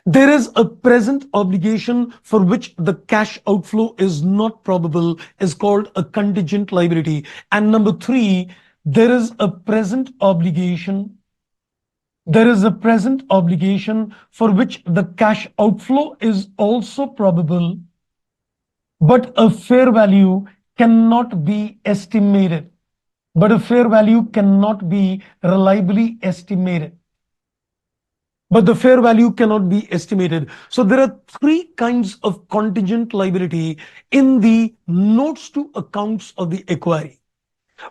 There is a present obligation for which the cash outflow is not probable, is called a contingent liability. And number three, there is a present obligation. There is a present obligation for which the cash outflow is also probable, but a fair value cannot be estimated. But a fair value cannot be reliably estimated. But the fair value cannot be estimated. So there are 3 kinds of contingent liability in the notes to accounts of the acquiree.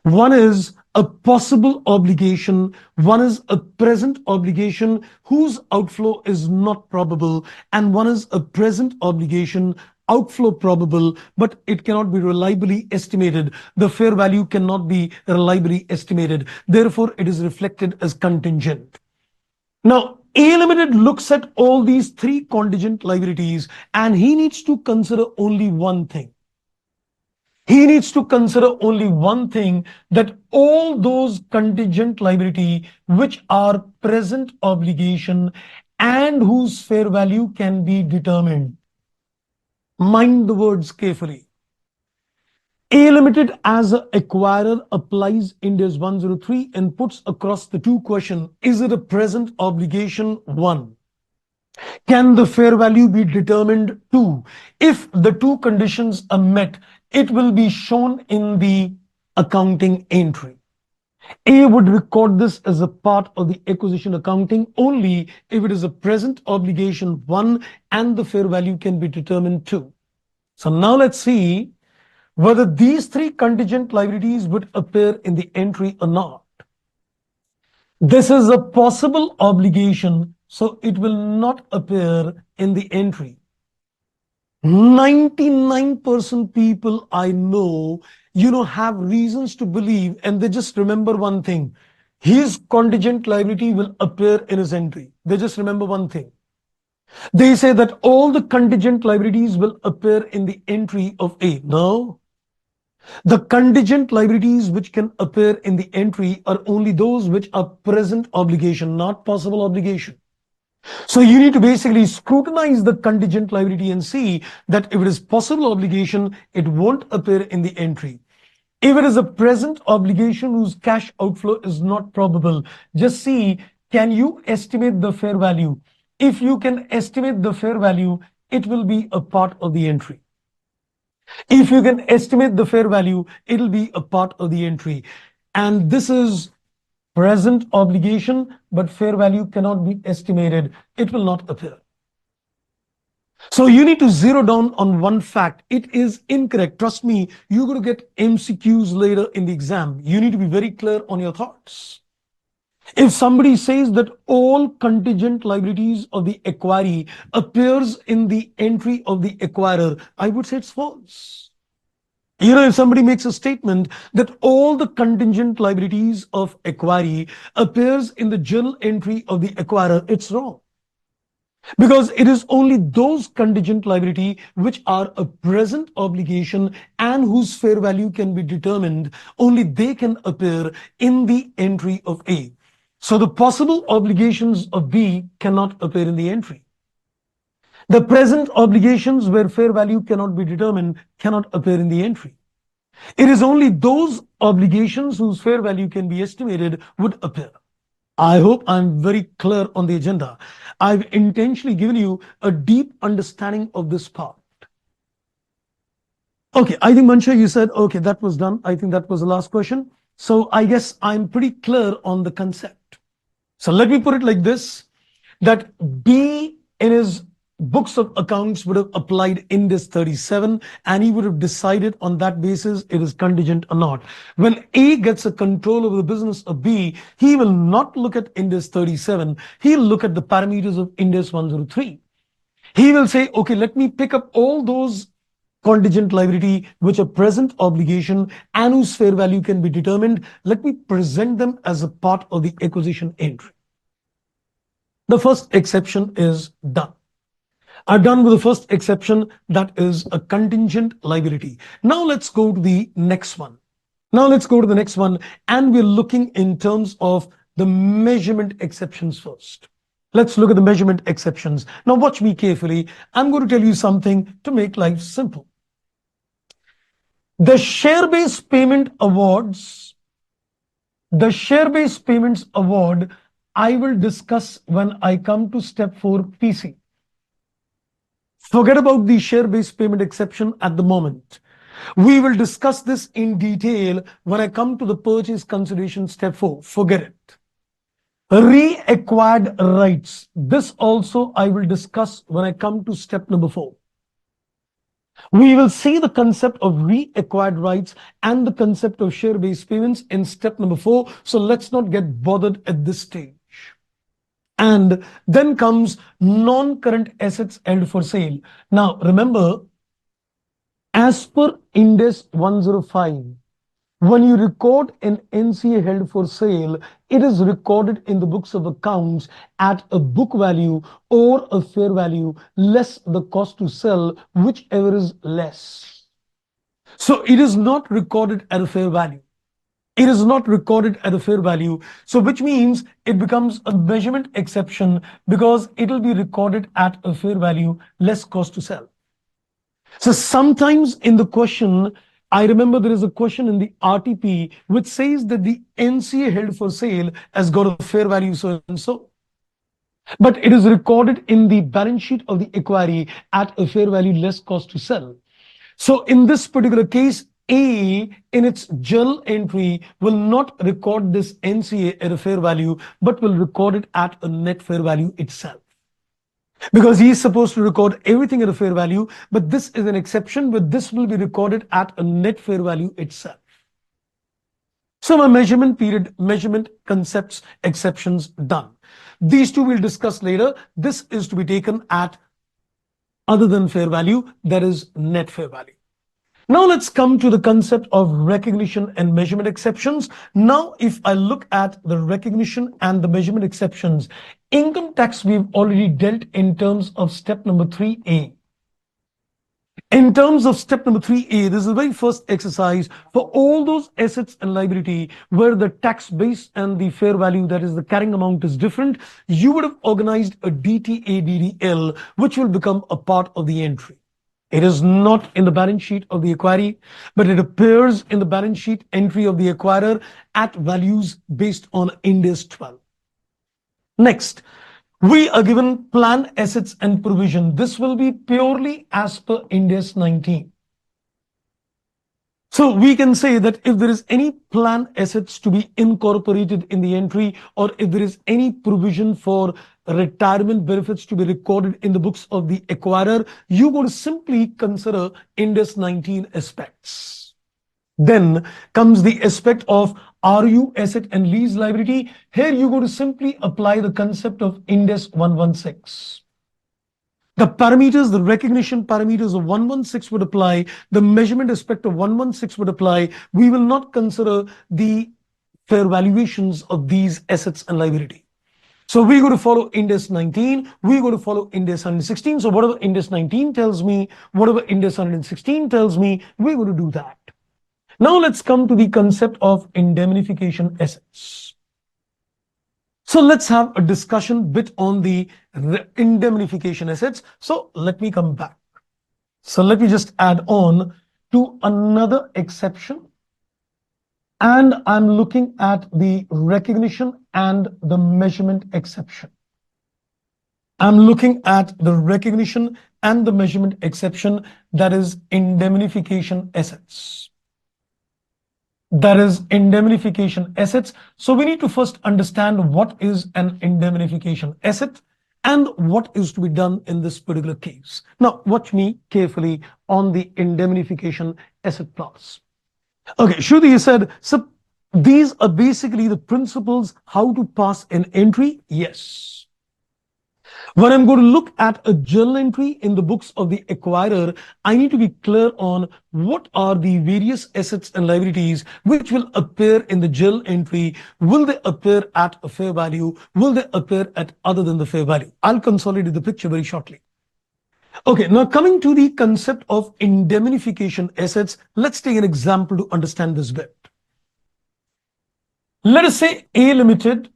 One is a possible obligation, one is a present obligation whose outflow is not probable, and one is a present obligation, outflow probable, but it cannot be reliably estimated. The fair value cannot be reliably estimated. Therefore, it is reflected as contingent. Now, A Limited looks at all these 3 contingent liabilities and he needs to consider only one thing. He needs to consider only one thing, that all those contingent liability which are present obligation and whose fair value can be determined. Mind the words carefully. A Limited as an acquirer applies Ind AS 103 and puts across the 2 questions. Is it a present obligation? 1. Can the fair value be determined? 2. If the 2 conditions are met, it will be shown in the accounting entry. A would record this as a part of the acquisition accounting only if it is a present obligation 1 and the fair value can be determined 2. So now let's see whether these 3 contingent liabilities would appear in the entry or not. This is a possible obligation, so it will not appear in the entry. 99% people I know, have reasons to believe, and they just remember one thing. His contingent liability will appear in his entry. They just remember one thing. They say that all the contingent liabilities will appear in the entry of A. No. The contingent liabilities which can appear in the entry are only those which are present obligation, not possible obligation. So you need to basically scrutinize the contingent liability and see that if it is possible obligation, it won't appear in the entry. If it is a present obligation whose cash outflow is not probable, just see, can you estimate the fair value? If you can estimate the fair value, it will be a part of the entry. If you can estimate the fair value, it'll be a part of the entry. And this is present obligation, but fair value cannot be estimated. It will not appear. So you need to zero down on one fact. It is incorrect. Trust me, you're going to get MCQs later in the exam. You need to be very clear on your thoughts. If somebody says that all contingent liabilities of the acquiree appears in the entry of the acquirer, I would say it's false. If somebody makes a statement that all the contingent liabilities of acquiree appears in the journal entry of the acquirer, it's wrong. Because it is only those contingent liability which are a present obligation and whose fair value can be determined, only they can appear in the entry of A. So the possible obligations of B cannot appear in the entry. The present obligations where fair value cannot be determined cannot appear in the entry. It is only those obligations whose fair value can be estimated would appear. I hope I'm very clear on the agenda. I've intentionally given you a deep understanding of this part. Okay, I think Mansha, you said, okay, that was done. I think that was the last question. So I guess I'm pretty clear on the concept. So let me put it like this, that B in his books of accounts would have applied Index 37 and he would have decided on that basis it is contingent or not. When A gets a control over the business of B, he will not look at Index 37. He'll look at the parameters of Index 103. He will say, okay, let me pick up all those contingent liability which are present obligation and whose fair value can be determined. Let me present them as a part of the acquisition entry. The first exception is done. I'm done with the first exception, that is a contingent liability. Now let's go to the next one. And we're looking in terms of the measurement exceptions first. Let's look at the measurement exceptions. Now watch me carefully. I'm going to tell you something to make life simple. The share-based payment awards, I will discuss when I come to step 4 PC. Forget about the share-based payment exception at the moment. We will discuss this in detail when I come to the purchase consideration step 4. Forget it. Reacquired rights. This also I will discuss when I come to step number 4. We will see the concept of reacquired rights and the concept of share-based payments in step number 4. So let's not get bothered at this stage. And then comes non-current assets held for sale. Now remember, as per Index 105, when you record an NCA held for sale, it is recorded in the books of accounts at a book value or a fair value less the cost to sell, whichever is less. So it is not recorded at a fair value. It is not recorded at a fair value. So which means it becomes a measurement exception because it will be recorded at a fair value less cost to sell. So sometimes in the question, I remember there is a question in the RTP which says that the NCA held for sale has got a fair value so and so. But it is recorded in the balance sheet of the acquiree at a fair value less cost to sell. So in this particular case, A in its journal entry will not record this NCA at a fair value, but will record it at a net fair value itself. Because he is supposed to record everything at a fair value, but this is an exception where this will be recorded at a net fair value itself. So my measurement concepts, exceptions done. These two we'll discuss later. This is to be taken at other than fair value, that is net fair value. Now let's come to the concept of recognition and measurement exceptions. Now, if I look at the recognition and the measurement exceptions, income tax we've already dealt in terms of step number 3A. In terms of step number 3A, this is the very first exercise for all those assets and liability where the tax base and the fair value, that is the carrying amount, is different. You would have organized a DTA DDL, which will become a part of the entry. It is not in the balance sheet of the acquiree, but it appears in the balance sheet entry of the acquirer at values based on Ind AS 12. Next, we are given plan assets and provision. This will be purely as per Ind AS 19. So we can say that if there is any plan assets to be incorporated in the entry, or if there is any provision for retirement benefits to be recorded in the books of the acquirer, you would simply consider Ind AS 19 aspects. Then comes the aspect of RU asset and lease liability. Here you go to simply apply the concept of Ind AS 116. The parameters, the recognition parameters of 116 would apply. The measurement aspect of 116 would apply. We will not consider the fair valuations of these assets and liability. So we're going to follow Ind AS 19. We're going to follow Ind AS 116. So whatever Ind AS 19 tells me, whatever Ind AS 116 tells me, we're going to do that. Now let's come to the concept of indemnification assets. So let's have a discussion bit on the indemnification assets. So let me come back. So let me just add on to another exception. And I'm looking at the recognition and the measurement exception. I'm looking at the recognition and the measurement exception, that is indemnification assets. That is indemnification assets. So we need to first understand what is an indemnification asset and what is to be done in this particular case. Now, watch me carefully on the indemnification asset class. Okay, Shruti, you said, so these are basically the principles how to pass an entry. Yes. When I'm going to look at a journal entry in the books of the acquirer, I need to be clear on what are the various assets and liabilities which will appear in the journal entry. Will they appear at a fair value? Will they appear at other than the fair value? I'll consolidate the picture very shortly. Okay, now coming to the concept of indemnification assets, let's take an example to understand this bit. Let us say A Limited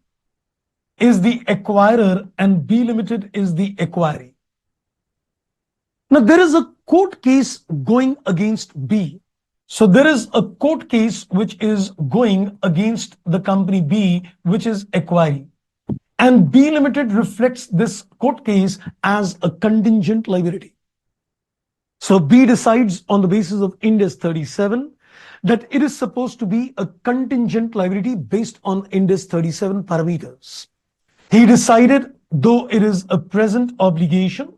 is the acquirer and B Limited is the acquiree. Now there is a court case going against B. So there is a court case which is going against the company B, which is acquiree. And B Limited reflects this court case as a contingent liability. So B decides on the basis of Ind AS 37 that it is supposed to be a contingent liability based on Ind AS 37 parameters. He decided, though it is a present obligation,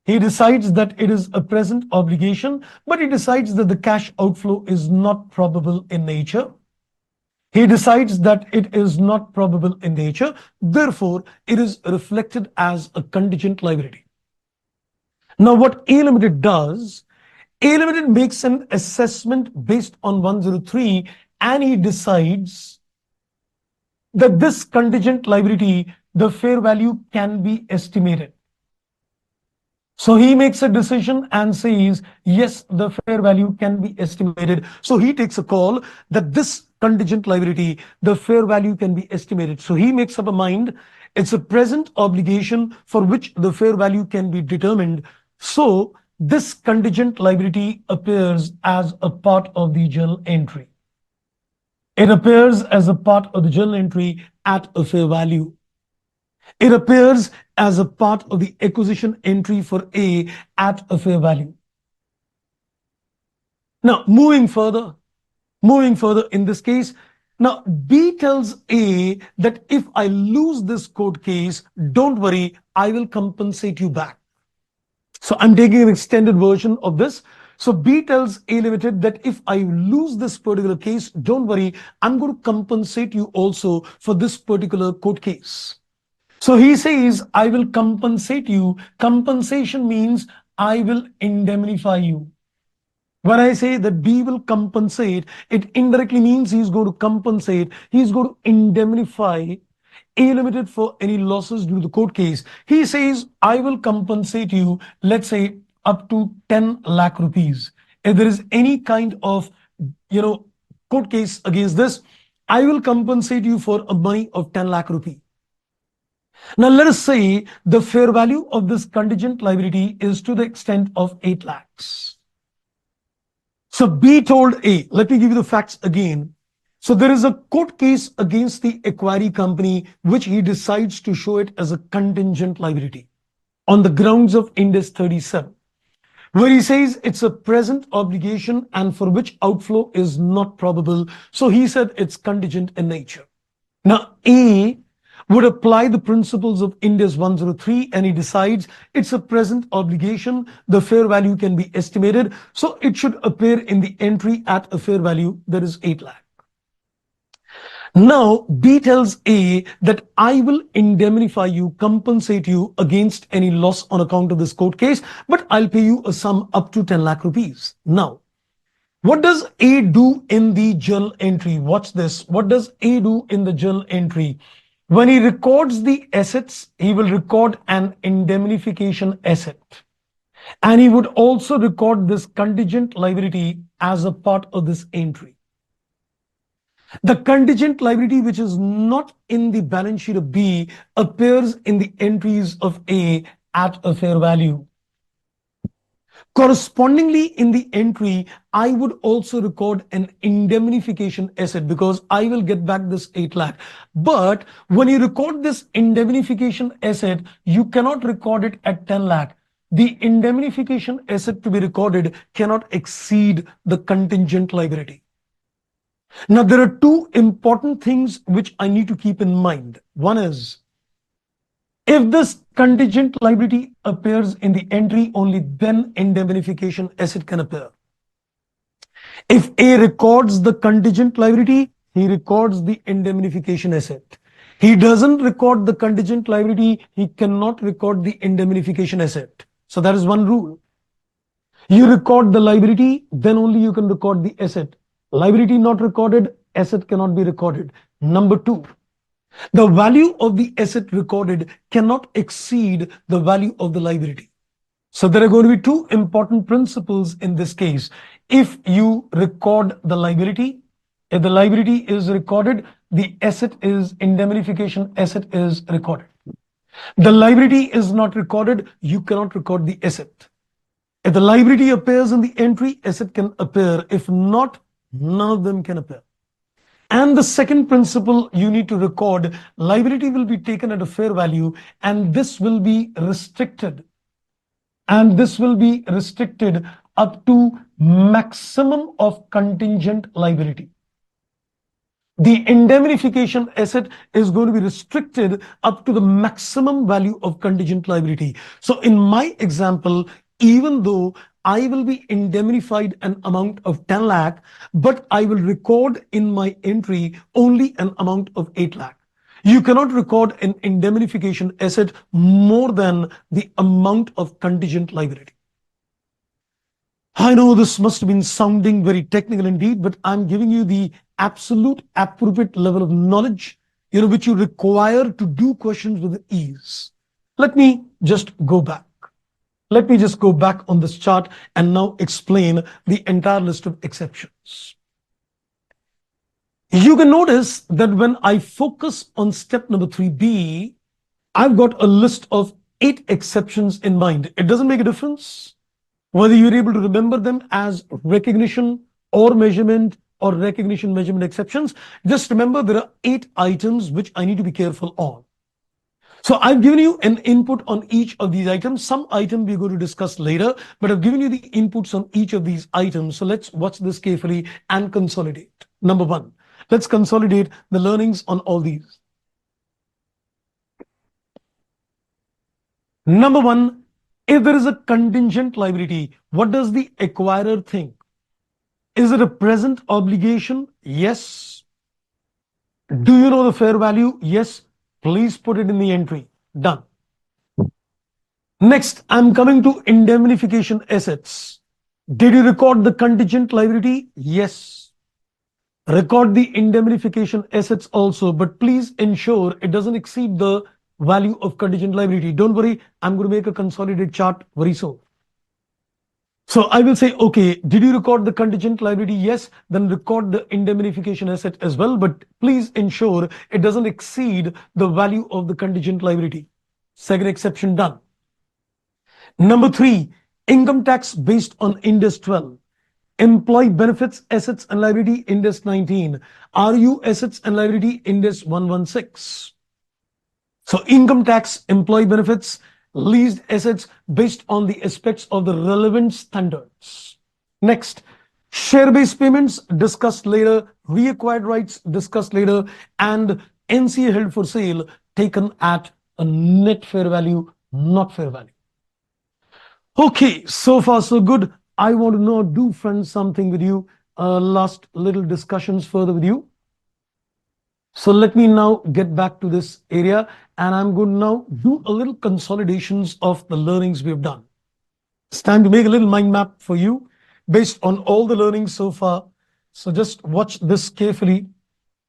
he decides that it is a present obligation, but he decides that the cash outflow is not probable in nature. He decides that it is not probable in nature. Therefore, it is reflected as a contingent liability. Now, what A Limited does, A Limited makes an assessment based on 103 and he decides that this contingent liability, the fair value can be estimated. So he makes a decision and says, yes, the fair value can be estimated. So he takes a call that this contingent liability, the fair value can be estimated. So he makes up a mind, it's a present obligation for which the fair value can be determined. So this contingent liability appears as a part of the journal entry. It appears as a part of the journal entry at a fair value. It appears as a part of the acquisition entry for A at a fair value. Now, moving further in this case, now B tells A that if I lose this court case, don't worry, I will compensate you back. So I'm taking an extended version of this. So B tells A Limited that if I lose this particular case, don't worry, I'm going to compensate you also for this particular court case. So he says, I will compensate you. Compensation means I will indemnify you. When I say that B will compensate, it indirectly means he's going to compensate, he's going to indemnify A Limited for any losses due to the court case. He says, I will compensate you, let's say, up to 10 lakh rupees. If there is any kind of, you know, court case against this, I will compensate you for a money of 10 lakh rupee. Now, let us say the fair value of this contingent liability is to the extent of 8 lakhs. So B told A, let me give you the facts again. So there is a court case against the acquiring company, which he decides to show it as a contingent liability on the grounds of Ind AS 37, where he says it's a present obligation and for which outflow is not probable. So he said it's contingent in nature. Now, A would apply the principles of Ind AS 103 and he decides it's a present obligation. The fair value can be estimated. So it should appear in the entry at a fair value that is 8 lakh. Now, B tells A that I will indemnify you, compensate you against any loss on account of this court case, but I'll pay you a sum up to 10 lakh rupees. Now, what does A do in the journal entry? Watch this. What does A do in the journal entry? When he records the assets, he will record an indemnification asset. And he would also record this contingent liability as a part of this entry. The contingent liability, which is not in the balance sheet of B, appears in the entries of A at a fair value. Correspondingly, in the entry, I would also record an indemnification asset because I will get back this 8 lakh. But when you record this indemnification asset, you cannot record it at 10 lakh. The indemnification asset to be recorded cannot exceed the contingent liability. Now, there are two important things which I need to keep in mind. One is, if this contingent liability appears in the entry, only then indemnification asset can appear. If A records the contingent liability, he records the indemnification asset. He doesn't record the contingent liability, he cannot record the indemnification asset. So that is one rule. You record the liability, then only you can record the asset. Liability not recorded, asset cannot be recorded. Number two, the value of the asset recorded cannot exceed the value of the liability. So there are going to be two important principles in this case. If you record the liability, if the liability is recorded, the asset is indemnification asset is recorded. The liability is not recorded, you cannot record the asset. If the liability appears in the entry, asset can appear. If not, none of them can appear. And the second principle you need to record, liability will be taken at a fair value and this will be restricted. And this will be restricted up to maximum of contingent liability. The indemnification asset is going to be restricted up to the maximum value of contingent liability. So in my example, even though I will be indemnified an amount of 10 lakh, but I will record in my entry only an amount of 8 lakh. You cannot record an indemnification asset more than the amount of contingent liability. I know this must have been sounding very technical indeed, but I'm giving you the absolute appropriate level of knowledge, which you require to do questions with ease. Let me just go back. Let me just go back on this chart and now explain the entire list of exceptions. You can notice that when I focus on step number 3B, I've got a list of 8 exceptions in mind. It doesn't make a difference whether you're able to remember them as recognition or measurement or recognition measurement exceptions. Just remember there are 8 items which I need to be careful on. So I've given you an input on each of these items. Some item we're going to discuss later, but I've given you the inputs on each of these items. So let's watch this carefully and consolidate. Number 1, let's consolidate the learnings on all these. Number 1, if there is a contingent liability, what does the acquirer think? Is it a present obligation? Yes. Do you know the fair value? Yes. Please put it in the entry. Done. Next, I'm coming to indemnification assets. Did you record the contingent liability? Yes. Record the indemnification assets also, but please ensure it doesn't exceed the value of contingent liability. Don't worry, I'm going to make a consolidated chart very soon. So I will say, okay, did you record the contingent liability? Yes, then record the indemnification asset as well, but please ensure it doesn't exceed the value of the contingent liability. Second exception done. Number three, income tax based on Index 12. Employee benefits assets and liability Index 19. RU assets and liability Index 116. So income tax, employee benefits, leased assets based on the aspects of the relevant standards. Next, share-based payments discussed later, reacquired rights discussed later, and NCA held for sale taken at a net fair value, not fair value. Okay, so far so good. I want to now do, friends, something with you. Last little discussions further with you. So let me now get back to this area, and I'm going to now do a little consolidations of the learnings we've done. It's time to make a little mind map for you based on all the learnings so far. So just watch this carefully.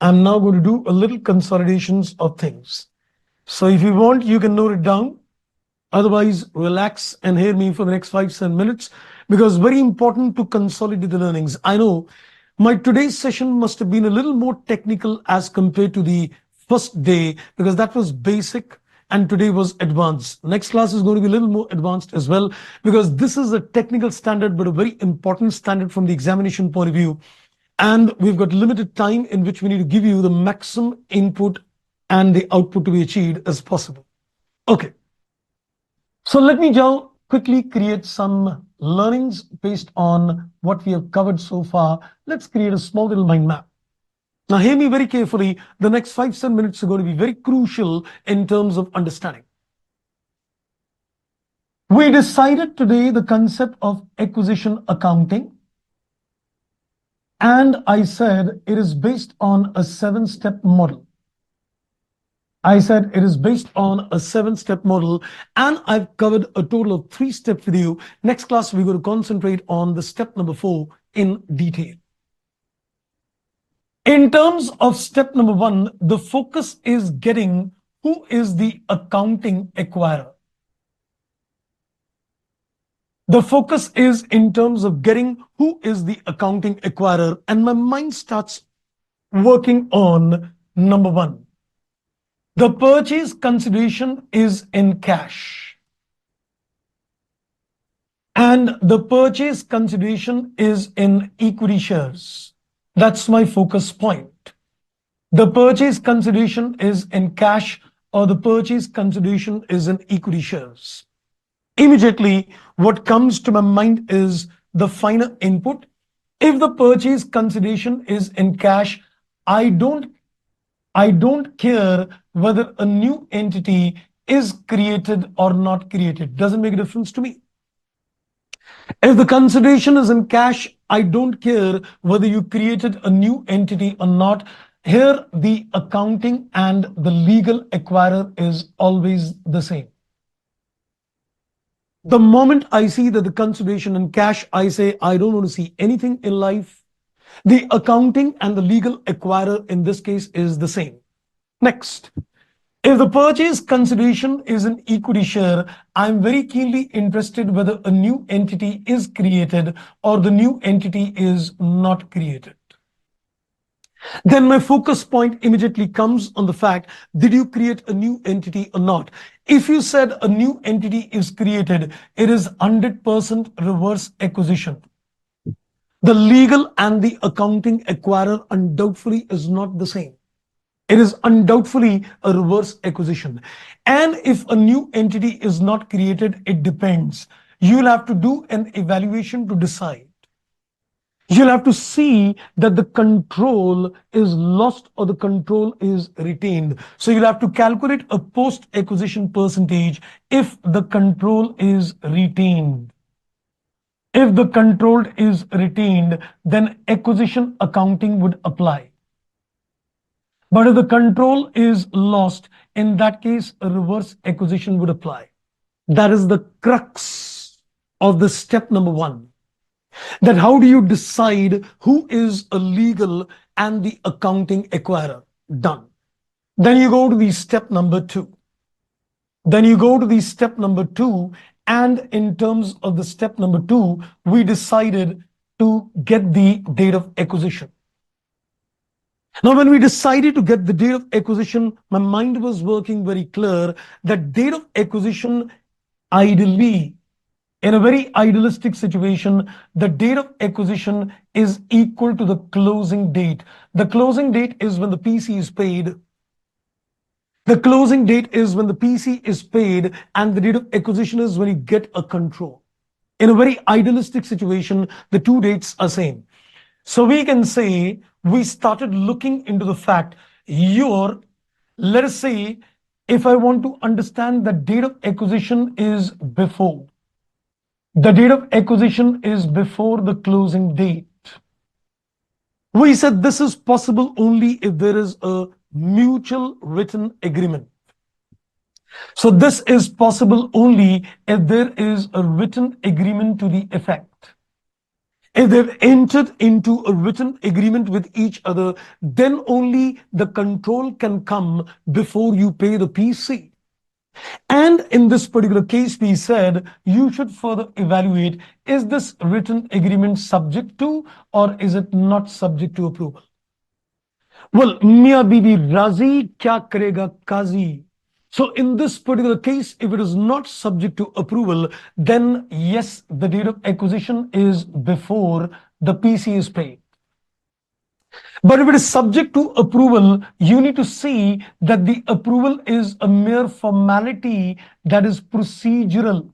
I'm now going to do a little consolidations of things. So if you want, you can note it down. Otherwise, relax and hear me for the next 5-7 minutes, because very important to consolidate the learnings. I know my today's session must have been a little more technical as compared to the first day, because that was basic and today was advanced. Next class is going to be a little more advanced as well, because this is a technical standard, but a very important standard from the examination point of view. And we've got limited time in which we need to give you the maximum input and the output to be achieved as possible. Okay. So let me now quickly create some learnings based on what we have covered so far. Let's create a small little mind map. Now hear me very carefully. The next 5-7 minutes are going to be very crucial in terms of understanding. We decided today the concept of acquisition accounting. And I said it is based on a 7-step model. I said it is based on a 7-step model, and I've covered a total of 3 steps with you. Next class, we're going to concentrate on the step number 4 in detail. In terms of step number 1, the focus is getting who is the accounting acquirer. The focus is in terms of getting who is the accounting acquirer, and my mind starts working on number 1. The purchase consideration is in cash. And the purchase consideration is in equity shares. That's my focus point. The purchase consideration is in cash, or the purchase consideration is in equity shares. Immediately, what comes to my mind is the final input. If the purchase consideration is in cash, I don't care whether a new entity is created or not created. Doesn't make a difference to me. If the consideration is in cash, I don't care whether you created a new entity or not. Here, the accounting and the legal acquirer is always the same. The moment I see that the consideration in cash, I say, I don't want to see anything in life. The accounting and the legal acquirer in this case is the same. Next, if the purchase consideration is an equity share, I'm very keenly interested whether a new entity is created or the new entity is not created. Then my focus point immediately comes on the fact, did you create a new entity or not? If you said a new entity is created, it is 100% reverse acquisition. The legal and the accounting acquirer undoubtedly is not the same. It is undoubtedly a reverse acquisition. And if a new entity is not created, it depends. You'll have to do an evaluation to decide. You'll have to see that the control is lost or the control is retained. So you'll have to calculate a post-acquisition percentage if the control is retained. If the control is retained, then acquisition accounting would apply. But if the control is lost, in that case, a reverse acquisition would apply. That is the crux of the step number one. That how do you decide who is a legal and the accounting acquirer? Done. Then you go to the step number two. And in terms of the step number two, we decided to get the date of acquisition. Now, when we decided to get the date of acquisition, my mind was working very clear that date of acquisition, ideally, in a very idealistic situation, the date of acquisition is equal to the closing date. The closing date is when the PC is paid. The closing date is when the PC is paid, and the date of acquisition is when you get a control. In a very idealistic situation, the two dates are same. So we can say we started looking into the fact let us say, if I want to understand the date of acquisition is before, the date of acquisition is before the closing date. We said this is possible only if there is a mutual written agreement. So this is possible only if there is a written agreement to the effect. If they've entered into a written agreement with each other, then only the control can come before you pay the PC. And in this particular case, we said you should further evaluate, is this written agreement subject to or is it not subject to approval? Well, Mia Bibi Razi, kya karega Kazi? So in this particular case, if it is not subject to approval, then yes, the date of acquisition is before the PC is paid. But if it is subject to approval, you need to see that the approval is a mere formality that is procedural.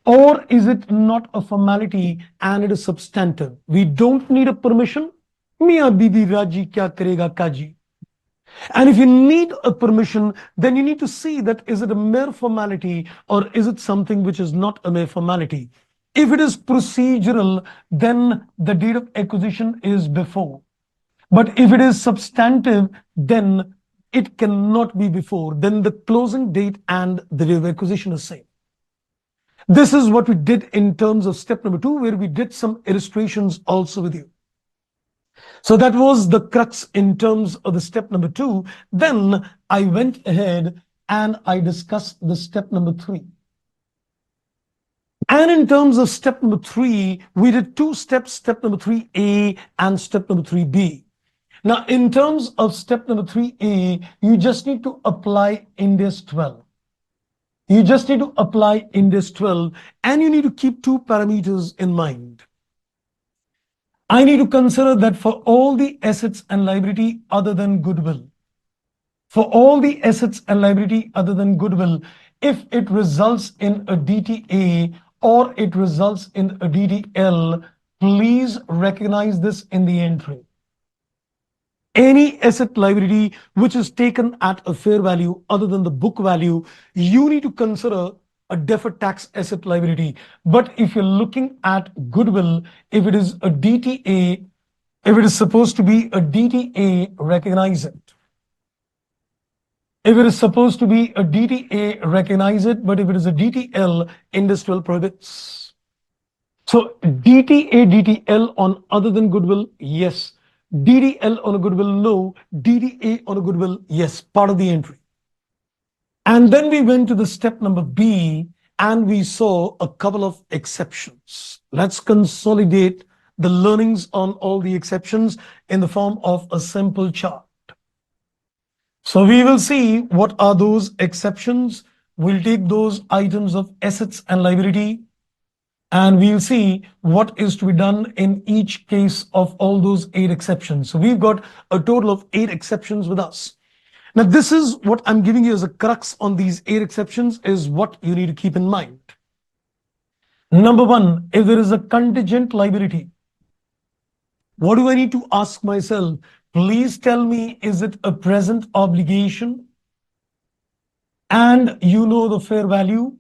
Or is it not a formality and it is substantive? We don't need a permission. Mia Bibi Raji kya karega Kaji? And if you need a permission, then you need to see that is it a mere formality or is it something which is not a mere formality? If it is procedural, then the date of acquisition is before. But if it is substantive, then it cannot be before. Then the closing date and the date of acquisition is same. This is what we did in terms of step number two, where we did some illustrations also with you. So that was the crux in terms of the step number two. Then I went ahead and I discussed the step number three. And in terms of step number three, we did two steps, step number 3A and step number 3B. Now, in terms of step number 3A, you just need to apply Index 12. You just need to apply Index 12 and you need to keep two parameters in mind. I need to consider that for all the assets and liability other than goodwill, if it results in a DTA or it results in a DDL, please recognize this in the entry. Any asset liability which is taken at a fair value other than the book value, you need to consider a deferred tax asset liability. But if you're looking at goodwill, if it is a DTA, if it is supposed to be a DTA, recognize it. If it is supposed to be a DTA, recognize it. But if it is a DTL, Index 12 prohibits. So DTA, DTL on other than goodwill, yes. DDL on a goodwill, no. DDA on a goodwill, yes. Part of the entry. And then we went to the step number B and we saw a couple of exceptions. Let's consolidate the learnings on all the exceptions in the form of a simple chart. So we will see what are those exceptions. We'll take those items of assets and liability and we'll see what is to be done in each case of all those 8 exceptions. So we've got a total of 8 exceptions with us. Now, this is what I'm giving you as a crux on these 8 exceptions is what you need to keep in mind. Number 1, if there is a contingent liability, what do I need to ask myself? Please tell me, is it a present obligation? And you know the fair value?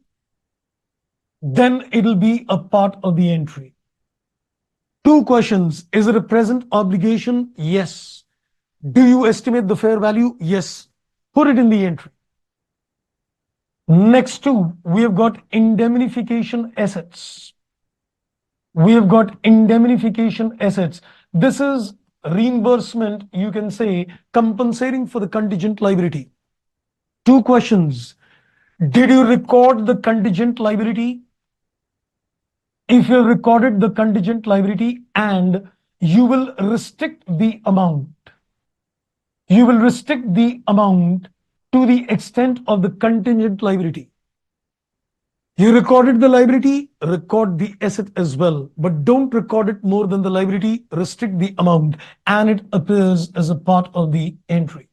Then it'll be a part of the entry. 2 questions. Is it a present obligation? Yes. Do you estimate the fair value? Yes. Put it in the entry. Next two, we have got indemnification assets. We have got indemnification assets. This is reimbursement, you can say, compensating for the contingent liability. Two questions. Did you record the contingent liability? If you recorded the contingent liability, and you will restrict the amount. You will restrict the amount to the extent of the contingent liability. You recorded the liability, record the asset as well, but don't record it more than the liability, restrict the amount, and it appears as a part of the entry.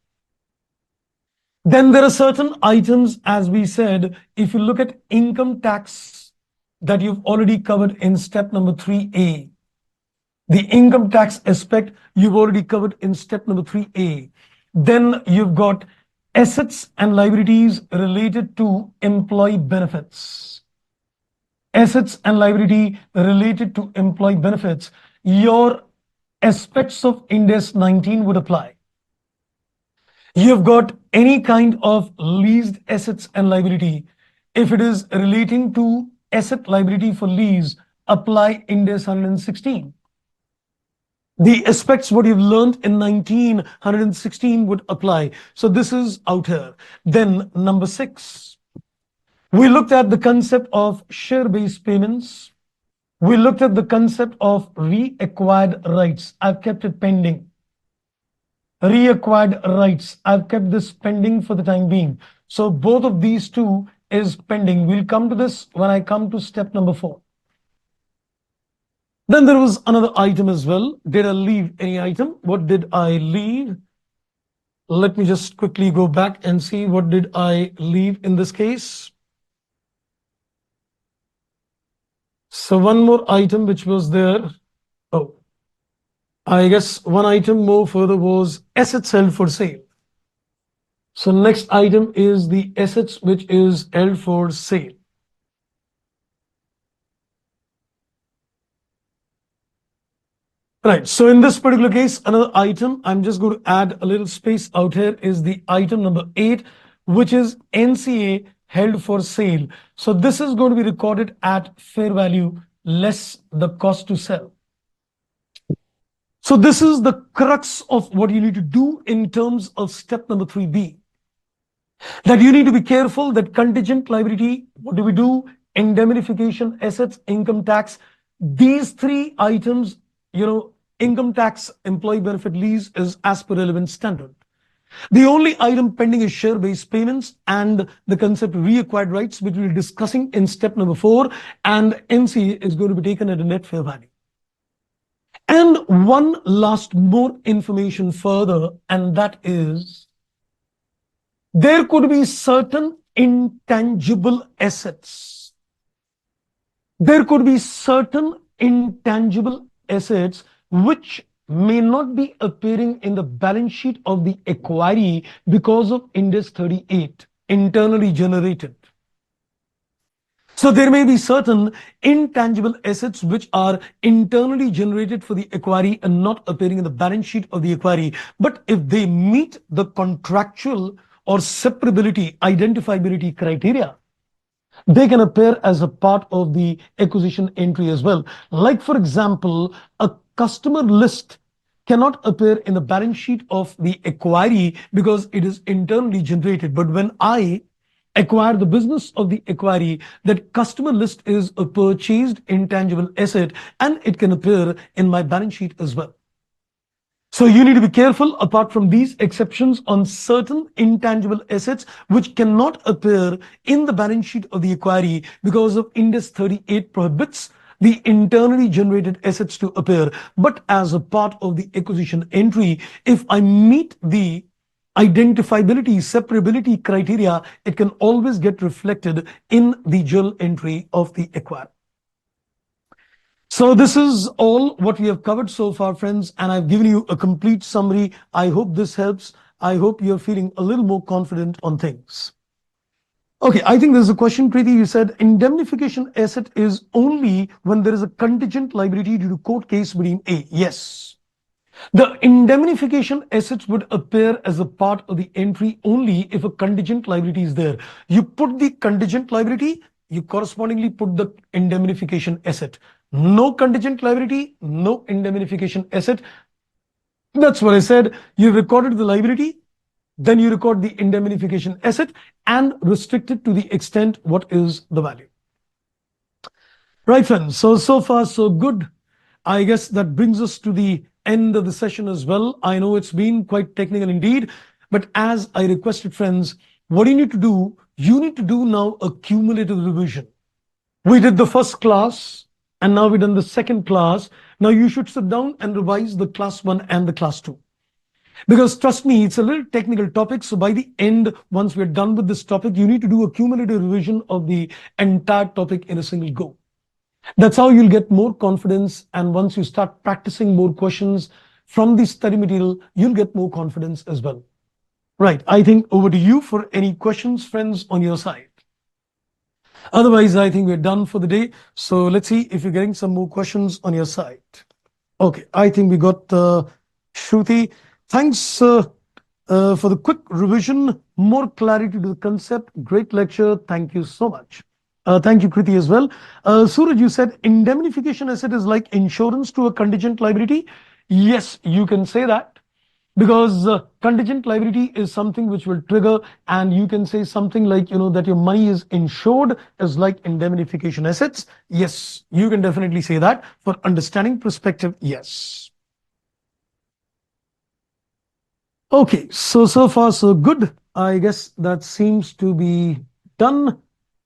Then there are certain items, as we said, if you look at income tax that you've already covered in step number 3A, the income tax aspect you've already covered in step number 3A. Then you've got assets and liabilities related to employee benefits. Assets and liability related to employee benefits, your aspects of Ind AS 19 would apply. You've got any kind of leased assets and liability. If it is relating to asset liability for lease, apply Ind AS 116. The aspects what you've learned in 1916 would apply. So this is out here. Then number 6. We looked at the concept of share-based payments. We looked at the concept of reacquired rights. I've kept it pending. Reacquired rights. I've kept this pending for the time being. So both of these two is pending. We'll come to this when I come to step number 4. Then there was another item as well. Did I leave any item? What did I leave? Let me just quickly go back and see what did I leave in this case. So one more item which was there. Oh, I guess one item more further was assets held for sale. So next item is the assets which is held for sale. Right. So in this particular case, another item, I'm just going to add a little space out here, is the item number 8, which is NCA held for sale. So this is going to be recorded at fair value less the cost to sell. So this is the crux of what you need to do in terms of step number 3B. That you need to be careful that contingent liability, what do we do? Indemnification, assets, income tax. These 3 items, income tax, employee benefit, lease is as per relevant standard. The only item pending is share-based payments and the concept of reacquired rights, which we'll be discussing in step number 4, and NCA is going to be taken at a net fair value. And one last more information further, and that is there could be certain intangible assets. There could be certain intangible assets which may not be appearing in the balance sheet of the acquiree because of Ind AS 38, internally generated. So there may be certain intangible assets which are internally generated for the acquiree and not appearing in the balance sheet of the acquiree. But if they meet the contractual or separability, identifiability criteria, they can appear as a part of the acquisition entry as well. Like, for example, a customer list cannot appear in the balance sheet of the acquiree because it is internally generated. But when I acquire the business of the acquiree, that customer list is a purchased intangible asset and it can appear in my balance sheet as well. So you need to be careful apart from these exceptions on certain intangible assets which cannot appear in the balance sheet of the acquiree because of Ind AS 38 prohibits the internally generated assets to appear. But as a part of the acquisition entry, if I meet the identifiability, separability criteria, it can always get reflected in the journal entry of the acquirer. So this is all what we have covered so far, friends, and I've given you a complete summary. I hope this helps. I hope you're feeling a little more confident on things. Okay, I think there's a question, Preeti. You said indemnification asset is only when there is a contingent liability due to court case between A. Yes. The indemnification assets would appear as a part of the entry only if a contingent liability is there. You put the contingent liability, you correspondingly put the indemnification asset. No contingent liability, no indemnification asset. That's what I said. You recorded the liability, then you record the indemnification asset and restrict it to the extent what is the value. Right, friends. So far, so good. I guess that brings us to the end of the session as well. I know it's been quite technical indeed, but as I requested, friends, what do you need to do? You need to do now a cumulative revision. We did the first class and now we've done the second class. Now you should sit down and revise the class 1 and the class 2. Because trust me, it's a little technical topic. So by the end, once we're done with this topic, you need to do a cumulative revision of the entire topic in a single go. That's how you'll get more confidence. And once you start practicing more questions from the study material, you'll get more confidence as well. Right. I think over to you for any questions, friends, on your side. Otherwise, I think we're done for the day. So let's see if you're getting some more questions on your side. Okay. I think we got Shruti. Thanks for the quick revision, more clarity to the concept. Great lecture. Thank you so much. Thank you, Kriti, as well. Suraj, you said indemnification asset is like insurance to a contingent liability. Yes, you can say that because contingent liability is something which will trigger, and you can say something like, that your money is insured as like indemnification assets. Yes, you can definitely say that. For understanding perspective, yes. Okay, so far so good. I guess that seems to be done.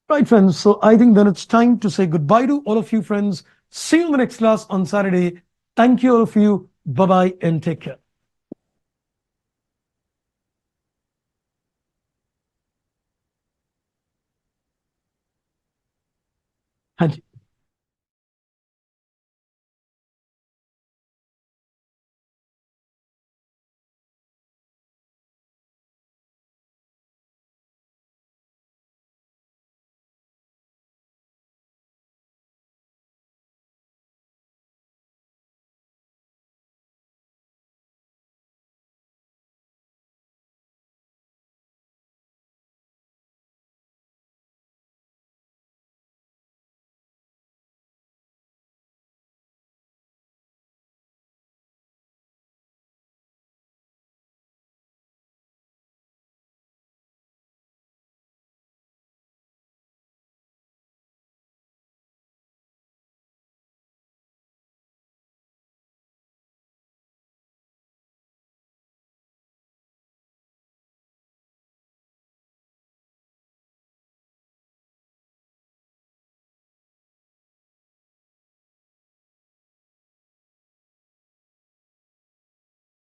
Right, friends. So I think then it's time to say goodbye to all of you, friends. See you in the next class on Saturday. Thank you, all of you. Bye-bye and take care. हाँ जी